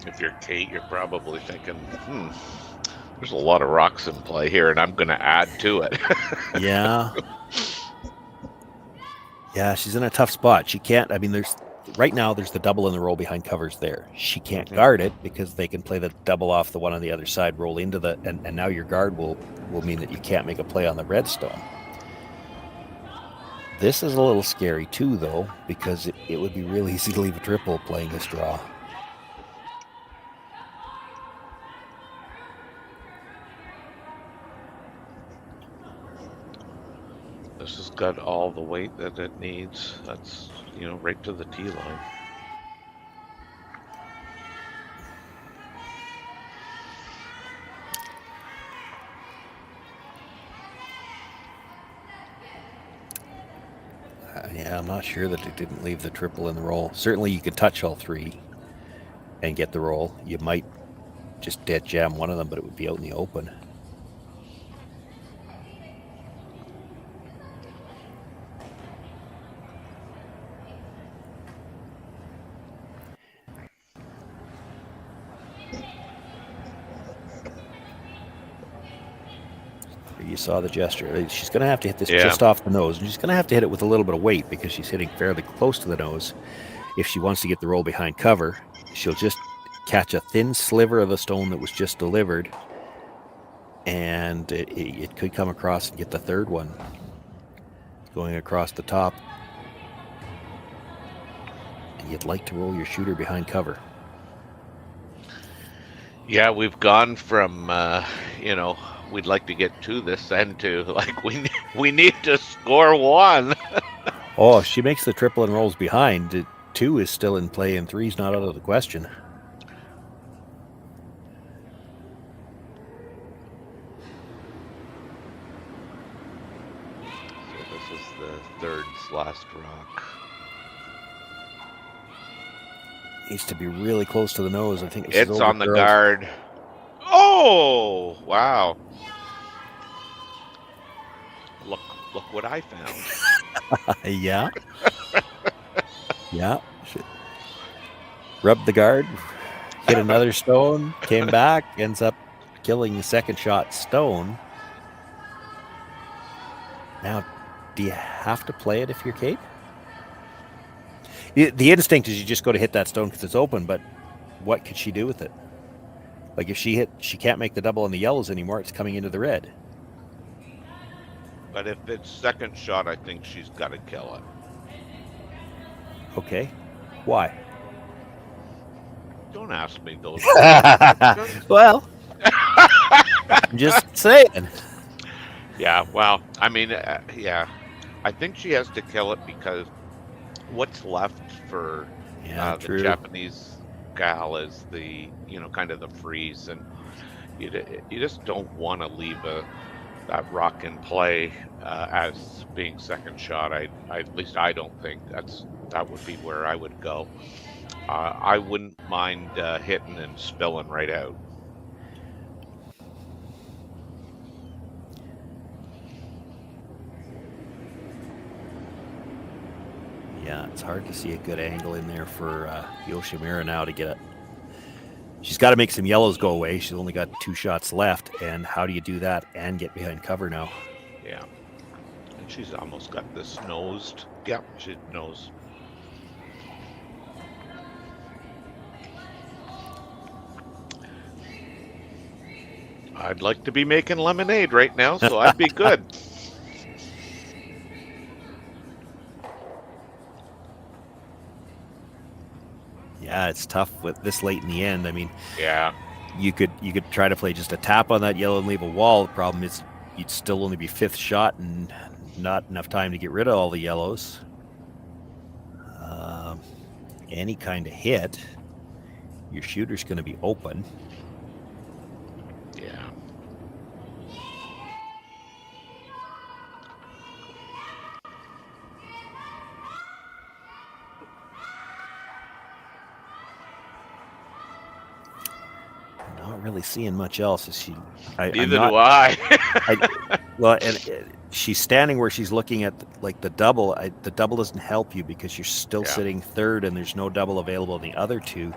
Speaker 2: If you're Kate, you're probably thinking, there's a lot of rocks in play here, and I'm going to add to it.
Speaker 3: Yeah. Yeah, she's in a tough spot. She can't, right now there's the double in the roll behind covers there. She can't guard it because they can play the double off the one on the other side, roll into the, and now your guard will mean that you can't make a play on the redstone. This is a little scary too, though, because it would be really easy to leave a triple playing this draw.
Speaker 2: This has got all the weight that it needs. That's, right to the tee line.
Speaker 3: Yeah, I'm not sure that it didn't leave the triple in the roll. Certainly you could touch all three and get the roll. You might just dead jam one of them, but it would be out in the open. You saw the gesture. She's going to have to hit this
Speaker 2: Yeah.
Speaker 3: just off the nose. And she's going to have to hit it with a little bit of weight because she's hitting fairly close to the nose. If she wants to get the roll behind cover, she'll just catch a thin sliver of the stone that was just delivered, and it could come across and get the third one going across the top. And you'd like to roll your shooter behind cover.
Speaker 2: Yeah, we've gone from, we'd like to get to this end to, like, we need to score 1.
Speaker 3: Oh, if she makes the triple and rolls behind, 2 is still in play and 3's not out of the question.
Speaker 2: So this is the 3rd last rock.
Speaker 3: Needs to be really close to the nose. I think
Speaker 2: It's on the guard. Oh, wow. Look what I found.
Speaker 3: Yeah. Yeah. Rubbed the guard, hit another stone, came back, ends up killing the second shot stone. Now, do you have to play it if you're Kate? The instinct is you just go to hit that stone because it's open, but what could she do with it? Like if she can't make the double on the yellows anymore, it's coming into the red.
Speaker 2: But if it's second shot, I think she's got to kill it.
Speaker 3: Okay. Why?
Speaker 2: Don't ask me those.
Speaker 3: Well, I'm just saying.
Speaker 2: Yeah, well, I mean, yeah. I think she has to kill it because what's left for the Japanese gal is the, kind of the freeze, and you just don't want to leave that rock in play as being second shot. At least I don't think that would be where I would go. I wouldn't mind hitting and spilling right out.
Speaker 3: Yeah, it's hard to see a good angle in there for Yoshimura now to get it. She's got to make some yellows go away. She's only got 2 shots left, and how do you do that and get behind cover now?
Speaker 2: Yeah. And she's almost got this nosed. Yeah, she knows. I'd like to be making lemonade right now, so I'd be good.
Speaker 3: Yeah, it's tough with this late in the end. I mean,
Speaker 2: yeah,
Speaker 3: you could try to play just a tap on that yellow and leave a wall. The problem is you'd still only be 5th shot and not enough time to get rid of all the yellows. Any kind of hit, your shooter's going to be open.
Speaker 2: Yeah.
Speaker 3: Not really seeing much else. Is she?
Speaker 2: Neither do I.
Speaker 3: Well, and she's standing where she's looking at the double. The double doesn't help you because you're still sitting 3rd, and there's no double available in the other 2.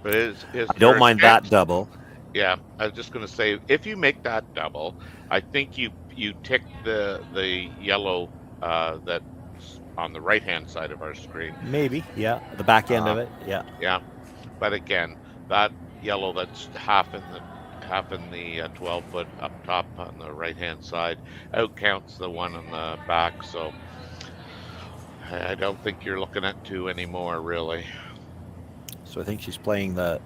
Speaker 2: But
Speaker 3: I don't mind that double.
Speaker 2: Yeah, I was just going to say, if you make that double, I think you tick the yellow that's on the right-hand side of our screen.
Speaker 3: Maybe, yeah. The back end of it, yeah.
Speaker 2: Yeah, but again, that yellow that's half in the 12-foot up top on the right-hand side outcounts the one on the back, so I don't think you're looking at 2 anymore, really.
Speaker 3: So I think she's playing the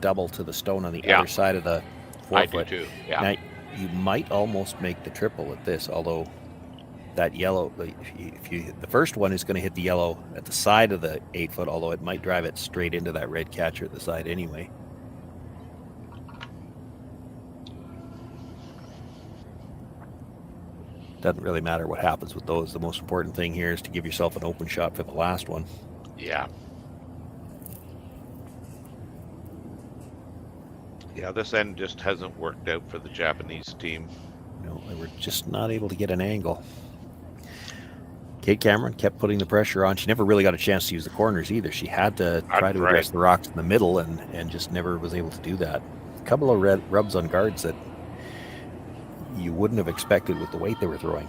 Speaker 3: double to the stone on the other side of the 4-foot.
Speaker 2: I do too, yeah.
Speaker 3: Now, you might almost make the triple at this, although that yellow, the first one is going to hit the yellow at the side of the 8-foot, although it might drive it straight into that red catcher at the side anyway. Doesn't really matter what happens with those. The most important thing here is to give yourself an open shot for the last one.
Speaker 2: Yeah. Yeah, this end just hasn't worked out for the Japanese team.
Speaker 3: No, they were just not able to get an angle. Kate Cameron kept putting the pressure on. She never really got a chance to use the corners either. She had to try to address the rocks in the middle and just never was able to do that. couple of red rubs on guards that you wouldn't have expected with the weight they were throwing.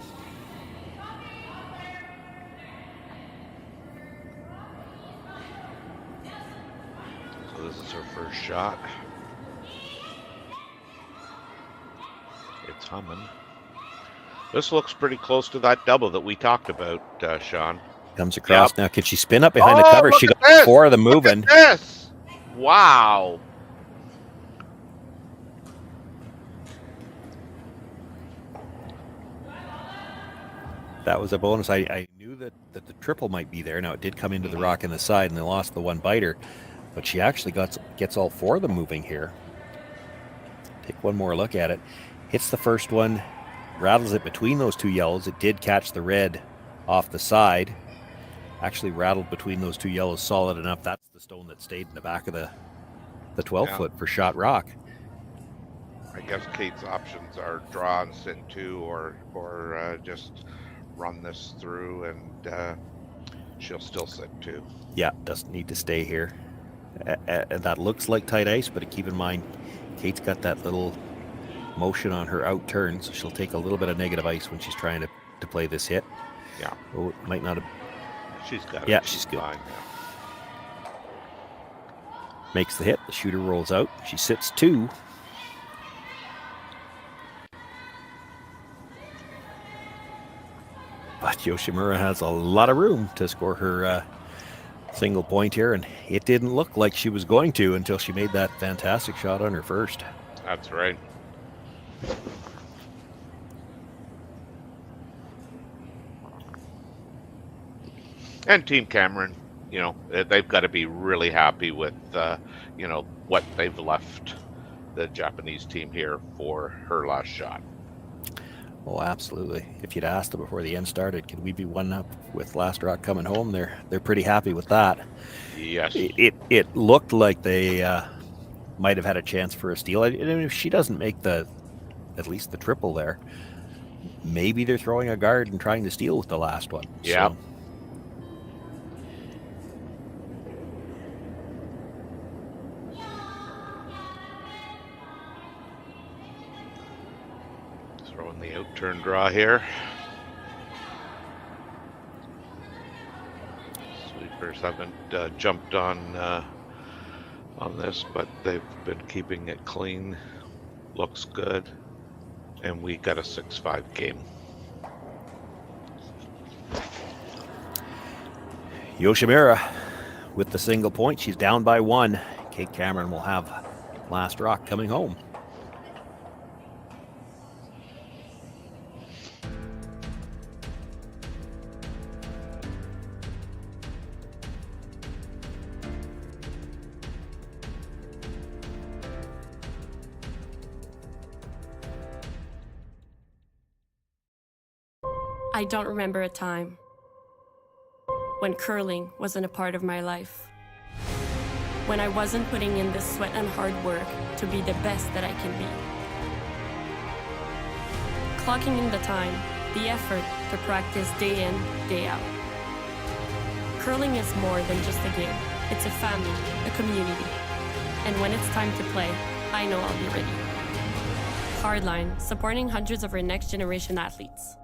Speaker 2: So this is her first shot. It's humming. This looks pretty close to that double that we talked about, Shawn.
Speaker 3: Comes across now. Can she spin up behind the cover? She got
Speaker 2: this.
Speaker 3: 4 of them moving.
Speaker 2: Look at this. Wow.
Speaker 3: That was a bonus. I knew that the triple might be there. Now, it did come into the rock in the side, and they lost the one biter. But she actually gets all 4 of them moving here. Take one more look at it. Hits the first one, rattles it between those 2 yellows. It did catch the red off the side. Actually rattled between those 2 yellows solid enough. That's the stone that stayed in the back of the 12-foot for shot rock.
Speaker 2: I guess Kate's options are draw and sit 2 or just run this through and she'll still sit 2.
Speaker 3: Yeah, doesn't need to stay here. That looks like tight ice, but keep in mind, Kate's got that little motion on her out turn, so she'll take a little bit of negative ice when she's trying to play this hit.
Speaker 2: Yeah.
Speaker 3: Oh, it might not have.
Speaker 2: She's got it.
Speaker 3: Yeah, she's good.
Speaker 2: Fine,
Speaker 3: Makes the hit. The shooter rolls out. She sits 2. But Yoshimura has a lot of room to score her single point here, and it didn't look like she was going to until she made that fantastic shot on her first.
Speaker 2: That's right. And Team Cameron, you know, they've got to be really happy with, you know, what they've left the Japanese team here for her last shot.
Speaker 3: Oh, absolutely. If you'd asked them before the end started, could we be 1-up with last rock coming home? They're pretty happy with that.
Speaker 2: Yes.
Speaker 3: It looked like they might have had a chance for a steal. I mean, if she doesn't make at least the triple there, maybe they're throwing a guard and trying to steal with the last one.
Speaker 2: Yeah.
Speaker 3: So.
Speaker 2: Throwing the out turn draw here. Sweepers haven't jumped on this, but they've been keeping it clean. Looks good. And we got a 6-5 game.
Speaker 3: Yoshimura with the single point. She's down by 1. Kate Cameron will have last rock coming home.
Speaker 1: I don't remember a time when curling wasn't a part of my life. When I wasn't putting in the sweat and hard work to be the best that I can be. Clocking in the time, the effort to practice day in, day out. Curling is more than just a game. It's a family, a community. And when it's time to play, I know I'll be ready. Hardline, supporting hundreds of our next generation athletes.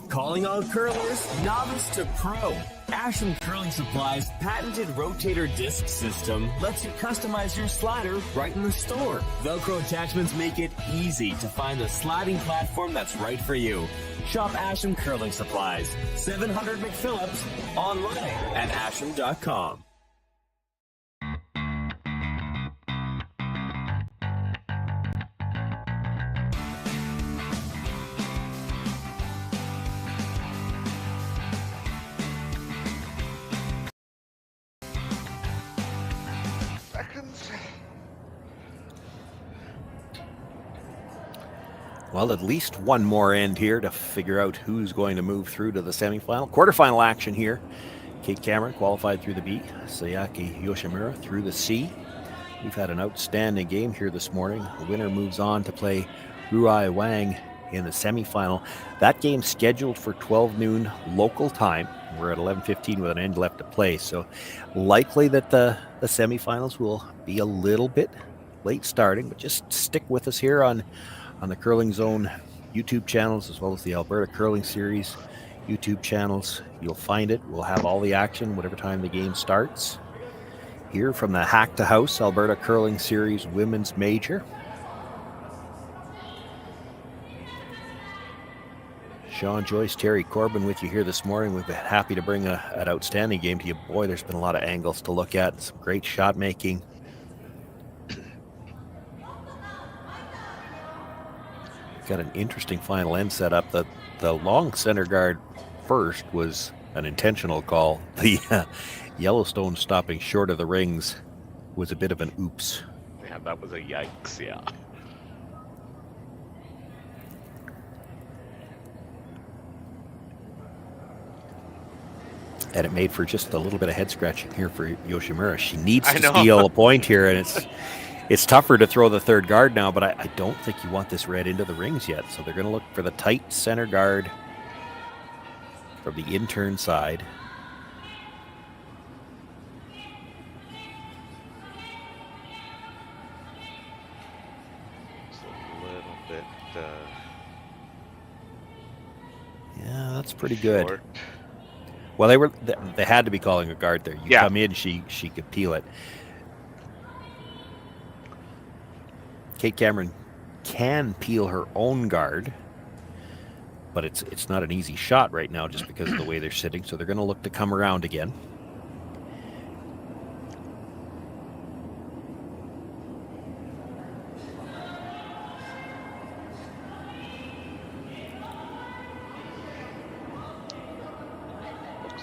Speaker 8: Calling all curlers, novice to pro. Asham Curling Supply's patented rotator disc system lets you customize your slider right in the store. Velcro attachments make it easy to find the sliding platform that's right for you. Shop Asham Curling Supplies, 700 McPhillips, online at asham.com.
Speaker 3: Well, at least one more end here to figure out who's going to move through to the semifinal. Quarterfinal action here. Kate Cameron qualified through the B. Sayaka Yoshimura through the C. We've had an outstanding game here this morning. The winner moves on to play Ruai Wang in the semifinal. That game's scheduled for 12 noon local time. We're at 11:15 with an end left to play. So likely that the semifinals will be a little bit late starting, but just stick with us here on the Curling Zone YouTube channels as well as the Alberta Curling Series YouTube channels. You'll find it. We'll have all the action whatever time the game starts. Here from the Hack2House Alberta Curling Series Women's Major. Shawn, Joyce, Terry, Corbin with you here this morning. We've been happy to bring an outstanding game to you. Boy, there's been a lot of angles to look at. Some great shot making. Got an interesting final end setup. The long center guard first was an intentional call. The Yellowstone stopping short of the rings was a bit of an oops.
Speaker 2: Yeah, that was a yikes, yeah.
Speaker 3: And it made for just a little bit of head scratching here for Yoshimura. She needs to steal a point here, and it's tougher to throw the third guard now, but I don't think you want this red into the rings yet. So they're going to look for the tight center guard from the in-turn side.
Speaker 2: It's a little bit...
Speaker 3: yeah, that's pretty good.
Speaker 2: Short.
Speaker 3: Well, they had to be calling a guard there. You come in, she could peel it. Kate Cameron can peel her own guard, but it's not an easy shot right now just because of the way they're sitting. So they're going to look to come around again.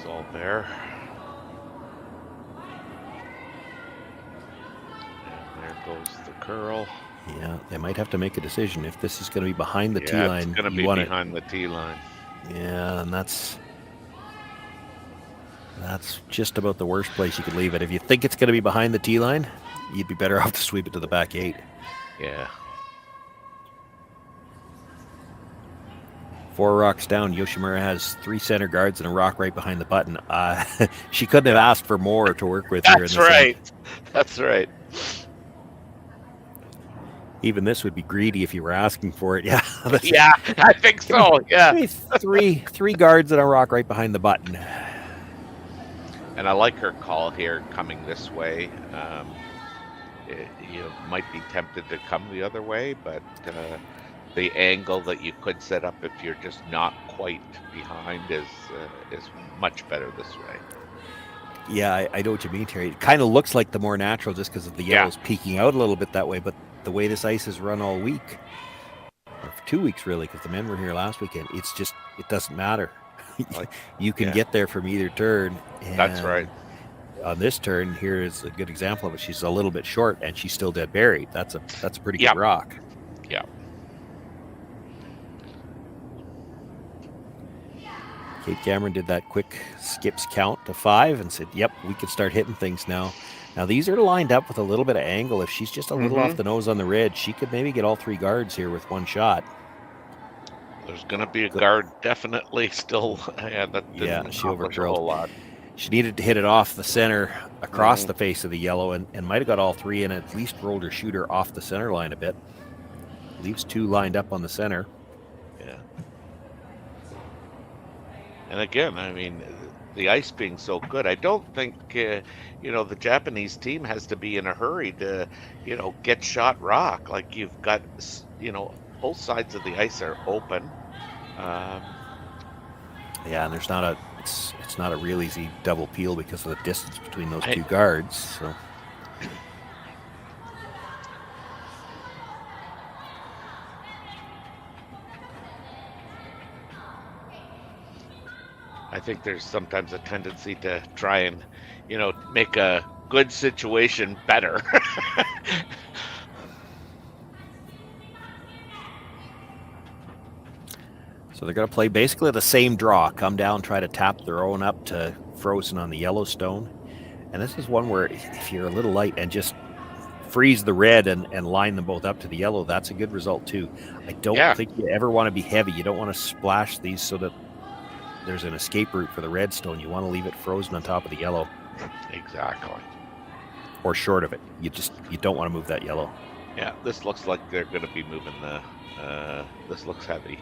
Speaker 2: All there. And there goes the curl.
Speaker 3: Yeah, they might have to make a decision if this is going to be behind the tee line.
Speaker 2: It's going to be behind the tee line.
Speaker 3: Yeah, and that's just about the worst place you could leave it. If you think it's going to be behind the tee line, you'd be better off to sweep it to the back 8.
Speaker 2: Yeah.
Speaker 3: 4 rocks down. Yoshimura has 3 center guards and a rock right behind the button. She couldn't have asked for more to work with here.
Speaker 2: That's right. That's right.
Speaker 3: Even this would be greedy if you were asking for it. Yeah.
Speaker 2: Yeah, I think so. Yeah.
Speaker 3: Three guards and a rock right behind the button.
Speaker 2: And I like her call here coming this way. You might be tempted to come the other way, but the angle that you could set up if you're just not quite behind is much better this way.
Speaker 3: Yeah, I know what you mean, Terry. It kind of looks like the more natural just because of the yellows peeking out a little bit that way, but the way this ice has run all week, or for 2 weeks really, because the men were here last weekend, it doesn't matter. You can get there from either turn. And
Speaker 2: that's right.
Speaker 3: On this turn, here is a good example of it. She's a little bit short and she's still dead buried. That's a pretty good rock.
Speaker 2: Yeah.
Speaker 3: Kate Cameron did that quick skips count to 5 and said, yep, we can start hitting things now. Now, these are lined up with a little bit of angle. If she's just a little off the nose on the red, she could maybe get all 3 guards here with one shot.
Speaker 2: There's going to be a guard definitely still. That
Speaker 3: she overcurled
Speaker 2: a whole lot.
Speaker 3: She needed to hit it off the center across the face of the yellow and might have got all 3 and at least rolled her shooter off the center line a bit. Leaves 2 lined up on the center.
Speaker 2: Yeah. And again, I mean, the ice being so good, I don't think, the Japanese team has to be in a hurry to, get shot rock. Like you've got, both sides of the ice are open.
Speaker 3: Yeah, and there's not it's not a real easy double peel because of the distance between those 2 guards. So.
Speaker 2: I think there's sometimes a tendency to try and, make a good situation better.
Speaker 3: So they're going to play basically the same draw. Come down, try to tap their own up to Frozen on the Yellowstone. And this is one where if you're a little light and just freeze the red and line them both up to the yellow, that's a good result too. I don't think you ever want to be heavy. You don't want to splash these so that there's an escape route for the redstone. You want to leave it frozen on top of the yellow.
Speaker 2: Exactly.
Speaker 3: or short of it. You don't want to move that yellow.
Speaker 2: Yeah, this looks like they're going to be moving the. This looks heavy.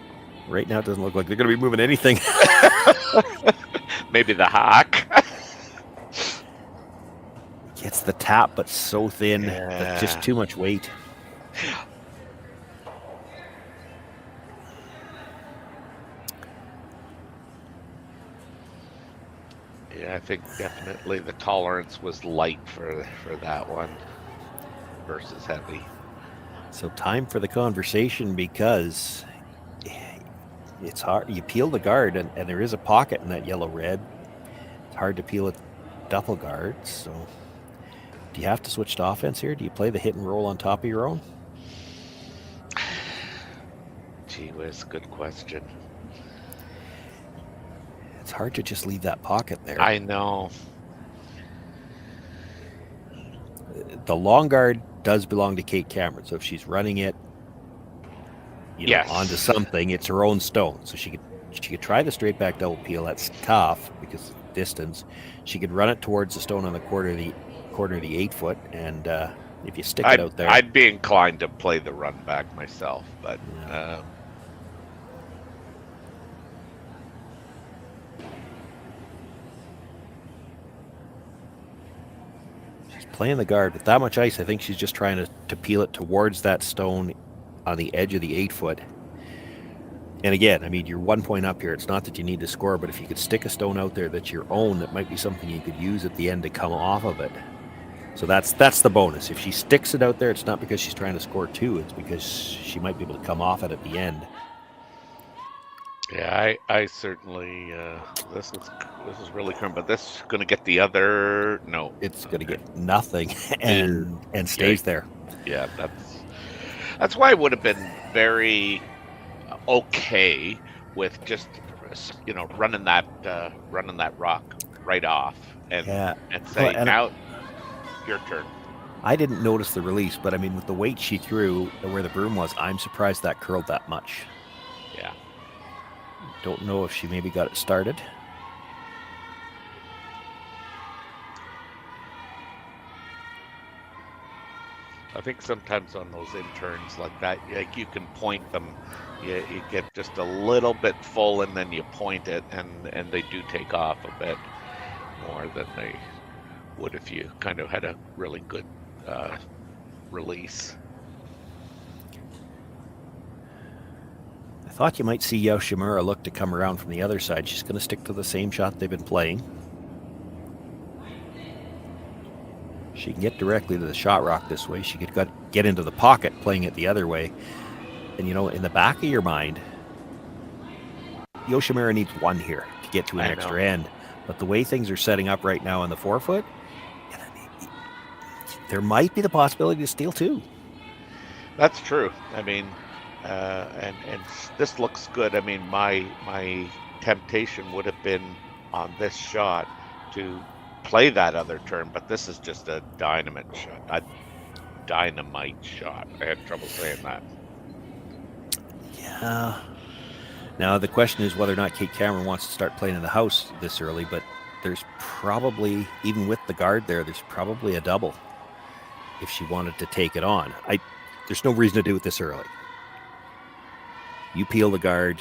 Speaker 3: Right now, it doesn't look like they're going to be moving anything.
Speaker 2: Maybe the hack.
Speaker 3: Gets the tap, but so thin. That's just too much weight.
Speaker 2: Yeah, I think definitely the tolerance was light for that one versus heavy.
Speaker 3: So time for the conversation, because it's hard. You peel the guard, and there is a pocket in that yellow-red. It's hard to peel a duffel guard. So do you have to switch to offense here? Do you play the hit and roll on top of your own?
Speaker 2: Gee whiz, good question.
Speaker 3: It's hard to just leave that pocket there.
Speaker 2: I know.
Speaker 3: The long guard does belong to Kate Cameron, so if she's running it,
Speaker 2: Yes.
Speaker 3: onto something, it's her own stone. So she could try the straight back double peel. That's tough because of distance. She could run it towards the stone on the corner of the 8-foot, and if you stick it out there,
Speaker 2: I'd be inclined to play the run back myself, but.
Speaker 3: Yeah. Playing the guard with that much ice, I think she's just trying to peel it towards that stone on the edge of the 8-foot. And again, I mean, you're 1 point up here. It's not that you need to score, but if you could stick a stone out there that's your own, that might be something you could use at the end to come off of it. So that's the bonus. If she sticks it out there, it's not because she's trying to score 2. It's because she might be able to come off it at the end.
Speaker 2: Yeah, I certainly this is really current, but this is going to get the other. No,
Speaker 3: it's going to get nothing and stays there.
Speaker 2: Yeah, that's why I would have been very okay with just running that rock right off and say now your turn.
Speaker 3: I didn't notice the release, but I mean, with the weight she threw where the broom was, I'm surprised that curled that much.
Speaker 2: Yeah.
Speaker 3: Don't know if she maybe got it started.
Speaker 2: I think sometimes on those interns like that, like you can point them, you get just a little bit full, and then you point it, and they do take off a bit more than they would if you kind of had a really good release.
Speaker 3: I thought you might see Yoshimura look to come around from the other side. She's going to stick to the same shot they've been playing. She can get directly to the shot rock this way. She could get into the pocket playing it the other way. And, in the back of your mind, Yoshimura needs 1 here to get to an extra end. But the way things are setting up right now on the 4-foot, there might be the possibility to steal 2.
Speaker 2: That's true. I mean, and this looks good. I mean, my temptation would have been on this shot to play that other turn, but this is just a dynamite shot. I had trouble saying that.
Speaker 3: Yeah. Now the question is whether or not Kate Cameron wants to start playing in the house this early, but there's probably, even with the guard there, there's probably a double if she wanted to take it on. There's no reason to do it this early. You peel the guard,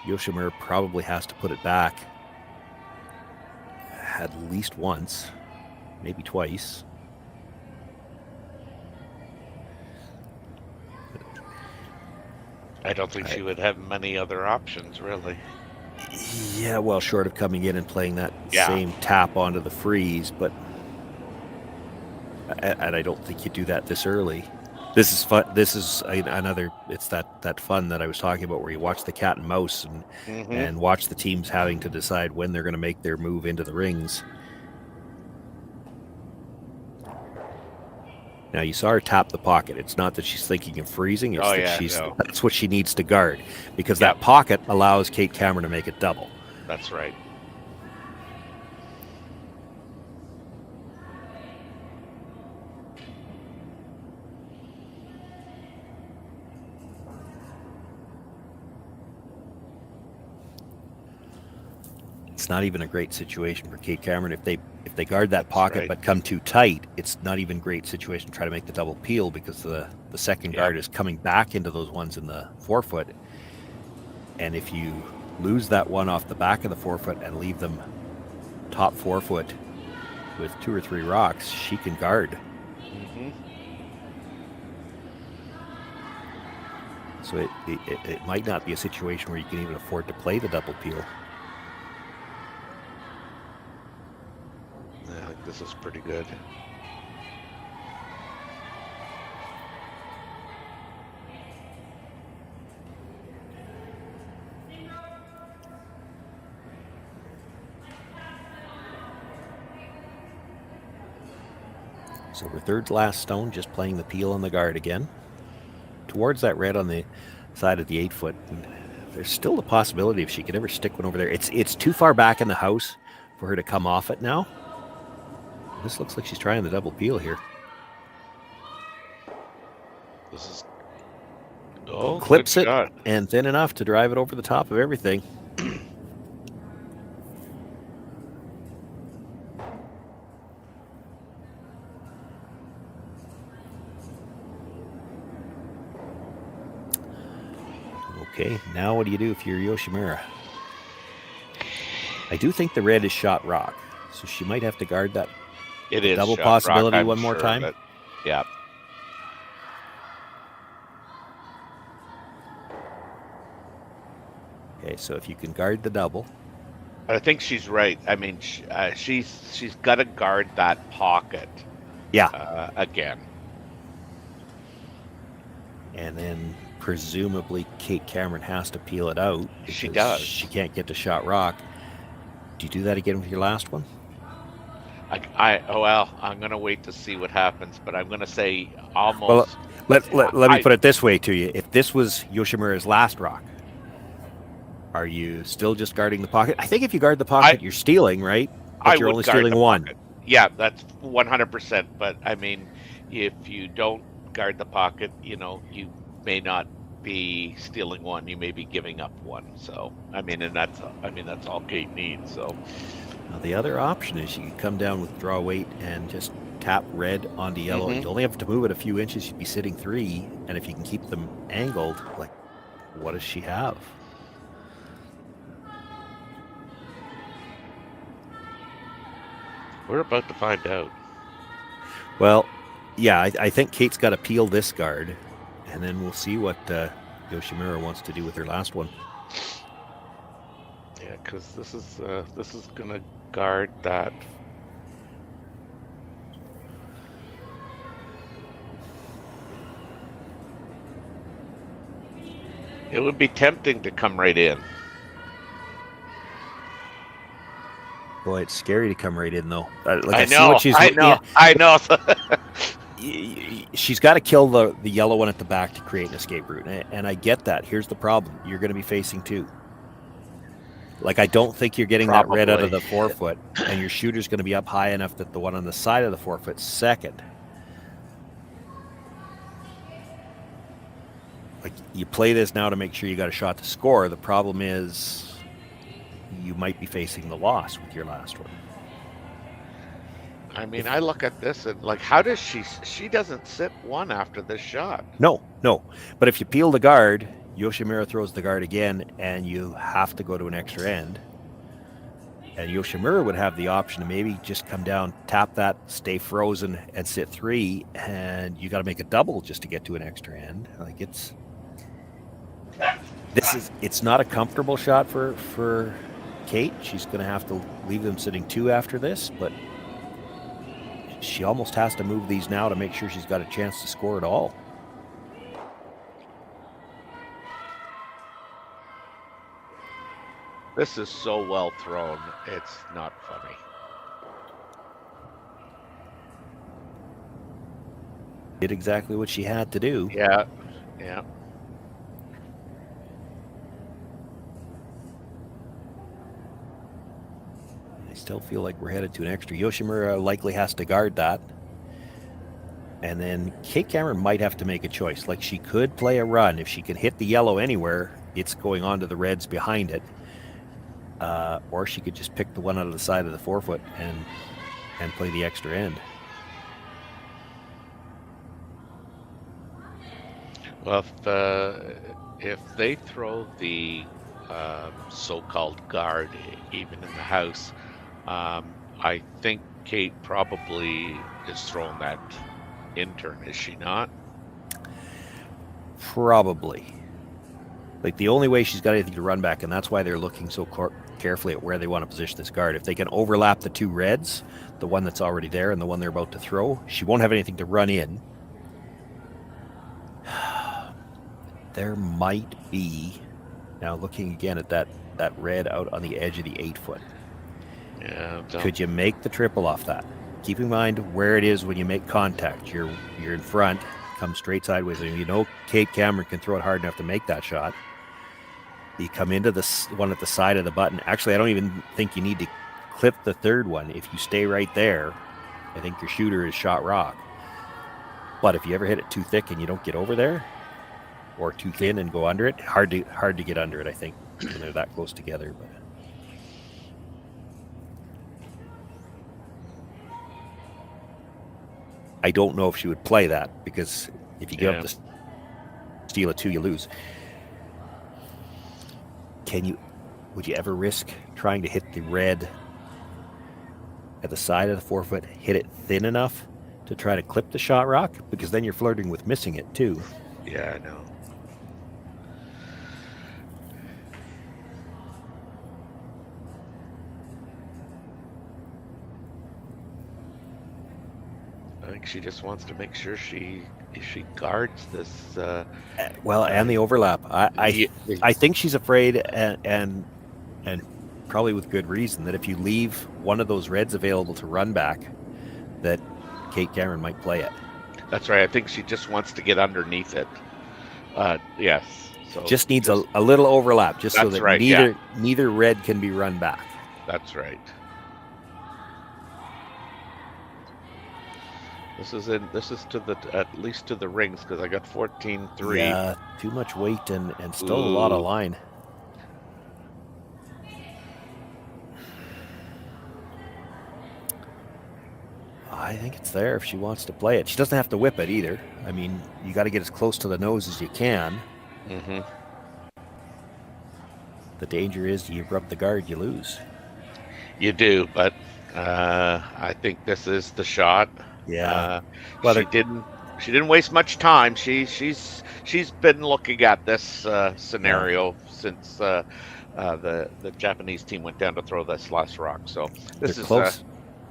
Speaker 3: Yoshimura probably has to put it back at least once, maybe twice.
Speaker 2: I don't think she would have many other options, really.
Speaker 3: Yeah, well, short of coming in and playing that same tap onto the freeze, but and I don't think you do that this early. This is fun. This is another. It's that fun that I was talking about, where you watch the cat and mouse and watch the teams having to decide when they're going to make their move into the rings. Now you saw her tap the pocket. It's not that she's thinking of freezing. It's that's what she needs to guard, because that pocket allows Kate Cameron to make it double.
Speaker 2: That's right.
Speaker 3: it's not even a great situation for Kate Cameron. If they guard that pocket
Speaker 2: right.
Speaker 3: but come too tight, it's not even a great situation to try to make the double peel, because the second guard is coming back into those ones in the forefoot. And if you lose that one off the back of the forefoot and leave them top forefoot with 2 or 3 rocks, she can guard.
Speaker 2: Mm-hmm.
Speaker 3: So it might not be a situation where you can even afford to play the double peel.
Speaker 2: I think this is pretty good.
Speaker 3: So her third last stone, just playing the peel on the guard again. Towards that red on the side of the 8-foot. And there's still the possibility if she could ever stick one over there. It's too far back in the house for her to come off it now. This looks like she's trying the double peel here.
Speaker 2: This is
Speaker 3: Clips it
Speaker 2: shot.
Speaker 3: and thin enough to drive it over the top of everything. Okay, now what do you do if you're Yoshimura? I do think the red is shot rock, so she might have to guard that
Speaker 2: It is
Speaker 3: double
Speaker 2: shot
Speaker 3: possibility
Speaker 2: rock, I'm
Speaker 3: one more
Speaker 2: sure,
Speaker 3: time.
Speaker 2: but- yeah.
Speaker 3: Okay, so if you can guard the double,
Speaker 2: I think she's right. I mean, she's got to guard that pocket.
Speaker 3: yeah,
Speaker 2: Again.
Speaker 3: and then presumably Kate Cameron has to peel it out.
Speaker 2: She
Speaker 3: because
Speaker 2: does.
Speaker 3: She can't get to shot rock. Do you do that again with your last one?
Speaker 2: I'm gonna wait to see what happens, but I'm gonna say almost.
Speaker 3: Well, let me put it this way to you: if this was Yoshimura's last rock, are you still just guarding the pocket? I think if you guard the pocket, you're stealing, right? But you're
Speaker 2: would
Speaker 3: only
Speaker 2: guard
Speaker 3: stealing
Speaker 2: the
Speaker 3: one.
Speaker 2: pocket. Yeah, that's 100%. But I mean, if you don't guard the pocket, you may not be stealing one. You may be giving up one. So I mean, that's all Kate needs. So
Speaker 3: Now, the other option is you can come down with draw weight and just tap red onto yellow.
Speaker 2: Mhm.
Speaker 3: You only have to move it a few inches. You'd be sitting 3, and if you can keep them angled, like, what does she have?
Speaker 2: we're about to find out.
Speaker 3: Well, yeah, I think Kate's got to peel this guard, and then we'll see what Yoshimura wants to do with her last one.
Speaker 2: Yeah, because this is gonna guard that. It would be tempting to come right in.
Speaker 3: Boy, it's scary to come right in, though.
Speaker 2: I
Speaker 3: see
Speaker 2: know.
Speaker 3: what she's,
Speaker 2: I know.
Speaker 3: yeah,
Speaker 2: I know.
Speaker 3: she's got to kill the yellow one at the back to create an escape route, and I get that. Here's the problem: you're going to be facing 2. Like, I don't think you're getting that red out of the forefoot, and your shooter's going to be up high enough that the one on the side of the forefoot's second. Like, you play this now to make sure you got a shot to score. The problem is you might be facing the loss with your last one.
Speaker 2: I mean, I look at this and like, how does she doesn't sit one after this shot?
Speaker 3: No. But if you peel the guard, Yoshimura throws the guard again, and you have to go to an extra end. And Yoshimura would have the option to maybe just come down, tap that, stay frozen, and sit 3, and you got to make a double just to get to an extra end. Like, it's not a comfortable shot for Kate. She's going to have to leave them sitting 2 after this, but she almost has to move these now to make sure she's got a chance to score it all.
Speaker 2: This is so well thrown. It's not funny.
Speaker 3: Did exactly what she had to do.
Speaker 2: Yeah.
Speaker 3: I still feel like we're headed to an extra. Yoshimura likely has to guard that. And then Kate Cameron might have to make a choice. Like, she could play a run. If she can hit the yellow anywhere, it's going on to the reds behind it. or she could just pick the one out of the side of the forefoot and play the extra end.
Speaker 2: Well, if they throw the so-called guard even in the house, I think Kate probably is throwing that intern, is she not?
Speaker 3: Probably. Like, the only way she's got anything to run back, and that's why they're looking so carefully at where they want to position this guard. If they can overlap the two reds, the one that's already there and the one they're about to throw, she won't have anything to run in. There might be, now looking again at that red out on the edge of the 8-foot.
Speaker 2: Yeah.
Speaker 3: Could you make the triple off that? Keep in mind where it is when you make contact. You're in front, come straight sideways, and you know Kate Cameron can throw it hard enough to make that shot. You come into the one at the side of the button. Actually, I don't even think you need to clip the third one. If you stay right there, I think your shooter is shot rock. But if you ever hit it too thick and you don't get over there, or too thin and go under it, hard to get under it, I think, when they're that close together. But I don't know if she would play that, because if you give up the steal of 2, you lose. Would you ever risk trying to hit the red at the side of the forefoot, hit it thin enough to try to clip the shot rock? Because then you're flirting with missing it too.
Speaker 2: Yeah, I know. I think she just wants to make sure she guards this.
Speaker 3: And the overlap. I think she's afraid, and probably with good reason, that if you leave one of those reds available to run back, that Kate Cameron might play it.
Speaker 2: That's right. I think she just wants to get underneath it. Yes. So
Speaker 3: just needs a little overlap, just so that neither red can be run back.
Speaker 2: That's right. This is to the at least to the rings, because I got 14-3.
Speaker 3: Yeah, too much weight and still a lot of line. I think it's there if she wants to play it. She doesn't have to whip it either. I mean, you got to get as close to the nose as you can.
Speaker 2: Mm-hmm.
Speaker 3: The danger is you rub the guard, you lose.
Speaker 2: You do, but I think this is the shot.
Speaker 3: Yeah.
Speaker 2: She didn't waste much time. She's been looking at this scenario since the Japanese team went down to throw this last rock. So this is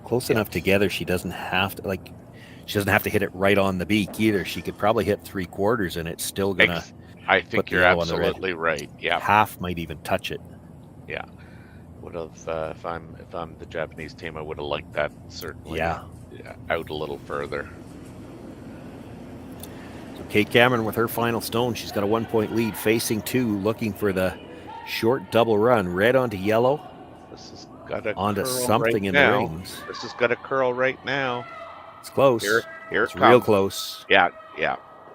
Speaker 3: close enough together. She doesn't have to hit it right on the beak either. She could probably hit 3/4 and it's still gonna.
Speaker 2: I think you're absolutely right. Yeah.
Speaker 3: Half might even touch it.
Speaker 2: Yeah. Would have if I'm the Japanese team, I would have liked that certainly.
Speaker 3: Yeah,
Speaker 2: out a little further.
Speaker 3: So Kate Cameron with her final stone. She's got a 1-point lead, facing 2, looking for the short double run. Red onto yellow.
Speaker 2: This has got a
Speaker 3: onto something in the rings.
Speaker 2: This has got a curl right now.
Speaker 3: It's close.
Speaker 2: Here
Speaker 3: it's real close.
Speaker 2: Yeah,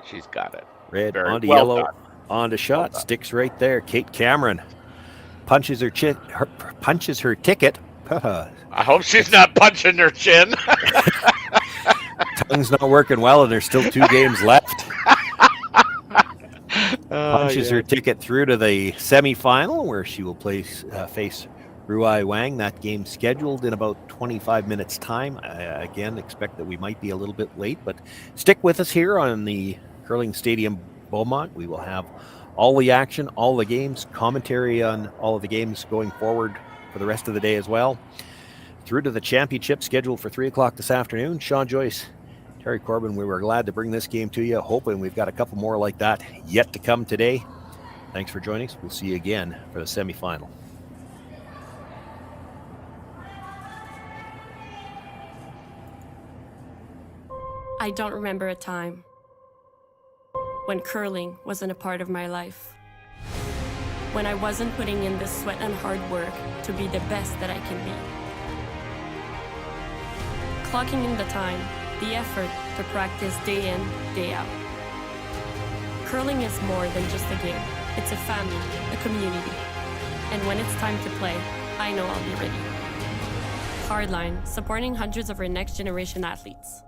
Speaker 2: she's got it.
Speaker 3: Red onto yellow, onto shot, sticks right there. Kate Cameron punches her ticket.
Speaker 2: I hope she's not punching her chin.
Speaker 3: Tongue's not working well, and there's still 2 games left. Punches her ticket through to the semifinal, where she will face Ruai Wang. That game scheduled in about 25 minutes' time. I again expect that we might be a little bit late, but stick with us here on the Curling Stadium Beaumont. We will have all the action, all the games, commentary on all of the games going forward for the rest of the day as well. Through to the championship scheduled for 3 o'clock this afternoon. Shawn, Joyce, Terry Corbin, we were glad to bring this game to you, hoping we've got a couple more like that yet to come today. Thanks for joining us. We'll see you again for the semifinal.
Speaker 1: I don't remember a time when curling wasn't a part of my life. When I wasn't putting in the sweat and hard work to be the best that I can be. Clocking in the time, the effort to practice day in, day out. Curling is more than just a game. It's a family, a community. And when it's time to play, I know I'll be ready. Hardline, supporting hundreds of our next generation athletes.